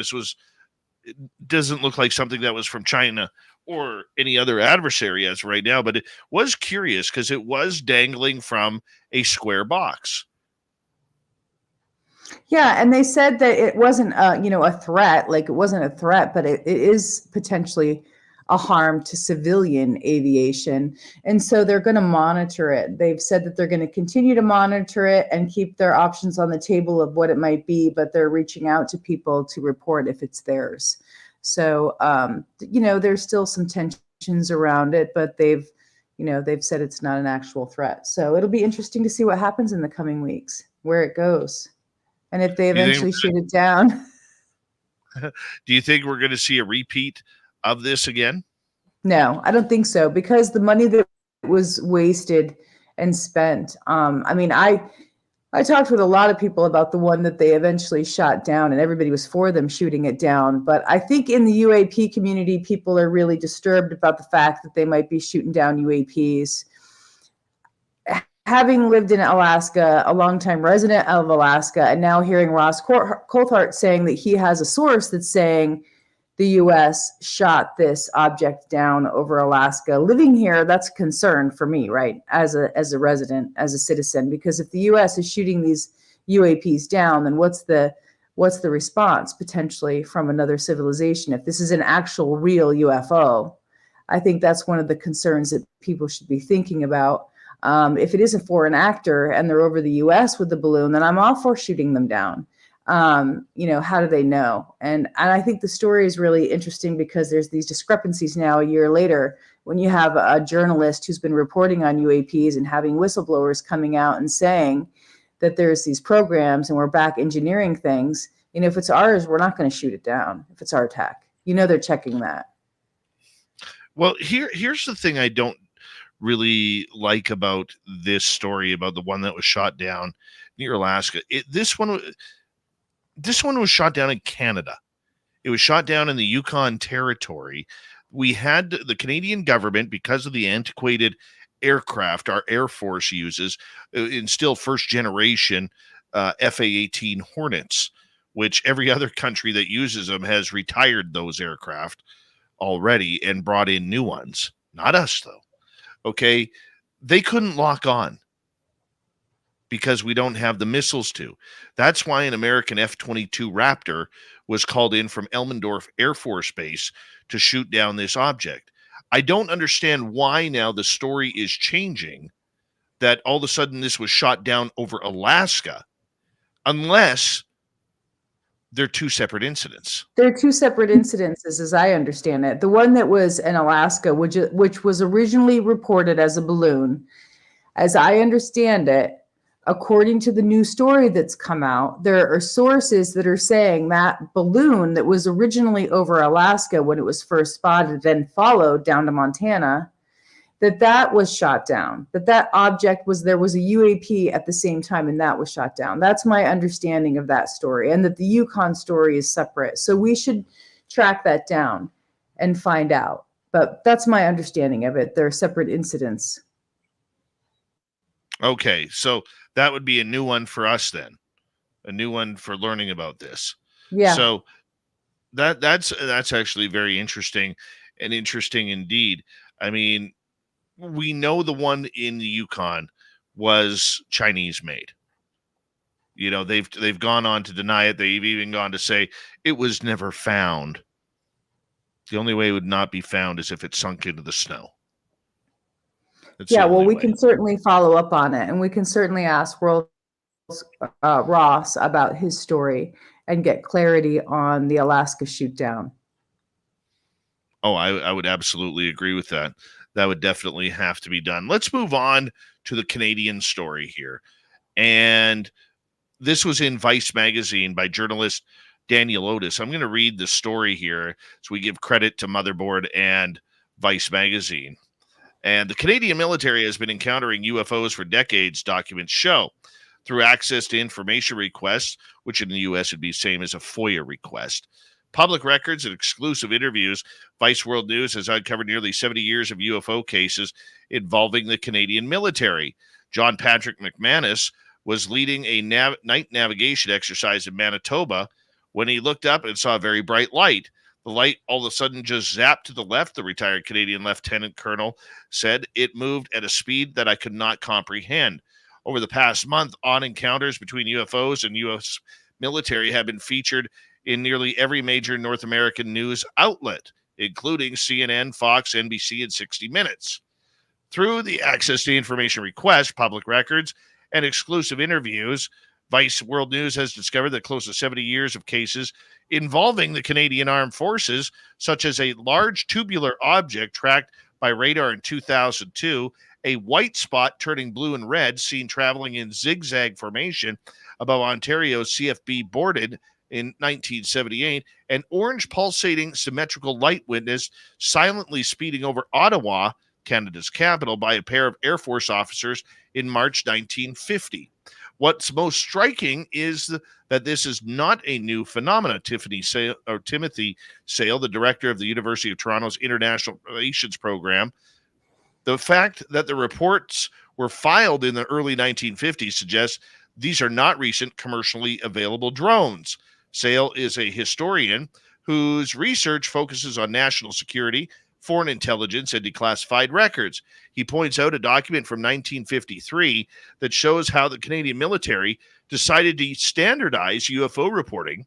it doesn't look like something that was from China or any other adversary as right now, but it was curious because it was dangling from a square box. Yeah, and they said that it wasn't a threat, like it wasn't a threat, but it is potentially a harm to civilian aviation. And so they're going to monitor it. They've said that they're going to continue to monitor it and keep their options on the table of what it might be, but they're reaching out to people to report if it's theirs. So, there's still some tensions around it, but they've said it's not an actual threat. So it'll be interesting to see what happens in the coming weeks, where it goes, and if they eventually shoot it down. Do you think we're going to see a repeat of this again? No, I don't think so, because the money that was wasted and spent. I talked with a lot of people about the one that they eventually shot down, and everybody was for them shooting it down. But I think in the UAP community, people are really disturbed about the fact that they might be shooting down UAPs. Having lived in Alaska, a longtime resident of Alaska, and now hearing Ross Coulthart saying that he has a source that's saying the U.S. shot this object down over Alaska. Living here, that's a concern for me, right? As a resident, as a citizen, because if the U.S. is shooting these UAPs down, then what's the response potentially from another civilization? If this is an actual real UFO, I think that's one of the concerns that people should be thinking about. If it is a foreign actor and they're over the U.S. with the balloon, then I'm all for shooting them down. How do they know? And I think the story is really interesting because there's these discrepancies now a year later when you have a journalist who's been reporting on UAPs and having whistleblowers coming out and saying that there's these programs and we're back engineering things. If it's ours, we're not going to shoot it down if it's our tech. They're checking that. Well, here's the thing I don't really like about this story, about the one that was shot down near Alaska. This one was shot down in Canada. It was shot down in the Yukon Territory. We had the Canadian government, because of the antiquated aircraft our Air Force uses, in still first generation FA-18 Hornets, which every other country that uses them has retired those aircraft already and brought in new ones. Not us, though. Okay, they couldn't lock on because we don't have the missiles to. That's why an American F-22 Raptor was called in from Elmendorf Air Force Base to shoot down this object. I don't understand why now the story is changing, that all of a sudden this was shot down over Alaska, unless they're two separate incidents. They're two separate incidences, as I understand it. The one that was in Alaska, which was originally reported as a balloon, as I understand it, according to the new story that's come out, there are sources that are saying that balloon that was originally over Alaska when it was first spotted, then followed down to Montana, that was shot down, that object there was a UAP at the same time, and that was shot down. That's my understanding of that story, and that the Yukon story is separate. So we should track that down and find out. But that's my understanding of it. They're separate incidents. Okay, so that would be a new one for us then, a new one for learning about this. Yeah. So that's actually very interesting, and interesting indeed. I mean, we know the one in the Yukon was Chinese made. they've gone on to deny it. They've even gone to say it was never found. The only way it would not be found is if it sunk into the snow. That's Yeah, the well, only we way. can certainly follow up on it, and we can certainly ask Ross about his story and get clarity on the Alaska shoot down. Oh, I would absolutely agree with that. That would definitely have to be done. Let's move on to the Canadian story here. And this was in Vice magazine by journalist Daniel Otis. I'm going to read the story here so we give credit to Motherboard and Vice magazine. And the Canadian military has been encountering UFOs for decades, documents show, through access to information requests, which in the U.S. would be the same as a FOIA request. Public records and exclusive interviews, Vice World News has uncovered nearly 70 years of UFO cases involving the Canadian military. John Patrick McManus was leading a night navigation exercise in Manitoba when he looked up and saw a very bright light. The light all of a sudden just zapped to the left, the retired Canadian Lieutenant Colonel said. It moved at a speed that I could not comprehend. Over the past month, odd encounters between UFOs and U.S. military have been featured in nearly every major North American news outlet, including CNN, Fox, NBC, and 60 Minutes. Through the access to information request, public records, and exclusive interviews, Vice World News has discovered that close to 70 years of cases involving the Canadian Armed Forces, such as a large tubular object tracked by radar in 2002, a white spot turning blue and red seen traveling in zigzag formation above Ontario's CFB Borden in 1978, an orange pulsating symmetrical light witnessed silently speeding over Ottawa, Canada's capital, by a pair of Air Force officers in March 1950. What's most striking is that this is not a new phenomenon. Timothy Sale, the director of the University of Toronto's International Relations Program, the fact that the reports were filed in the early 1950s suggests these are not recent commercially available drones. Sale is a historian whose research focuses on national security, foreign intelligence, and declassified records. He points out a document from 1953 that shows how the Canadian military decided to standardize UFO reporting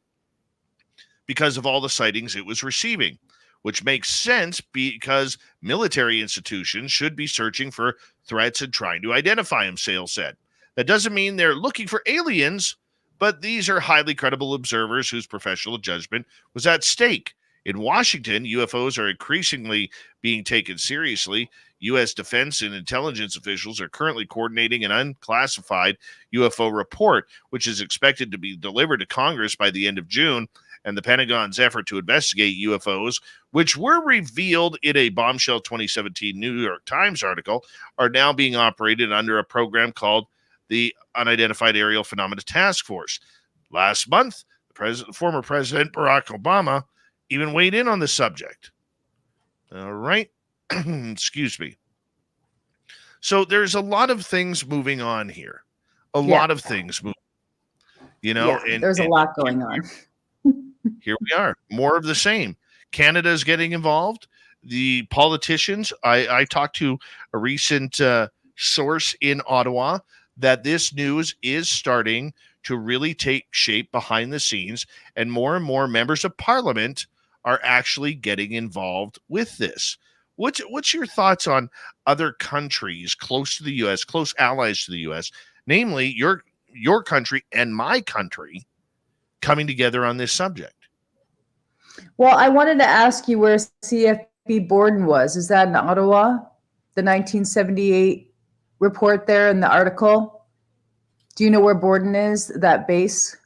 because of all the sightings it was receiving, which makes sense because military institutions should be searching for threats and trying to identify them, Sale said. That doesn't mean they're looking for aliens, but these are highly credible observers whose professional judgment was at stake. In Washington, UFOs are increasingly being taken seriously. U.S. defense and intelligence officials are currently coordinating an unclassified UFO report, which is expected to be delivered to Congress by the end of June. And the Pentagon's effort to investigate UFOs, which were revealed in a bombshell 2017 New York Times article, are now being operated under a program called the Unidentified Aerial Phenomena Task Force. Last month, former President Barack Obama even weighed in on the subject. All right. Excuse me. So there's a lot of things moving on here. A lot of things moving. There's a lot going on. Here we are. More of the same. Canada's getting involved. The politicians, I talked to a recent source in Ottawa that this news is starting to really take shape behind the scenes, and more members of parliament are actually getting involved with this. What's your thoughts on other countries close to the U.S., close allies to the U.S., namely your country and my country, coming together on this subject? Well, I wanted to ask you where CFB Borden was. Is that in Ottawa? The 1978 report there in the article? Do you know where Borden is, that base?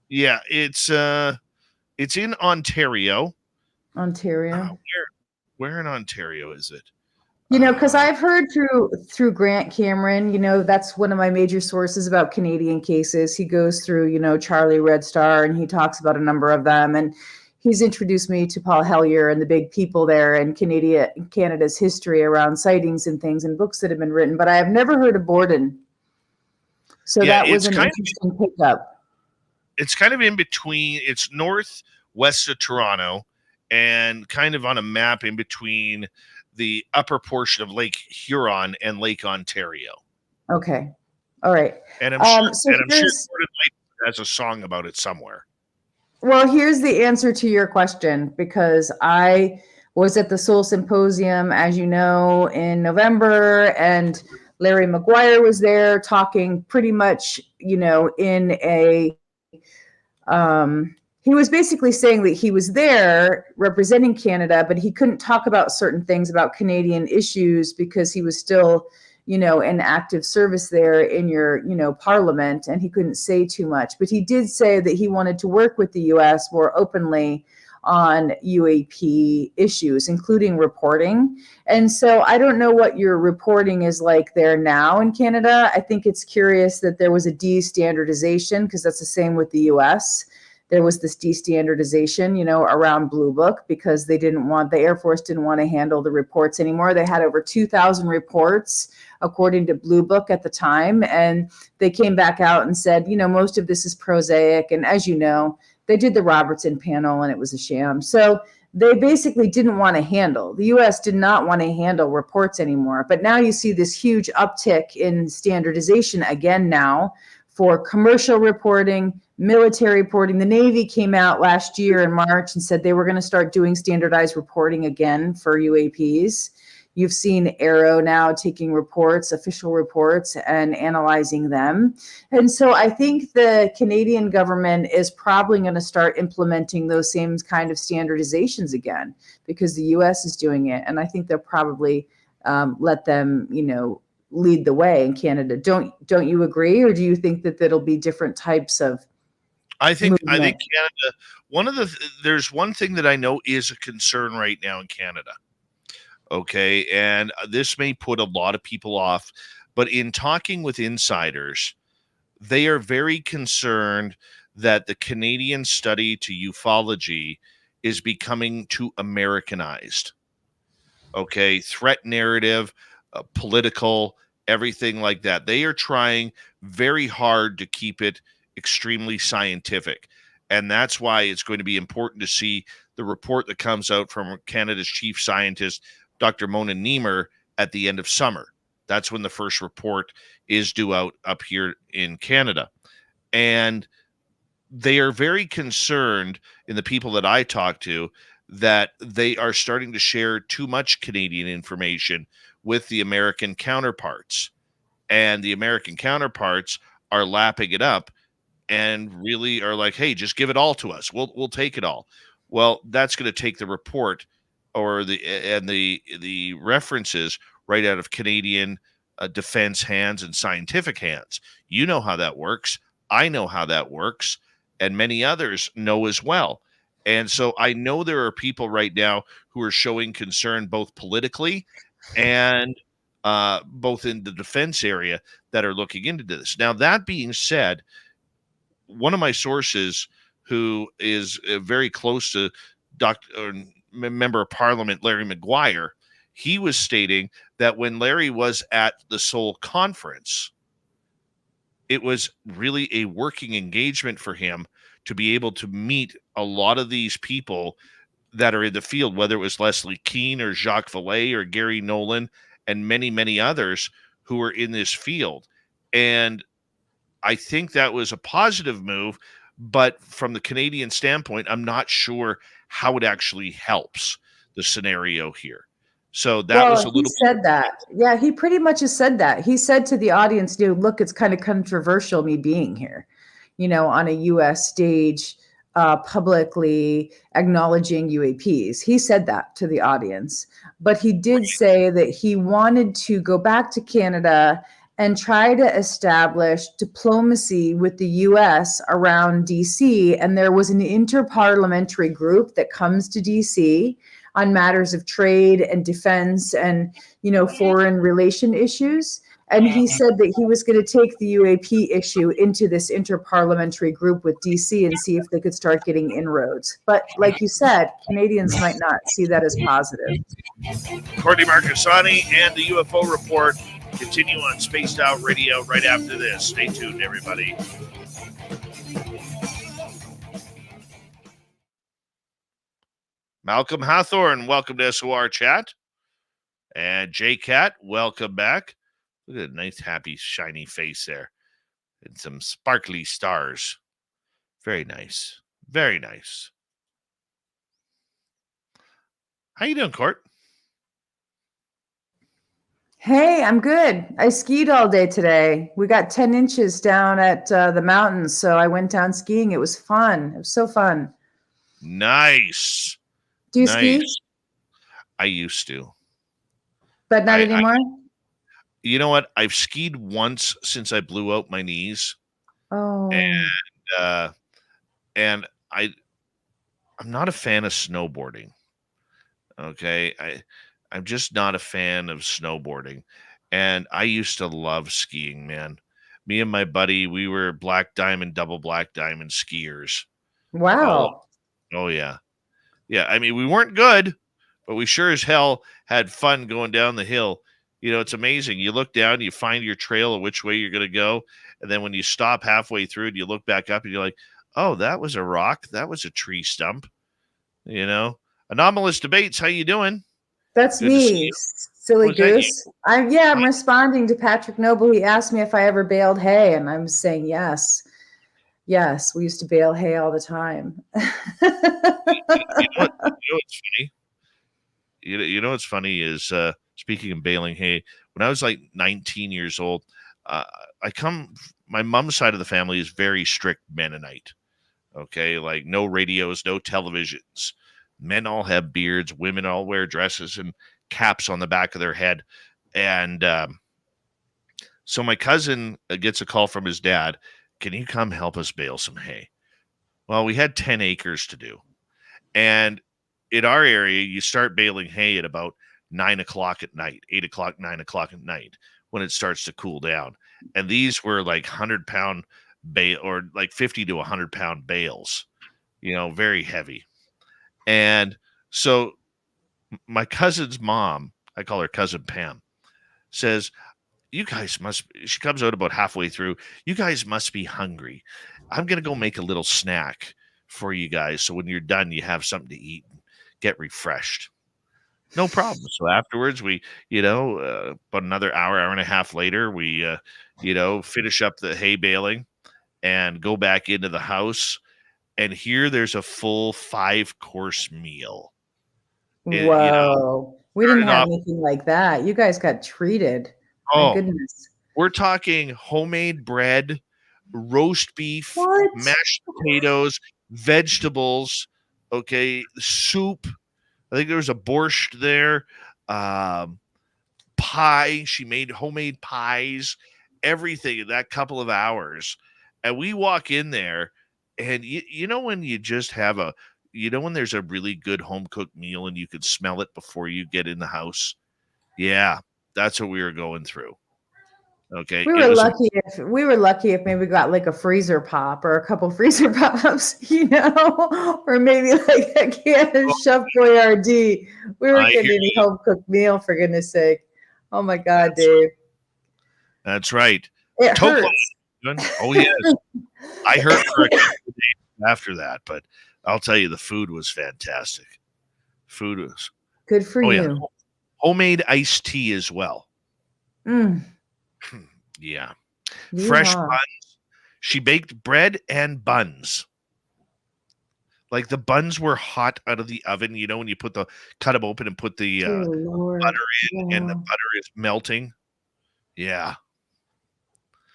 Yeah, it's in Ontario. Ontario. Where in Ontario is it? Because I've heard through Grant Cameron, that's one of my major sources about Canadian cases. He goes through, Charlie Red Star, and he talks about a number of them. And he's introduced me to Paul Hellyer and the big people there and Canada's history around sightings and things and books that have been written. But I have never heard of Borden. So that was an interesting pickup. It's kind of in between. It's northwest of Toronto and kind of on a map in between the upper portion of Lake Huron and Lake Ontario. Okay. All right. And I'm So sure here's, Gordon Lightfoot has a song about it somewhere. well, here's the answer to your question, because I was at the Soul Symposium, as you know, in November, and Larry McGuire was there talking pretty much, in a, he was basically saying that he was there representing Canada, but he couldn't talk about certain things about Canadian issues because he was still, in active service there in your, parliament, and he couldn't say too much. But he did say that he wanted to work with the US more openly on UAP issues, including reporting. And so I don't know what your reporting is like there now in Canada. I think it's curious that there was a de-standardization, because that's the same with the US. There was this de-standardization, around Blue Book, because the Air Force didn't want to handle the reports anymore. They had over 2,000 reports, according to Blue Book at the time. And they came back out and said, most of this is prosaic. And as you know, they did the Robertson panel and it was a sham. So they basically didn't want to handle, the US did not want to handle reports anymore. But now you see this huge uptick in standardization again now for commercial reporting, military reporting. The Navy came out last year in March and said they were going to start doing standardized reporting again for UAPs. You've seen Aero now taking reports, official reports, and analyzing them. And so I think the Canadian government is probably going to start implementing those same kind of standardizations again, because the US is doing it. And I think they'll probably let them, lead the way in Canada. Don't you agree? Or do you think that that'll be different types of I think movement? Canada, there's one thing that I know is a concern right now in Canada. Okay. And this may put a lot of people off, but in talking with insiders, they are very concerned that the Canadian study to ufology is becoming too Americanized. Okay. Threat narrative, political, everything like that. They are trying very hard to keep it extremely scientific. And that's why it's going to be important to see the report that comes out from Canada's chief scientist, Dr. Mona Niemer, at the end of summer. That's when the first report is due out up here in Canada. And they are very concerned, in the people that I talk to, that they are starting to share too much Canadian information with the American counterparts. And the American counterparts are lapping it up and really are like, hey, just give it all to us. We'll take it all. Well, that's going to take the report or the references right out of Canadian defense hands and scientific hands. You know how that works. I know how that works. And many others know as well. And so I know there are people right now who are showing concern both politically and both in the defense area that are looking into this. Now, that being said, one of my sources who is very close to Member of Parliament Larry McGuire, he was stating that when Larry was at the Seoul conference, it was really a working engagement for him to be able to meet a lot of these people that are in the field, whether it was Leslie Keane or Jacques Vallée or Gary Nolan and many, many others who were in this field. And I think that was a positive move, but from the Canadian standpoint, I'm not sure how it actually helps the scenario here. So that was a little. He said that. Yeah, he pretty much has said that. He said to the audience, look, it's kind of controversial me being here, on a US stage, publicly acknowledging UAPs. He said that to the audience. But he did say that he wanted to go back to Canada and try to establish diplomacy with the US around DC. And there was an interparliamentary group that comes to DC on matters of trade and defense and, foreign relation issues. And he said that he was going to take the UAP issue into this interparliamentary group with DC and see if they could start getting inroads. But like you said, Canadians might not see that as positive. Courtney Marcassani and the UFO Report continue on Spaced Out Radio right after this. Stay tuned, everybody. Malcolm Hathorne, welcome to SOR Chat. And J Cat, welcome back. Look at a nice, happy, shiny face there. and some sparkly stars. Very nice. Very nice. How you doing, Court? Hey, I'm good. I skied all day today. We got 10 inches down at the mountains, so I went down skiing. It was fun. It was so fun. Nice. Do you Nice. ski? I used to. But not anymore? You know what? I've skied once since I blew out my knees. Oh. And I'm not a fan of snowboarding. Okay. I'm just not a fan of snowboarding. And I used to love skiing, man. Me and my buddy, we were black diamond, double black diamond skiers. Wow. Oh yeah. Yeah. I mean, we weren't good, but we sure as hell had fun going down the hill. You know, it's amazing. You look down, you find your trail of which way you're going to go. And then when you stop halfway through and you look back up and you're like, oh, that was a rock. That was a tree stump. You know, Anomalous Debates. How you doing? That's Good to see me, you. silly Was that goose. I'm responding to Patrick Noble. He asked me if I ever baled hay, and I'm saying yes. Yes, we used to bale hay all the time. You know what's funny? You know what's funny is speaking of baling hay. When I was like 19 years old, my mom's side of the family is very strict Mennonite. Okay, like no radios, no televisions. Men all have beards. Women all wear dresses and caps on the back of their head. And so my cousin gets a call from his dad. Can you come help us bale some hay? Well, we had 10 acres to do. And in our area, you start baling hay at about 9 o'clock at night, 8 o'clock, 9 o'clock at night when it starts to cool down. And these were like 100-pound bale or like 50 to 100-pound bales, you know, very heavy. And so my cousin's mom, I call her Cousin Pam, says, you guys she comes out about halfway through. You guys must be hungry. I'm going to go make a little snack for you guys. So when you're done, you have something to eat and get refreshed. No problem. So afterwards, we, about another hour and a half later, we, finish up the hay baling and go back into the house. And here there's a full 5-course meal. Whoa. We didn't have anything like that. You guys got treated. My goodness. We're talking homemade bread, roast beef, mashed potatoes, vegetables, okay, soup. I think there was a borscht there, pie. She made homemade pies, everything in that couple of hours. And we walk in there, and you know when you just have when there's a really good home-cooked meal and you can smell it before you get in the house? Yeah, that's what we were going through. Okay. We were lucky if maybe we got like a freezer pop or a couple freezer pops, or maybe like a can of Chef Boyardee. We weren't getting any home cooked meal, for goodness sake. Oh my God, Dave. That's right. It hurts. Oh yes. I hurt for a couple of days after that, but I'll tell you, the food was fantastic. Food was good for you. Yeah. Homemade iced tea as well. Mm. Yeah. Fresh buns. She baked bread and buns. Like the buns were hot out of the oven, when you cut them open and put the butter in, and the butter is melting. Yeah.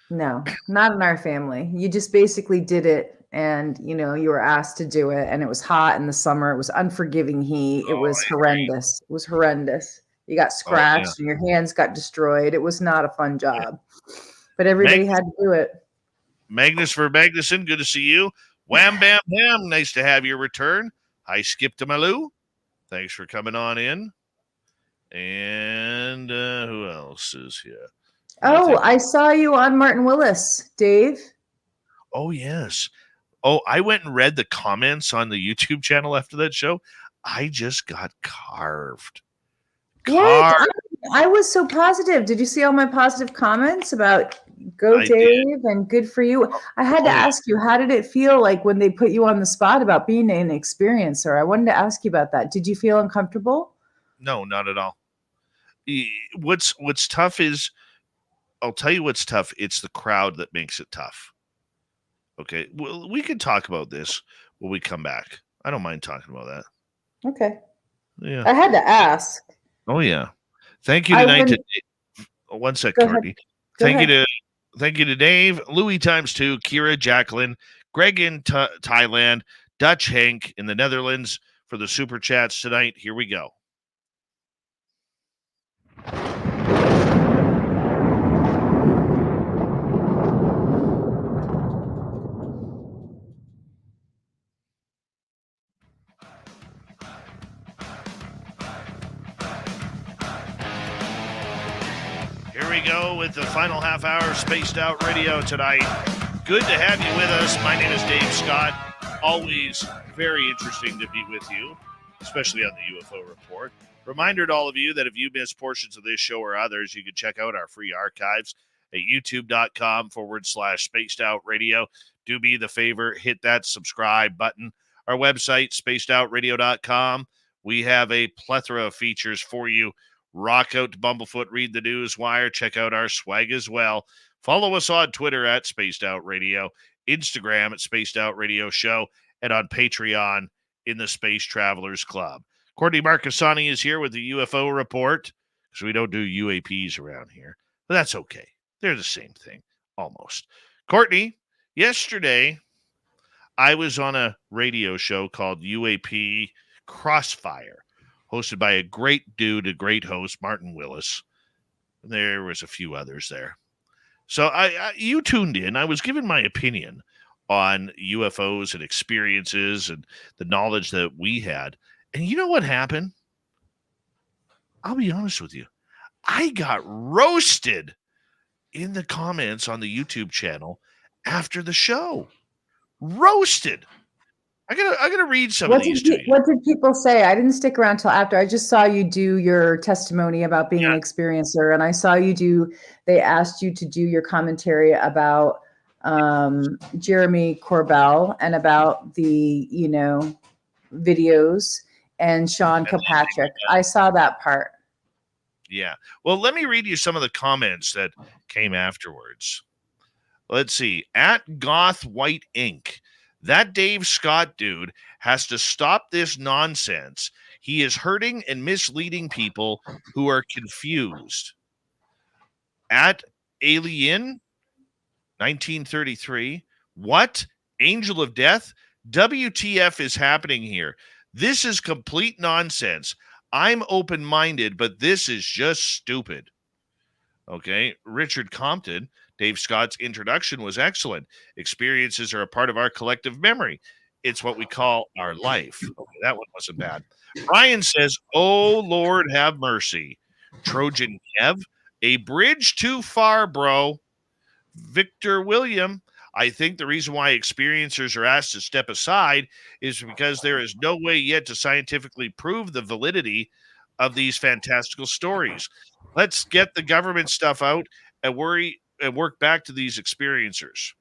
No, not in our family. You just basically did it, and you were asked to do it, and it was hot in the summer. It was unforgiving heat. It was horrendous. It was horrendous. You got scratched and your hands got destroyed. It was not a fun job, but everybody had to do it. Magnus for Magnuson, good to see you. Wham, bam, bam. Nice to have your return. Hi, Skip to Malou. Thanks for coming on in. And who else is here? I saw you on Martin Willis, Dave. Oh, yes. Oh, I went and read the comments on the YouTube channel after that show. I just got carved. What? I was so positive. Did you see all my positive comments about Dave did. And good for you? I had to ask you, how did it feel like when they put you on the spot about being an experiencer? I wanted to ask you about that. Did you feel uncomfortable? No, not at all. What's tough is, I'll tell you what's tough. It's the crowd that makes it tough. Okay. Well, we can talk about this when we come back. I don't mind talking about that. Okay. Yeah. I had to ask. Oh, yeah. Thank you I tonight. wouldn't- One sec, Go ahead. Courtney. Go Thank ahead. you to Dave, Louis ×2, Kira, Jacqueline, Greg in Thailand, Dutch Hank in the Netherlands for the super chats tonight. Here we go. Here we go with the final half hour Spaced Out Radio tonight. Good to have you with us. My name is Dave Scott. Always very interesting to be with you, especially on the UFO Report. Reminder to all of you that if you missed portions of this show or others, you can check out our free archives at youtube.com/Spaced Out Radio. Do me the favor, hit that subscribe button. Our website, spacedoutradio.com. We have a plethora of features for you. Rock out to Bumblefoot, read the news wire, check out our swag as well. Follow us on Twitter at Spaced Out Radio, Instagram at Spaced Out Radio Show, and on Patreon in the Space Travelers Club. Courtney Marcassani is here with the UFO Report, because we don't do UAPs around here. But that's okay. They're the same thing, almost. Courtney, yesterday I was on a radio show called UAP Crossfire, hosted by a great dude, a great host, Martin Willis. There was a few others there. So you tuned in. I was giving my opinion on UFOs and experiences and the knowledge that we had. And you know what happened? I'll be honest with you. I got roasted in the comments on the YouTube channel after the show. Roasted. I gotta read some of these to you. What did people say? I didn't stick around till after. I just saw you do your testimony about being an experiencer, and I saw they asked you to do your commentary about Jeremy Corbell and about the, videos and Sean Kilpatrick. I saw that part. Yeah. Well, let me read you some of the comments that came afterwards. Let's see. At Goth White Ink. That Dave Scott dude has to stop this nonsense. He is hurting and misleading people who are confused. At Alien 1933, what? Angel of Death? WTF is happening here? This is complete nonsense. I'm open-minded, but this is just stupid. Okay, Richard Compton. Dave Scott's introduction was excellent. Experiences are a part of our collective memory. It's what we call our life. Okay, that one wasn't bad. Ryan says, oh, Lord, have mercy. Trojan Kev, a bridge too far, bro. Victor William, I think the reason why experiencers are asked to step aside is because there is no way yet to scientifically prove the validity of these fantastical stories. Let's get the government stuff out and work back to these experiencers.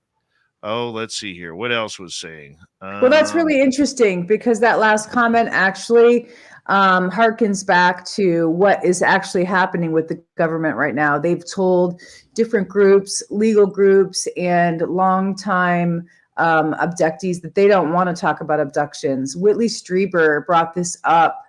Oh, let's see here. What else was saying? Well, that's really interesting because that last comment actually harkens back to what is actually happening with the government right now. They've told different groups, legal groups, and longtime abductees that they don't want to talk about abductions. Whitley Strieber brought this up.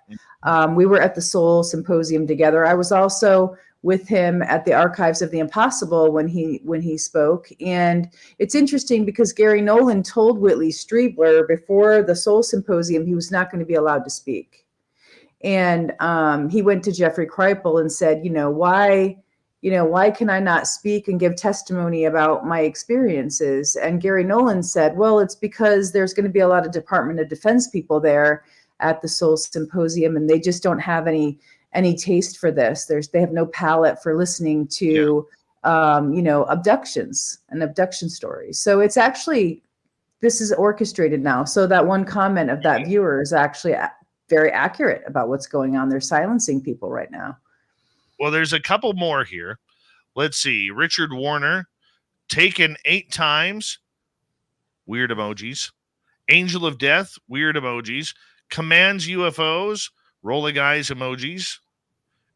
We were at the Soul Symposium together. I was also with him at the Archives of the Impossible when he spoke. And it's interesting because Gary Nolan told Whitley Strieber before the Soul Symposium he was not going to be allowed to speak. And he went to Jeffrey Kripal and said, why can I not speak and give testimony about my experiences? And Gary Nolan said, well, it's because there's going to be a lot of Department of Defense people there at the Soul Symposium, and they just don't have any taste for this. They have no palate for listening to, abductions and abduction stories. So it's actually, this is orchestrated now. So that one comment of that viewer is actually very accurate about what's going on. They're silencing people right now. Well, there's a couple more here. Let's see. Richard Warner, taken 8 times. Weird emojis. Angel of Death, weird emojis. Commands UFOs, rolling eyes emojis.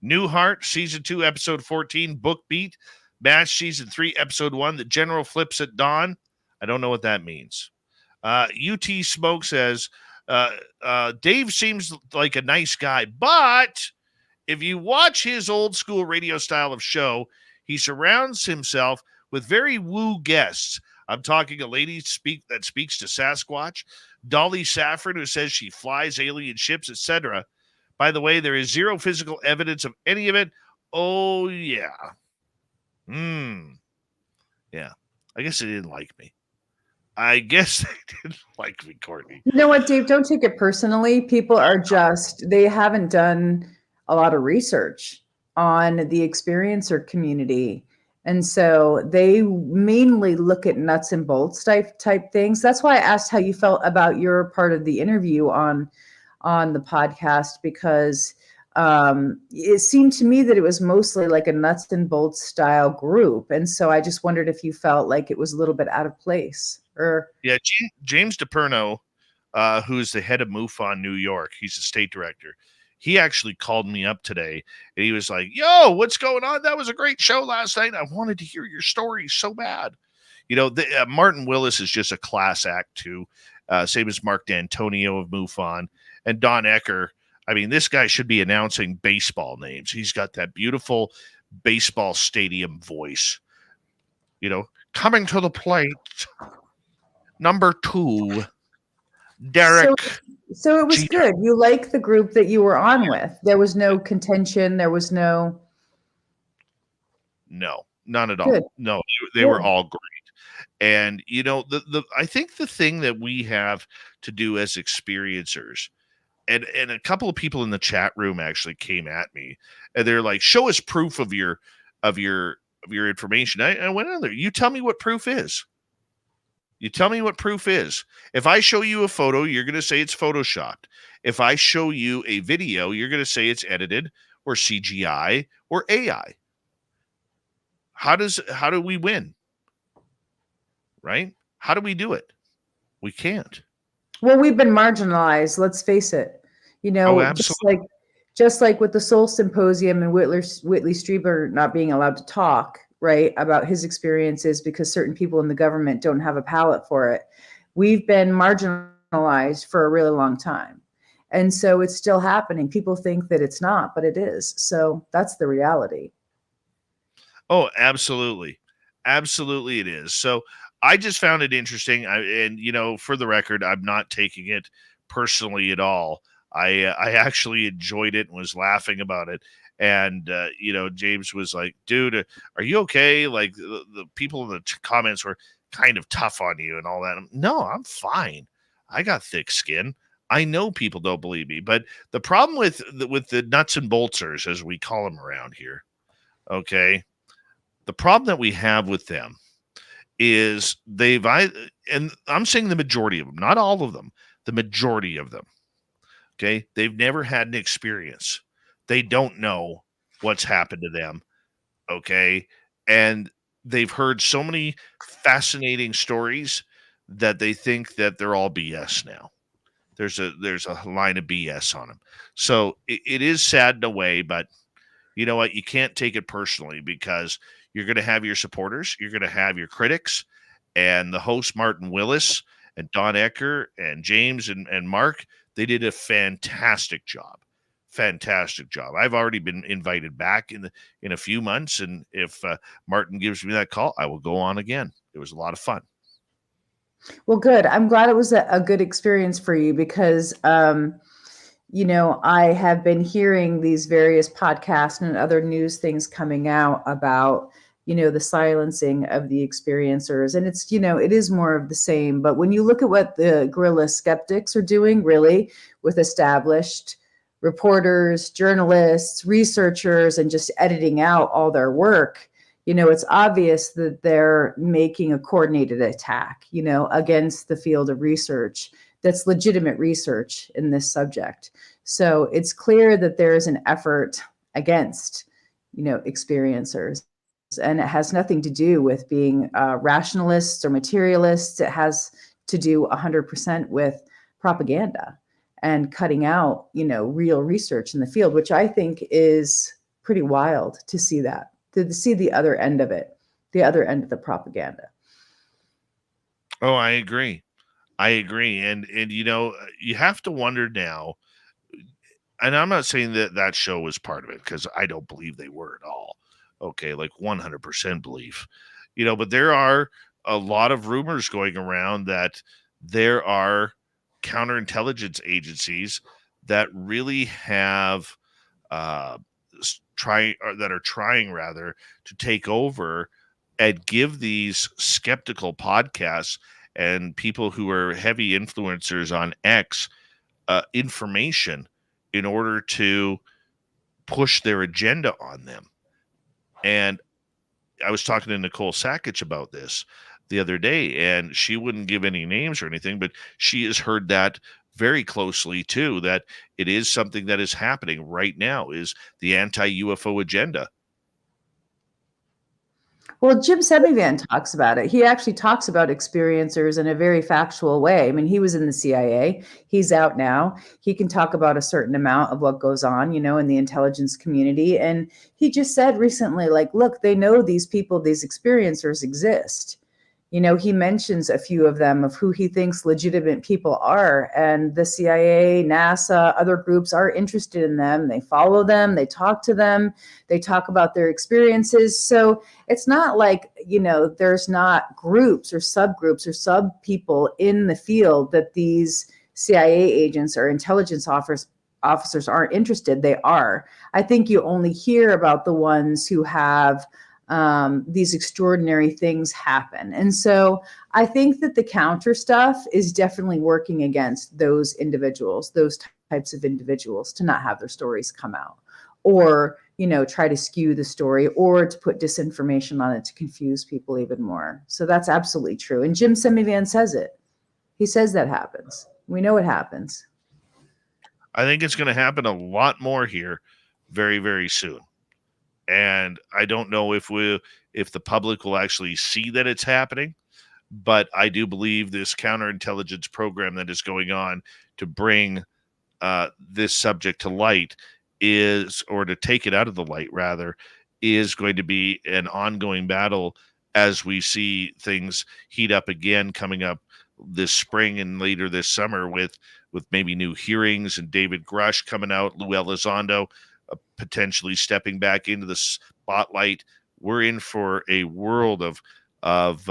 Newhart, Season 2, Episode 14, Book Beat. Match Season 3, Episode 1, The General Flips at Dawn. I don't know what that means. UT Smoke says, Dave seems like a nice guy, but if you watch his old school radio style of show, he surrounds himself with very woo guests. I'm talking a lady that speaks to Sasquatch, Dolly Saffron, who says she flies alien ships, etc. By the way, there is zero physical evidence of any of it. Oh, yeah. Yeah. I guess they didn't like me. I guess they didn't like me, Courtney. You know what, Dave? Don't take it personally. People are they haven't done a lot of research on the experiencer community. And so they mainly look at nuts and bolts type things. That's why I asked how you felt about your part of the interview on the podcast, because it seemed to me that it was mostly like a nuts and bolts style group. And so I just wondered if you felt like it was a little bit out of place. Yeah, James DePerno, who's the head of MUFON New York, he's the state director. He actually called me up today, and he was like, yo, what's going on? That was a great show last night. I wanted to hear your story so bad. You know, Martin Willis is just a class act, too. Same as Mark D'Antonio of MUFON. And Don Ecker, I mean, this guy should be announcing baseball names. He's got that beautiful baseball stadium voice. You know, coming to the plate, number 2, Derek. So it was good. You like the group that you were on with. There was no contention. There was no. No, none at all. Good. No, they were all great. And, you know, I think the thing that we have to do as experiencers, and a couple of people in the chat room actually came at me, and they're like, show us proof of your information. I went on there. You tell me what proof is. You tell me what proof is. If I show you a photo, you're going to say it's photoshopped. If I show you a video, you're going to say it's edited or CGI or AI. How do we win? Right? How do we do it? We can't. Well, we've been marginalized. Let's face it. You know, just like with the Soul Symposium and Whitley Strieber not being allowed to talk, right, about his experiences because certain people in the government don't have a palate for it. We've been marginalized for a really long time. And so it's still happening. People think that it's not, but it is. So that's the reality. Oh, absolutely. Absolutely it is. So I just found it interesting. And, you know, for the record, I'm not taking it personally at all. I actually enjoyed it and was laughing about it. And, you know, James was like, dude, are you okay? Like the people in the comments were kind of tough on you and all that. No, I'm fine. I got thick skin. I know people don't believe me. But the problem with the nuts and boltsers, as we call them around here, okay, the problem that we have with them is and I'm saying the majority of them, not all of them, the majority of them, okay, they've never had an experience. They don't know what's happened to them, okay? And they've heard so many fascinating stories that they think that they're all BS now. There's a line of BS on them. So it is sad in a way, but you know what? You can't take it personally because you're going to have your supporters, you're going to have your critics, and the host, Martin Willis, and Don Ecker, and James, and Mark, they did a fantastic job. Fantastic job. I've already been invited back in a few months, and if Martin gives me that call, I will go on again. It was a lot of fun. Well, good. I'm glad it was a good experience for you because, you know, I have been hearing these various podcasts and other news things coming out about, you know, the silencing of the experiencers. And it's, you know, it is more of the same. But when you look at what the guerrilla skeptics are doing, really, with established reporters, journalists, researchers, and just editing out all their work, you know, it's obvious that they're making a coordinated attack, you know, against the field of research that's legitimate research in this subject. So it's clear that there is an effort against, you know, experiencers. And it has nothing to do with being rationalists or materialists. It has to do 100% with propaganda and cutting out, you know, real research in the field, which I think is pretty wild to see that. to see the other end of it, the other end of the propaganda. Oh, I agree. And you have to wonder now, and I'm not saying that that show was part of it, because I don't believe they were at all. Okay, like 100% belief. But there are a lot of rumors going around that there are counterintelligence agencies that really have that are trying rather to take over and give these skeptical podcasts and people who are heavy influencers on X information in order to push their agenda on them. And I was talking to Nicole Sackich about this the other day, and she wouldn't give any names or anything, but she has heard that very closely too, that it is something that is happening right now, is the anti-UFO agenda. Well, Jim Semivan talks about it. He actually talks about experiencers in a very factual way. I mean, he was in the CIA. He's out now. He can talk about a certain amount of what goes on, in the intelligence community. And he just said recently, like, look, they know these people, these experiencers exist. He mentions a few of them, of who he thinks legitimate people are. And the CIA, NASA, other groups are interested in them. They follow them. They talk to them. They talk about their experiences. So it's not like, there's not groups or subgroups or sub people in the field that these CIA agents or intelligence officers aren't interested. They are. I think you only hear about the ones who have these extraordinary things happen. And so I think that the counter stuff is definitely working against those individuals, those types of individuals, to not have their stories come out, or, try to skew the story, or to put disinformation on it to confuse people even more. So that's absolutely true. And Jim Semivan says it. He says that happens. We know it happens. I think it's going to happen a lot more here very, very soon. And I don't know if the public will actually see that it's happening, but I do believe this counterintelligence program that is going on to bring this subject to light or to take it out of the light rather, is going to be an ongoing battle as we see things heat up again coming up this spring and later this summer with maybe new hearings and David Grush coming out, Lou Elizondo potentially stepping back into the spotlight. We're in for a world of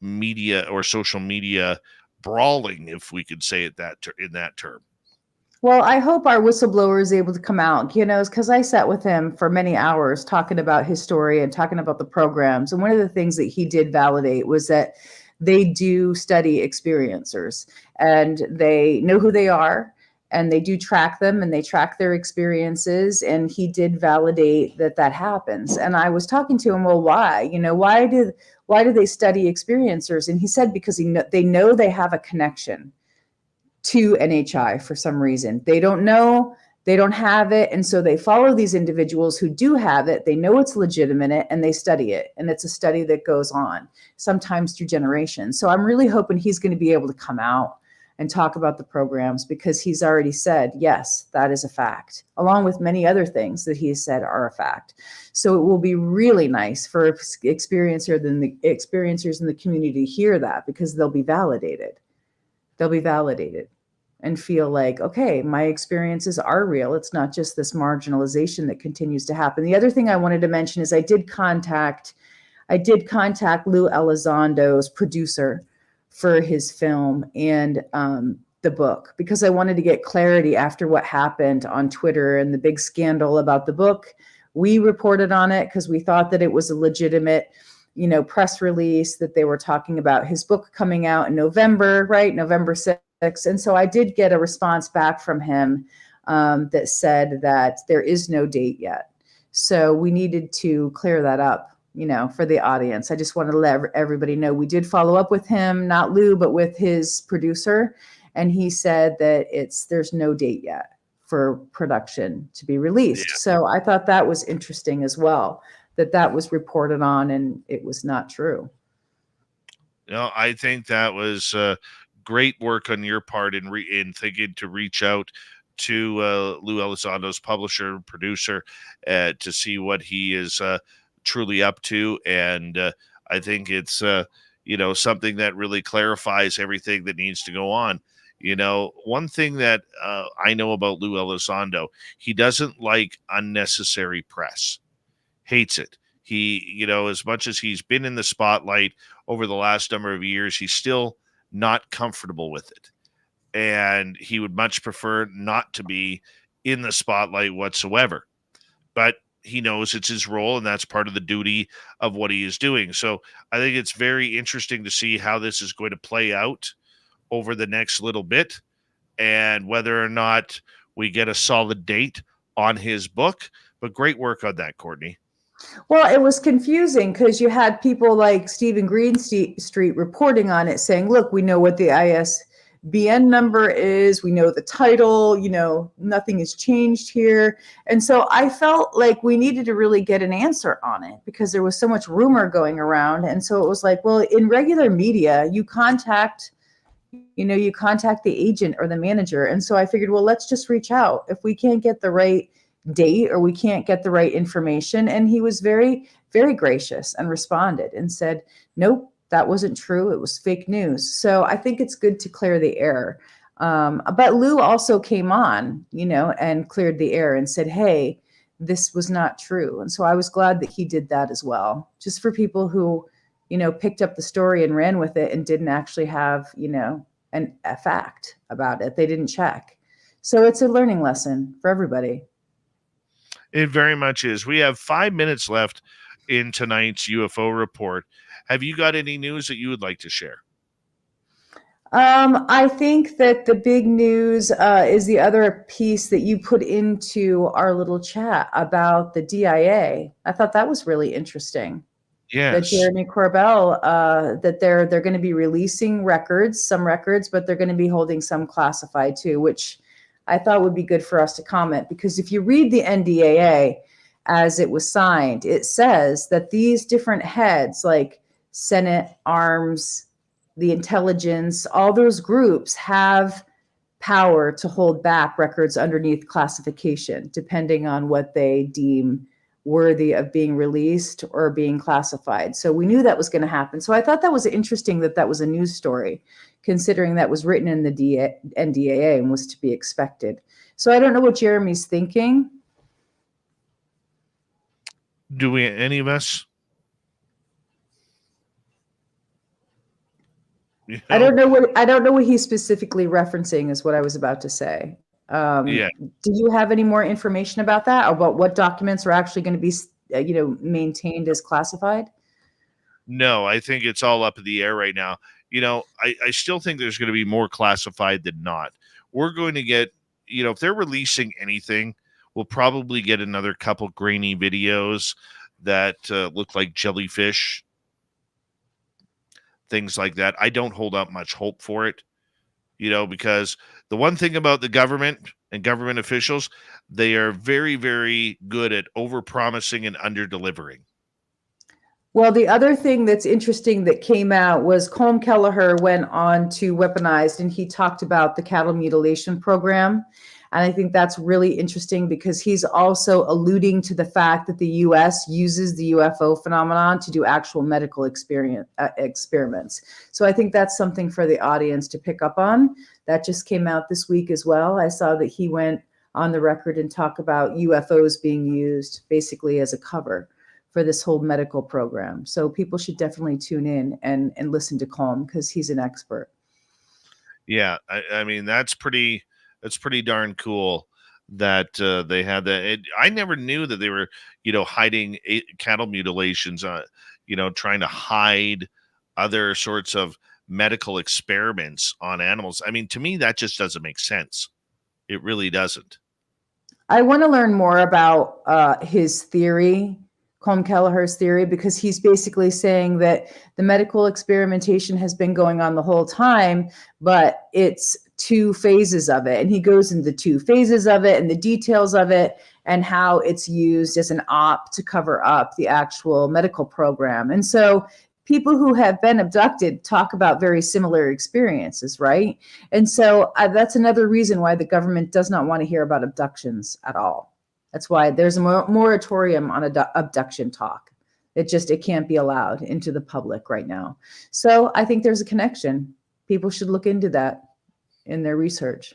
media or social media brawling, if we could say it in that term. Well, I hope our whistleblower is able to come out, because I sat with him for many hours talking about his story and talking about the programs. And one of the things that he did validate was that they do study experiencers and they know who they are, and they do track them and they track their experiences. And he did validate that happens. And I was talking to him, well, why? Why do they study experiencers? And he said, because they know they have a connection to NHI for some reason. They don't know, they don't have it. And so they follow these individuals who do have it. They know it's legitimate and they study it. And it's a study that goes on sometimes through generations. So I'm really hoping he's going to be able to come out and talk about the programs, because he's already said, yes, that is a fact, along with many other things that he has said are a fact. So it will be really nice for experiencers in the community to hear that, because they'll be validated. They'll be validated and feel like, okay, my experiences are real. It's not just this marginalization that continues to happen. The other thing I wanted to mention is I did contact Lou Elizondo's producer for his film and the book, because I wanted to get clarity after what happened on Twitter and the big scandal about the book. We reported on it because we thought that it was a legitimate, press release, that they were talking about his book coming out in November, right? November 6th. And so I did get a response back from him that said that there is no date yet. So we needed to clear that up, for the audience. I just wanted to let everybody know we did follow up with him, not Lou, but with his producer. And he said that there's no date yet for production to be released. Yeah. So I thought that was interesting as well, that was reported on and it was not true. I think that was great work on your part in thinking to reach out to Lou Elizondo's publisher, producer, to see what he is truly up to. And I think it's, something that really clarifies everything that needs to go on. One thing that I know about Lou Elizondo, he doesn't like unnecessary press, hates it. He, as much as he's been in the spotlight over the last number of years, he's still not comfortable with it. And he would much prefer not to be in the spotlight whatsoever. But he knows it's his role, and that's part of the duty of what he is doing. So I think it's very interesting to see how this is going to play out over the next little bit, and whether or not we get a solid date on his book. But great work on that, Courtney. Well, it was confusing because you had people like Stephen Greenstreet reporting on it, saying, look, we know what the ISBN number is, we know the title, nothing has changed here. And so I felt like we needed to really get an answer on it because there was so much rumor going around. And so it was like, well, in regular media, you contact the agent or the manager. And so I figured, well, let's just reach out. If we can't get the right date or we can't get the right information. And he was very, very gracious and responded and said, nope, that wasn't true. It was fake news. So I think it's good to clear the air. But Lou also came on, and cleared the air and said, hey, this was not true. And so I was glad that he did that as well, just for people who, picked up the story and ran with it and didn't actually have, a fact about it. They didn't check. So it's a learning lesson for everybody. It very much is. We have 5 minutes left in tonight's UFO report. Have you got any news that you would like to share? I think that the big news is the other piece that you put into our little chat about the DIA. I thought that was really interesting. Yes. That Jeremy Corbell, that they're going to be releasing some records, but they're going to be holding some classified too, which I thought would be good for us to comment, because if you read the NDAA as it was signed, it says that these different heads like Senate, Arms, the intelligence, all those groups have power to hold back records underneath classification, depending on what they deem worthy of being released or being classified. So we knew that was going to happen. So I thought that was interesting that was a news story, considering that was written in the NDAA and was to be expected. So I don't know what Jeremy's thinking. Do we, any of us? I don't know what he's specifically referencing is what I was about to say. Do you have any more information about that, about what documents are actually going to be, maintained as classified? No, I think it's all up in the air right now. I still think there's going to be more classified than not. We're going to get, if they're releasing anything, we'll probably get another couple grainy videos that look like jellyfish, things like that. I don't hold up much hope for it, because the one thing about the government and government officials, they are very, very good at over-promising and under-delivering. Well, the other thing that's interesting that came out was Colm Kelleher went on to Weaponized, and he talked about the cattle mutilation program. And I think that's really interesting because he's also alluding to the fact that the U.S. uses the UFO phenomenon to do actual medical experiments. So I think that's something for the audience to pick up on. That just came out this week as well. I saw that he went on the record and talked about UFOs being used basically as a cover for this whole medical program. So people should definitely tune in and listen to Colm because he's an expert. Yeah, I mean, that's pretty darn cool that they had that. I never knew that they were, hiding cattle mutilations, trying to hide other sorts of medical experiments on animals. I mean, to me, that just doesn't make sense. It really doesn't. I want to learn more about his theory, Colm Kelleher's theory, because he's basically saying that the medical experimentation has been going on the whole time, but it's two phases of it. And he goes into 2 phases of it and the details of it and how it's used as an op to cover up the actual medical program. And so people who have been abducted talk about very similar experiences, right? And so that's another reason why the government does not want to hear about abductions at all. That's why there's a moratorium on abduction talk. It can't be allowed into the public right now. So I think there's a connection. People should look into that in their research.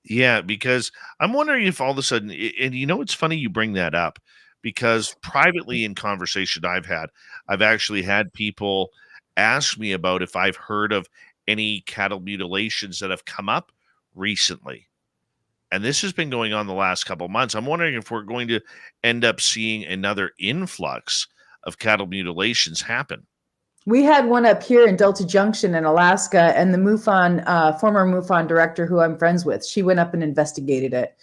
Yeah, because I'm wondering if all of a sudden, and it's funny you bring that up, because privately in conversation I've actually had people ask me about if I've heard of any cattle mutilations that have come up recently. And this has been going on the last couple of months. I'm wondering if we're going to end up seeing another influx of cattle mutilations happen. We had one up here in Delta Junction in Alaska, and the MUFON, former MUFON director who I'm friends with, she went up and investigated it.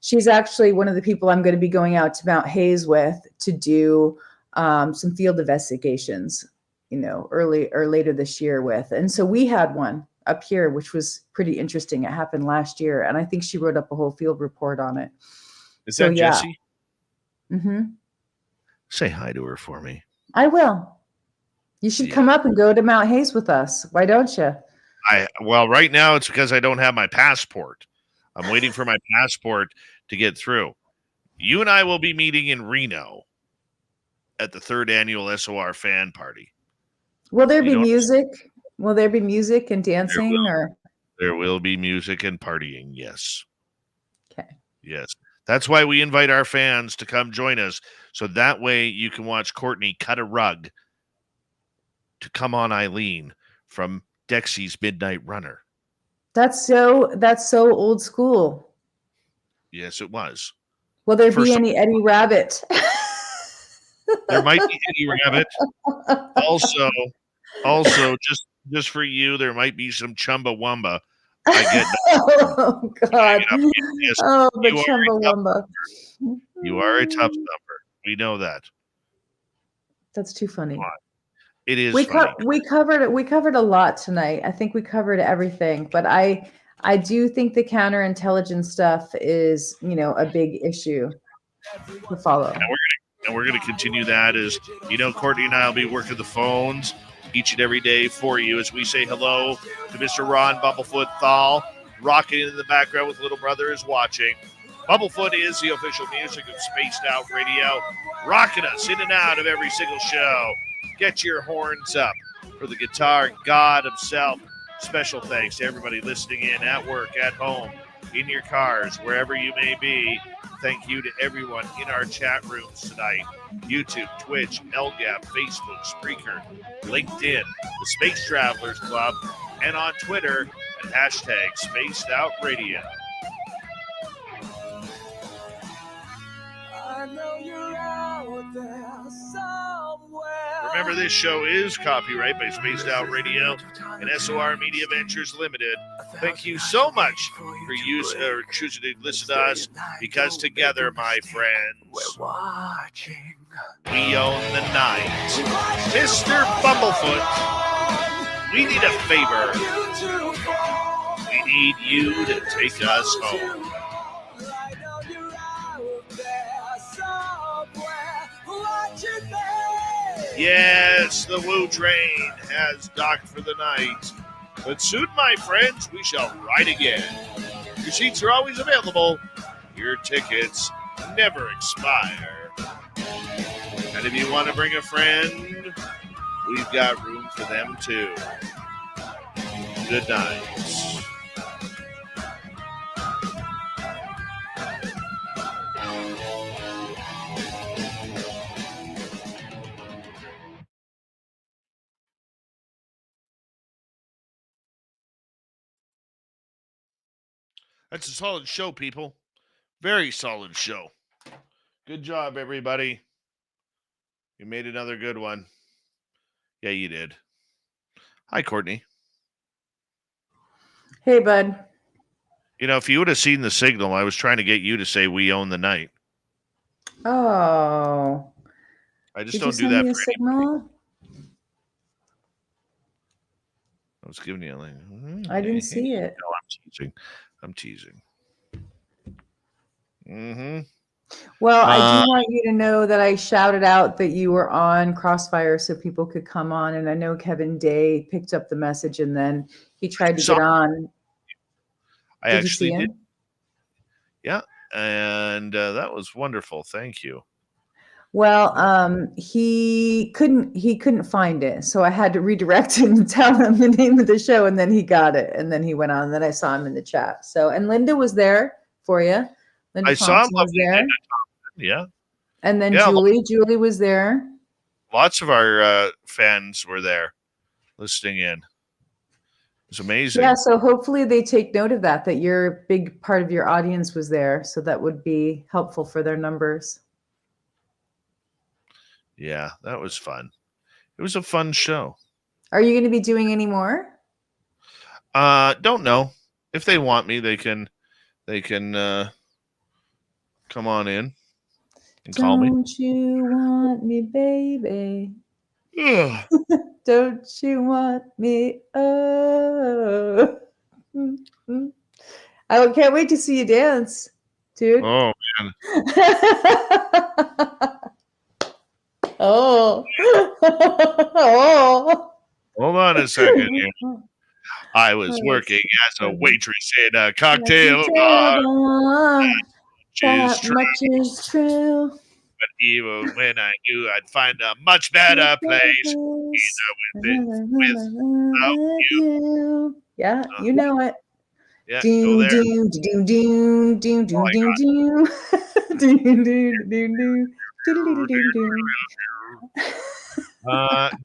She's actually one of the people I'm going to be going out to Mount Hayes with to do some field investigations, early or later this year with. And so we had one up here, which was pretty interesting. It happened last year, and I think she wrote up a whole field report on it. Is that Jessie? Mm-hmm. Say hi to her for me. I will. You should come up and go to Mount Hayes with us. Why don't you? Well, right now it's because I don't have my passport. I'm waiting for my passport to get through. You and I will be meeting in Reno at the 3rd annual SOR fan party. Will there be music? Will there be music and dancing? There will be music and partying, yes. Okay. Yes. That's why we invite our fans to come join us. So that way you can watch Courtney cut a rug to Come On Eileen from Dexy's Midnight Runner. That's so old school. Yes, it was. Will there be any Eddie Rabbit? There might be Eddie Rabbit. Also, just for you, there might be some Chumbawamba. I get that. Oh God! Oh, the Chumbawamba. You are a tough number. We know that. That's too funny. It is. We covered a lot tonight. I think we covered everything, but I do think the counterintelligence stuff is, a big issue to follow. And we're gonna continue that as Courtney and I will be working the phones each and every day for you as we say hello to Mr. Ron Bumblefoot Thal, rocking in the background with Little Brother is watching. Bumblefoot is the official music of Spaced Out Radio, rocking us in and out of every single show. Get your horns up for the guitar god himself. Special thanks to everybody listening in at work, at home, in your cars, wherever you may be. Thank you to everyone in our chat rooms tonight. YouTube, Twitch, LGAP, Facebook, Spreaker, LinkedIn, the Space Travelers Club, and on Twitter at hashtag Spaced Out Radio. I know you're out there somewhere. Remember, this show is copyright by Spaced Out Radio and SOR Media Ventures Limited. Thank you so much for choosing to listen to us, because together, my friends, we own the night. Mr. Bumblefoot, we need a favor. We need you to take us home. Yes, the Woo Train has docked for the night. But soon, my friends, we shall ride again. Your seats are always available. Your tickets never expire. And if you want to bring a friend, we've got room for them too. Good night. That's a solid show, people. Very solid show. Good job, everybody. You made another good one. Yeah, you did. Hi, Courtney. Hey, bud. If you would have seen the signal, I was trying to get you to say we own the night. Oh. I just don't do that for signal. I was giving you a link. I didn't see it. No, I'm teasing. Mm-hmm. Well, I do want you to know that I shouted out that you were on Crossfire so people could come on. And I know Kevin Day picked up the message and then he tried to get on. I actually did. Yeah. And that was wonderful. Thank you. Well, he couldn't find it, so I had to redirect him and tell him the name of the show, and then he got it, and then he went on. And then I saw him in the chat. So, and Linda was there for you. Linda I saw him. Thompson was there, Yeah. and then Yeah, Julie was there. Lots of our fans were there listening in. It's amazing. Yeah, so hopefully they take note of that your big part of your audience was there, so that would be helpful for their numbers. Yeah, that was fun. It was a fun show. Are you going to be doing any more? Don't know. If they want me, they can come on in and call me. Don't you want me, baby? Ugh. Don't you want me? Oh. I can't wait to see you dance, dude. Oh man. Oh. Oh. Hold on a second here. I was working as a waitress in a cocktail bar. That much is true. But even when I knew I'd find a much better place, either without you. Yeah, you know it. Yeah, go there.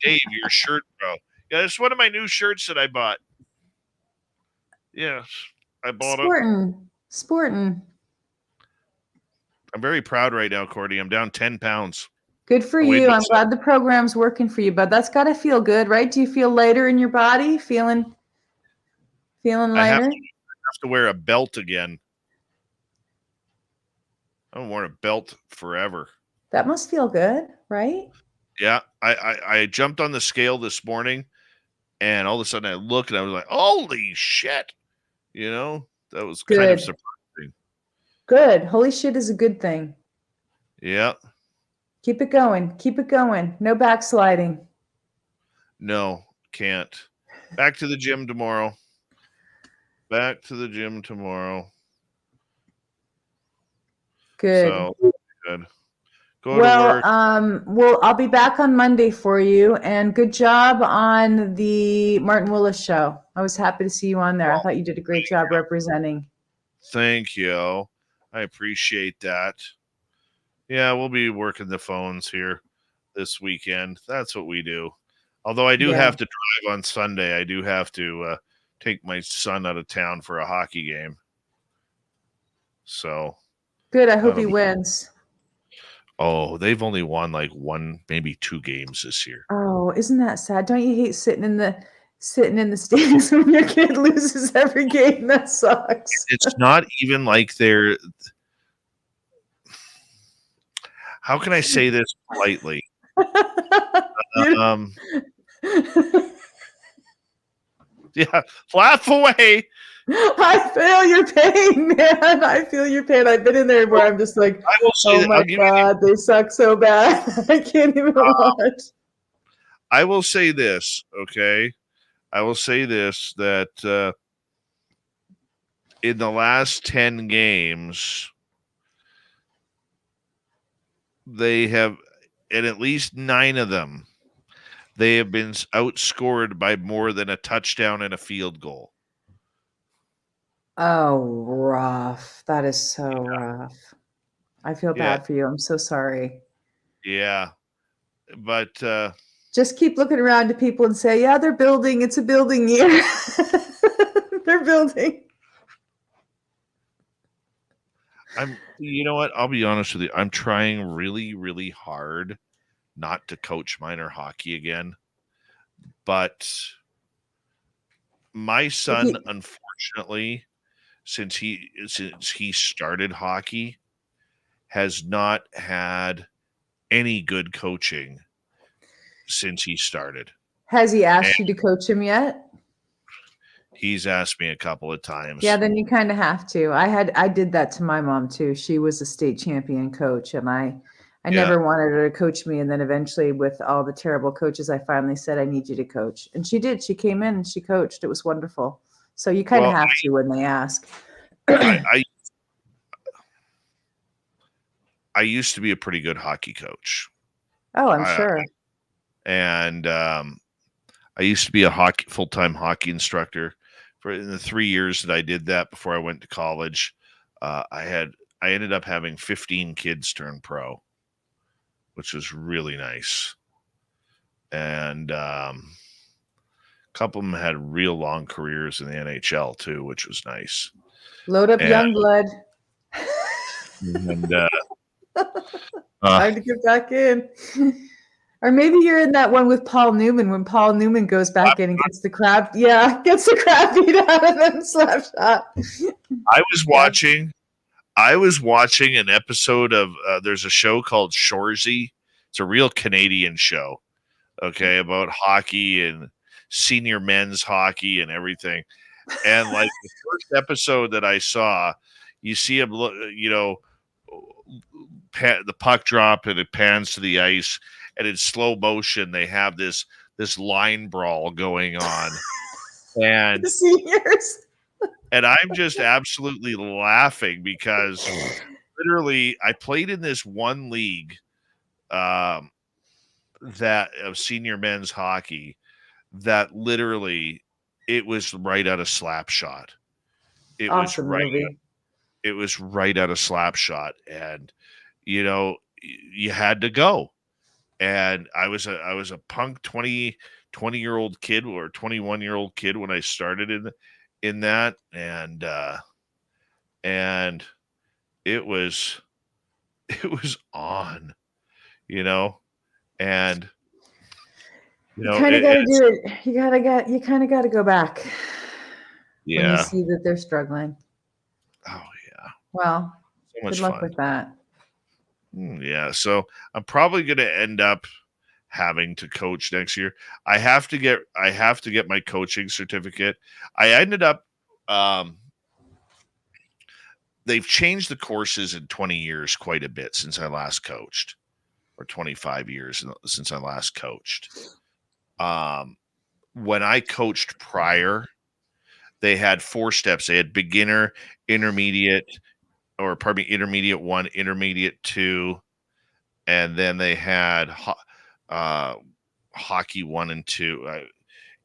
Dave, your shirt, bro. Yeah, it's one of my new shirts that I bought. Yes, I bought it. Sporting. I'm very proud right now, Courtney. I'm down 10 pounds. Good for you. I'm glad the program's working for you, but that's got to feel good, right? Do you feel lighter in your body? Feeling lighter? I have to wear a belt again. I haven't worn a belt forever. That must feel good, right? Yeah. I jumped on the scale this morning, and all of a sudden I look and I was like, holy shit. You know, that was kind of surprising. Good. Holy shit is a good thing. Yeah. Keep it going. Keep it going. No backsliding. No, can't. Back to the gym tomorrow. Good. So, good. Go to work. I'll be back on Monday for you, and good job on the Martin Willis show. I was happy to see you on there. I thought you did a great job representing. Thank you. I appreciate that. Yeah, we'll be working the phones here this weekend. That's what we do. Although I do have to drive on Sunday. I do have to take my son out of town for a hockey game. So good. I hope he wins. Oh, they've only won like one, maybe 2 games this year. Oh, isn't that sad? Don't you hate sitting in the stands when your kid loses every game? That sucks. It's not even like they're. How can I say this politely? Yeah, laugh away. I feel your pain, man. I feel your pain. I've been in there where I'm just like, I will say oh my God, they suck so bad. I can't even watch. I will say this, okay? I will say this, that in the last 10 games, they have, in at least 9 of them, they have been outscored by more than a touchdown and a field goal. Oh, rough. That is so rough. I feel bad for you. I'm so sorry. Yeah. But just keep looking around to people and say, yeah, they're building. It's a building year. They're building. You know what? I'll be honest with you. I'm trying really, really hard not to coach minor hockey again. But my son, unfortunately, since he started hockey, has not had any good coaching since he started. Has he asked you to coach him yet? He's asked me a couple of times. Yeah, then you kind of have to. I did that to my mom too. She was a state champion coach, and I never wanted her to coach me. And then eventually, with all the terrible coaches, I finally said, I need you to coach. And she did. She came in and she coached. It was wonderful. So you kind of have to when they ask. I used to be a pretty good hockey coach. Oh, I'm sure. And I used to be a full-time hockey instructor for in the 3 years that I did that before I went to college. I ended up having 15 kids turn pro, which was really nice. And a couple of them had real long careers in the NHL too, which was nice. Load up young blood. And time to get back in. Or maybe you're in that one with Paul Newman when Paul Newman goes back in and gets the crap beat out of him, slap shot. I was watching an episode of there's a show called Shoresy. It's a real Canadian show, okay, about hockey and senior men's hockey and everything. And like the first episode that I saw, you see him, the puck drop and it pans to the ice, and in slow motion they have this line brawl going on, and seniors. And I'm just absolutely laughing because literally I played in this one league that of senior men's hockey that literally it was right out of Slapshot. It awesome was movie. It was right out of Slapshot, and you had to go. And I was a punk 20-year-old kid or 21-year-old kid when I started in that, and it was on, and you kind of got to do it. You kind of got to go back. Yeah. When you see that they're struggling. Oh yeah. Well, so much good luck fun with that. Yeah. So I'm probably going to end up having to coach next year. I have to get my coaching certificate. I ended up they've changed the courses in 20 years quite a bit since I last coached, or 25 years since I last coached. When I coached prior, they had 4 steps. They had beginner, intermediate 1, intermediate 2, and then they had hockey 1 and 2.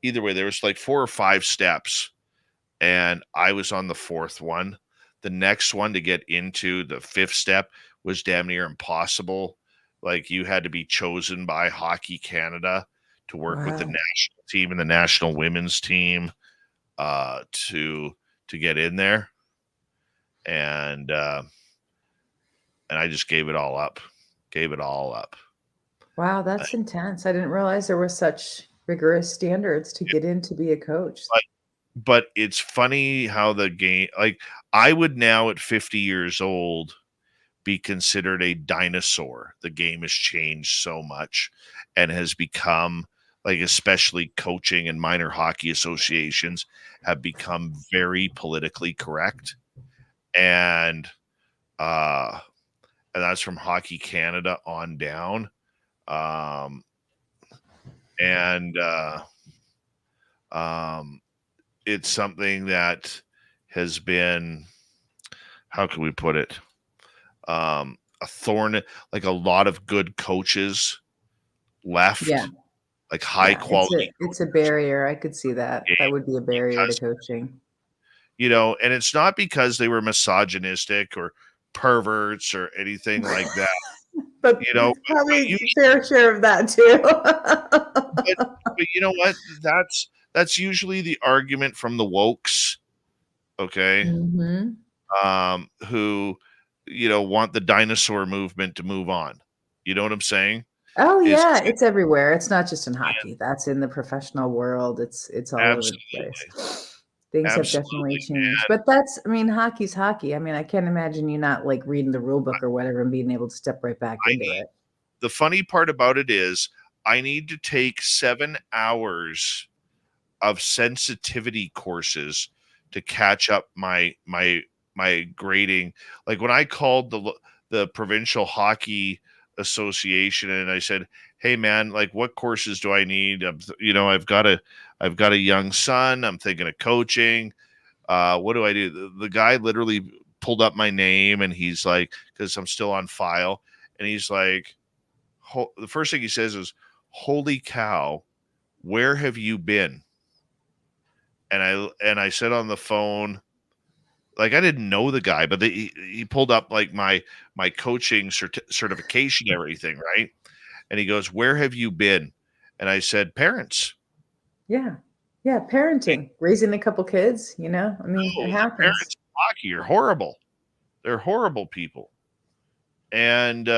Either way, there was like 4 or 5 steps, and I was on the 4th one. The next one to get into the 5th step was damn near impossible. Like you had to be chosen by Hockey Canada to work with the national team and the national women's team to get in there. And I just gave it all up. Wow, that's intense. I didn't realize there were such rigorous standards to get in to be a coach. But it's funny how the game, like I would now at 50 years old be considered a dinosaur. The game has changed so much and has become, like, especially coaching and minor hockey associations have become very politically correct. And that's from Hockey Canada on down. It's something that has been, how can we put it? A thorn, like a lot of good coaches left. Yeah. Like high quality. It's a barrier. I could see that. That would be a barrier to coaching. And it's not because they were misogynistic or perverts or anything like that. But probably a fair share of that too. but you know what? That's usually the argument from the wokes, okay? Mm-hmm. Who, want the dinosaur movement to move on. You know what I'm saying? Oh yeah, it's everywhere. It's not just in hockey. That's in the professional world. It's all over the place. Things have definitely changed. But hockey's hockey. I can't imagine you not like reading the rule book or whatever and being able to step right back into it. The funny part about it is I need to take 7 hours of sensitivity courses to catch up my grading. Like when I called the provincial hockey association and I said, hey man, like what courses do I need? I've got a young son. I'm thinking of coaching. What do I do? The guy literally pulled up my name, and he's like, because I'm still on file, and he's like, the first thing he says is, "Holy cow, where have you been?" And I said on the phone, like, I didn't know the guy, but he pulled up like my coaching certification, everything, right? And he goes, "Where have you been?" And I said, "Parents." Yeah. Yeah. Parenting, raising a couple kids, I mean, it happens. Parents in hockey are horrible. They're horrible people. And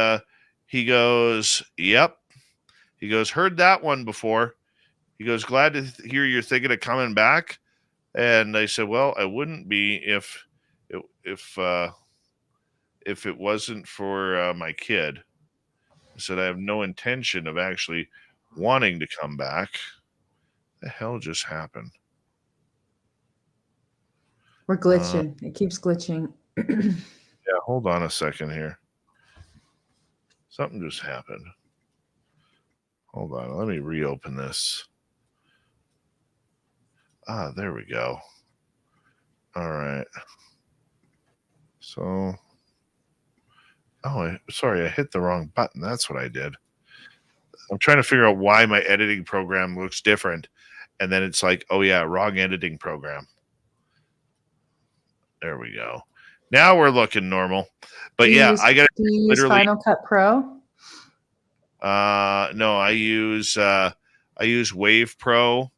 he goes, "Yep." He goes, "Heard that one before." He goes, "Glad to hear you're thinking of coming back." And I said, "Well, I wouldn't be if it wasn't for my kid." I said, "I have no intention of actually wanting to come back." The hell just happened? We're glitching. It keeps glitching. Yeah, hold on a second here. Something just happened. Hold on. Let me reopen this. There we go. All right. So, sorry, I hit the wrong button. That's what I did. I'm trying to figure out why my editing program looks different. And then it's like, oh yeah, wrong editing program. There we go. Now we're looking normal. But yeah, I got to use Final Cut Pro. No, I use Wave Pro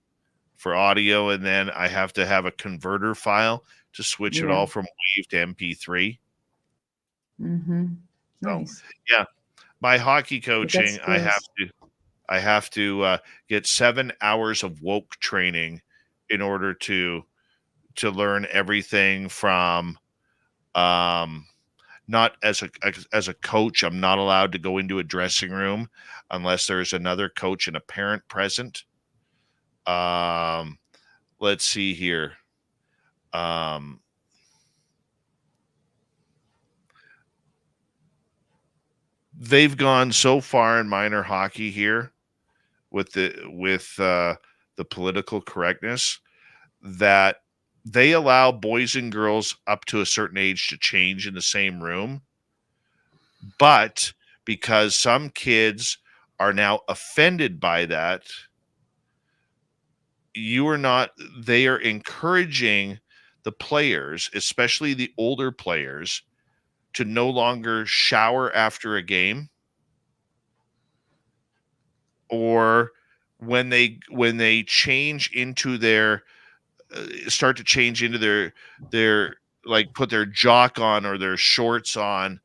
for audio, and then I have to have a converter file to switch it all from Wave to MP3. Mm-hmm. Nice. So, yeah, my hockey coaching, I have to get 7 hours of woke training in order to learn everything from not as a coach. I'm not allowed to go into a dressing room unless there's another coach and a parent present. Let's see here. They've gone so far in minor hockey here with the political correctness that they allow boys and girls up to a certain age to change in the same room. But because some kids are now offended by that, they are encouraging the players, especially the older players, to no longer shower after a game, or when they change into their start to change into their like put their jock on or their shorts on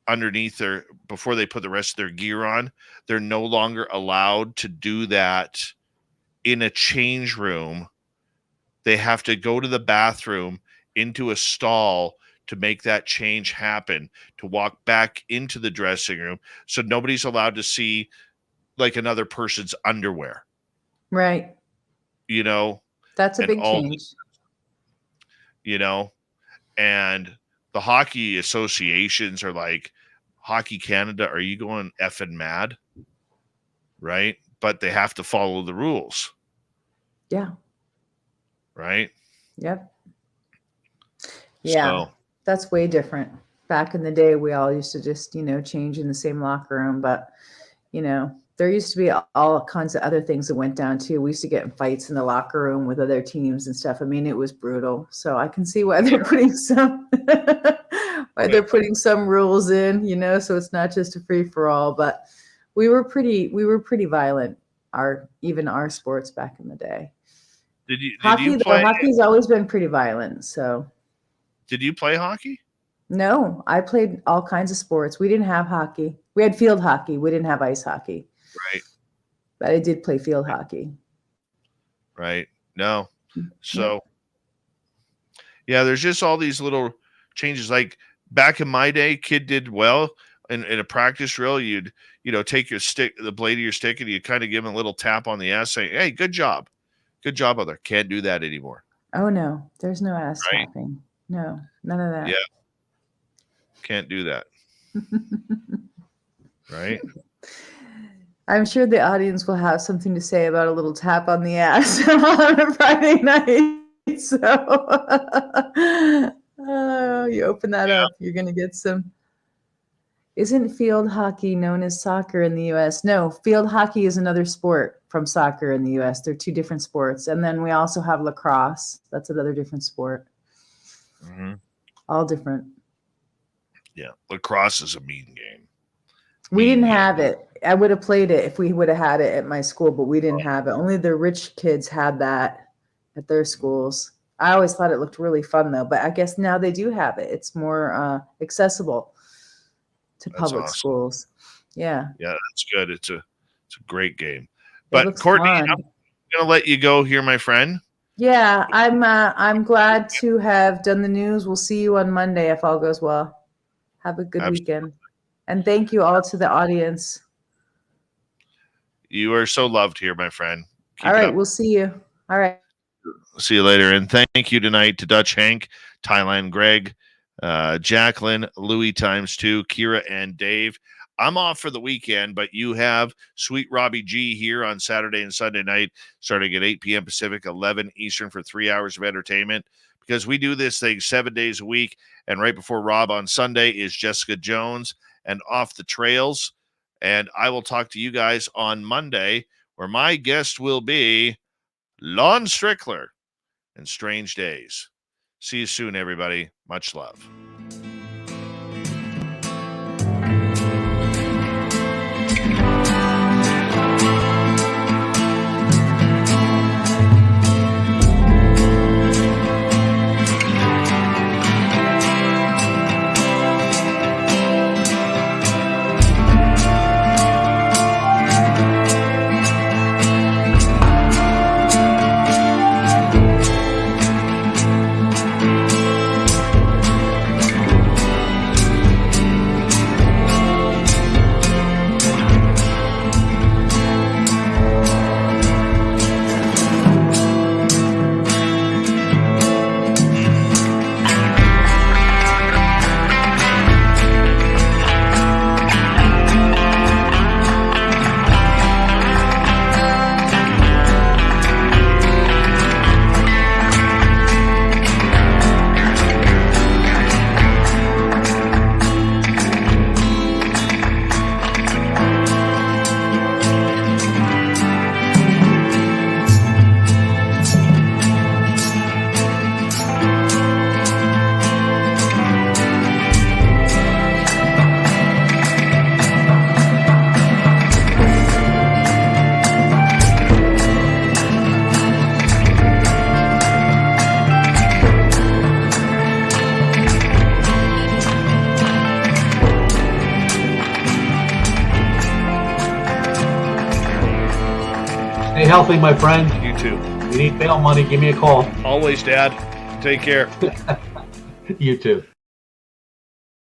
underneath before they put the rest of their gear on. They're no longer allowed to do that in a change room. They have to go to the bathroom into a stall to make that change happen, to walk back into the dressing room. So nobody's allowed to see like another person's underwear. Right. That's a big change. And the hockey associations are like, Hockey Canada, are you going effing mad? Right? But they have to follow the rules. Yeah. Right? Yep. Yeah. So, that's way different. Back in the day, we all used to just, change in the same locker room. But, there used to be all kinds of other things that went down too. We used to get in fights in the locker room with other teams and stuff. I mean, it was brutal. So I can see why they're putting some rules in, so it's not just a free for all. But we were pretty violent. Even our sports back in the day. Did you play? Hockey's always been pretty violent. So. Did you play hockey? No, I played all kinds of sports. We didn't have hockey. We had field hockey. We didn't have ice hockey. Right. But I did play field hockey. Right. No. So, yeah, there's just all these little changes. Like back in my day, kid did well in a practice drill. You'd, take the blade of your stick, and you'd kind of give him a little tap on the ass saying, "Hey, good job. Good job out there." Can't do that anymore. Oh, no. There's no ass tapping. No, none of that. Yeah. Can't do that. Right? I'm sure the audience will have something to say about a little tap on the ass on a Friday night. So you open that up, you're going to get some. Isn't field hockey known as soccer in the U.S.? No, field hockey is another sport from soccer in the U.S. They're two different sports. And then we also have lacrosse. That's another different sport. Mm-hmm. All different. Yeah, lacrosse is a mean game. We didn't have it. I would have played it if we would have had it at my school, but we didn't have it. Only the rich kids had that at their schools. I always thought it looked really fun, though. But I guess now they do have it. It's more accessible to public schools. Yeah. Yeah, that's good. It's a great game. But Courtney, fun. I'm gonna let you go here, my friend. Yeah, I'm glad to have done the news. We'll see you on Monday if all goes well. Have a good weekend. And thank you all to the audience. You are so loved here, my friend. Keep all right, we'll see you. All right. See you later. And thank you tonight to Dutch Hank, Thailand Greg, Jacqueline, Louie ×2, Kira, and Dave. I'm off for the weekend, but you have Sweet Robbie G here on Saturday and Sunday night, starting at 8 p.m. Pacific, 11 Eastern, for 3 hours of entertainment, because we do this thing 7 days a week. And right before Rob on Sunday is Jessica Jones and Off the Trails. And I will talk to you guys on Monday, where my guest will be Lon Strickler and Strange Days. See you soon, everybody. Much love. Stay healthy, my friend. You too. If you need bail money, give me a call. Always, Dad. Take care. You too.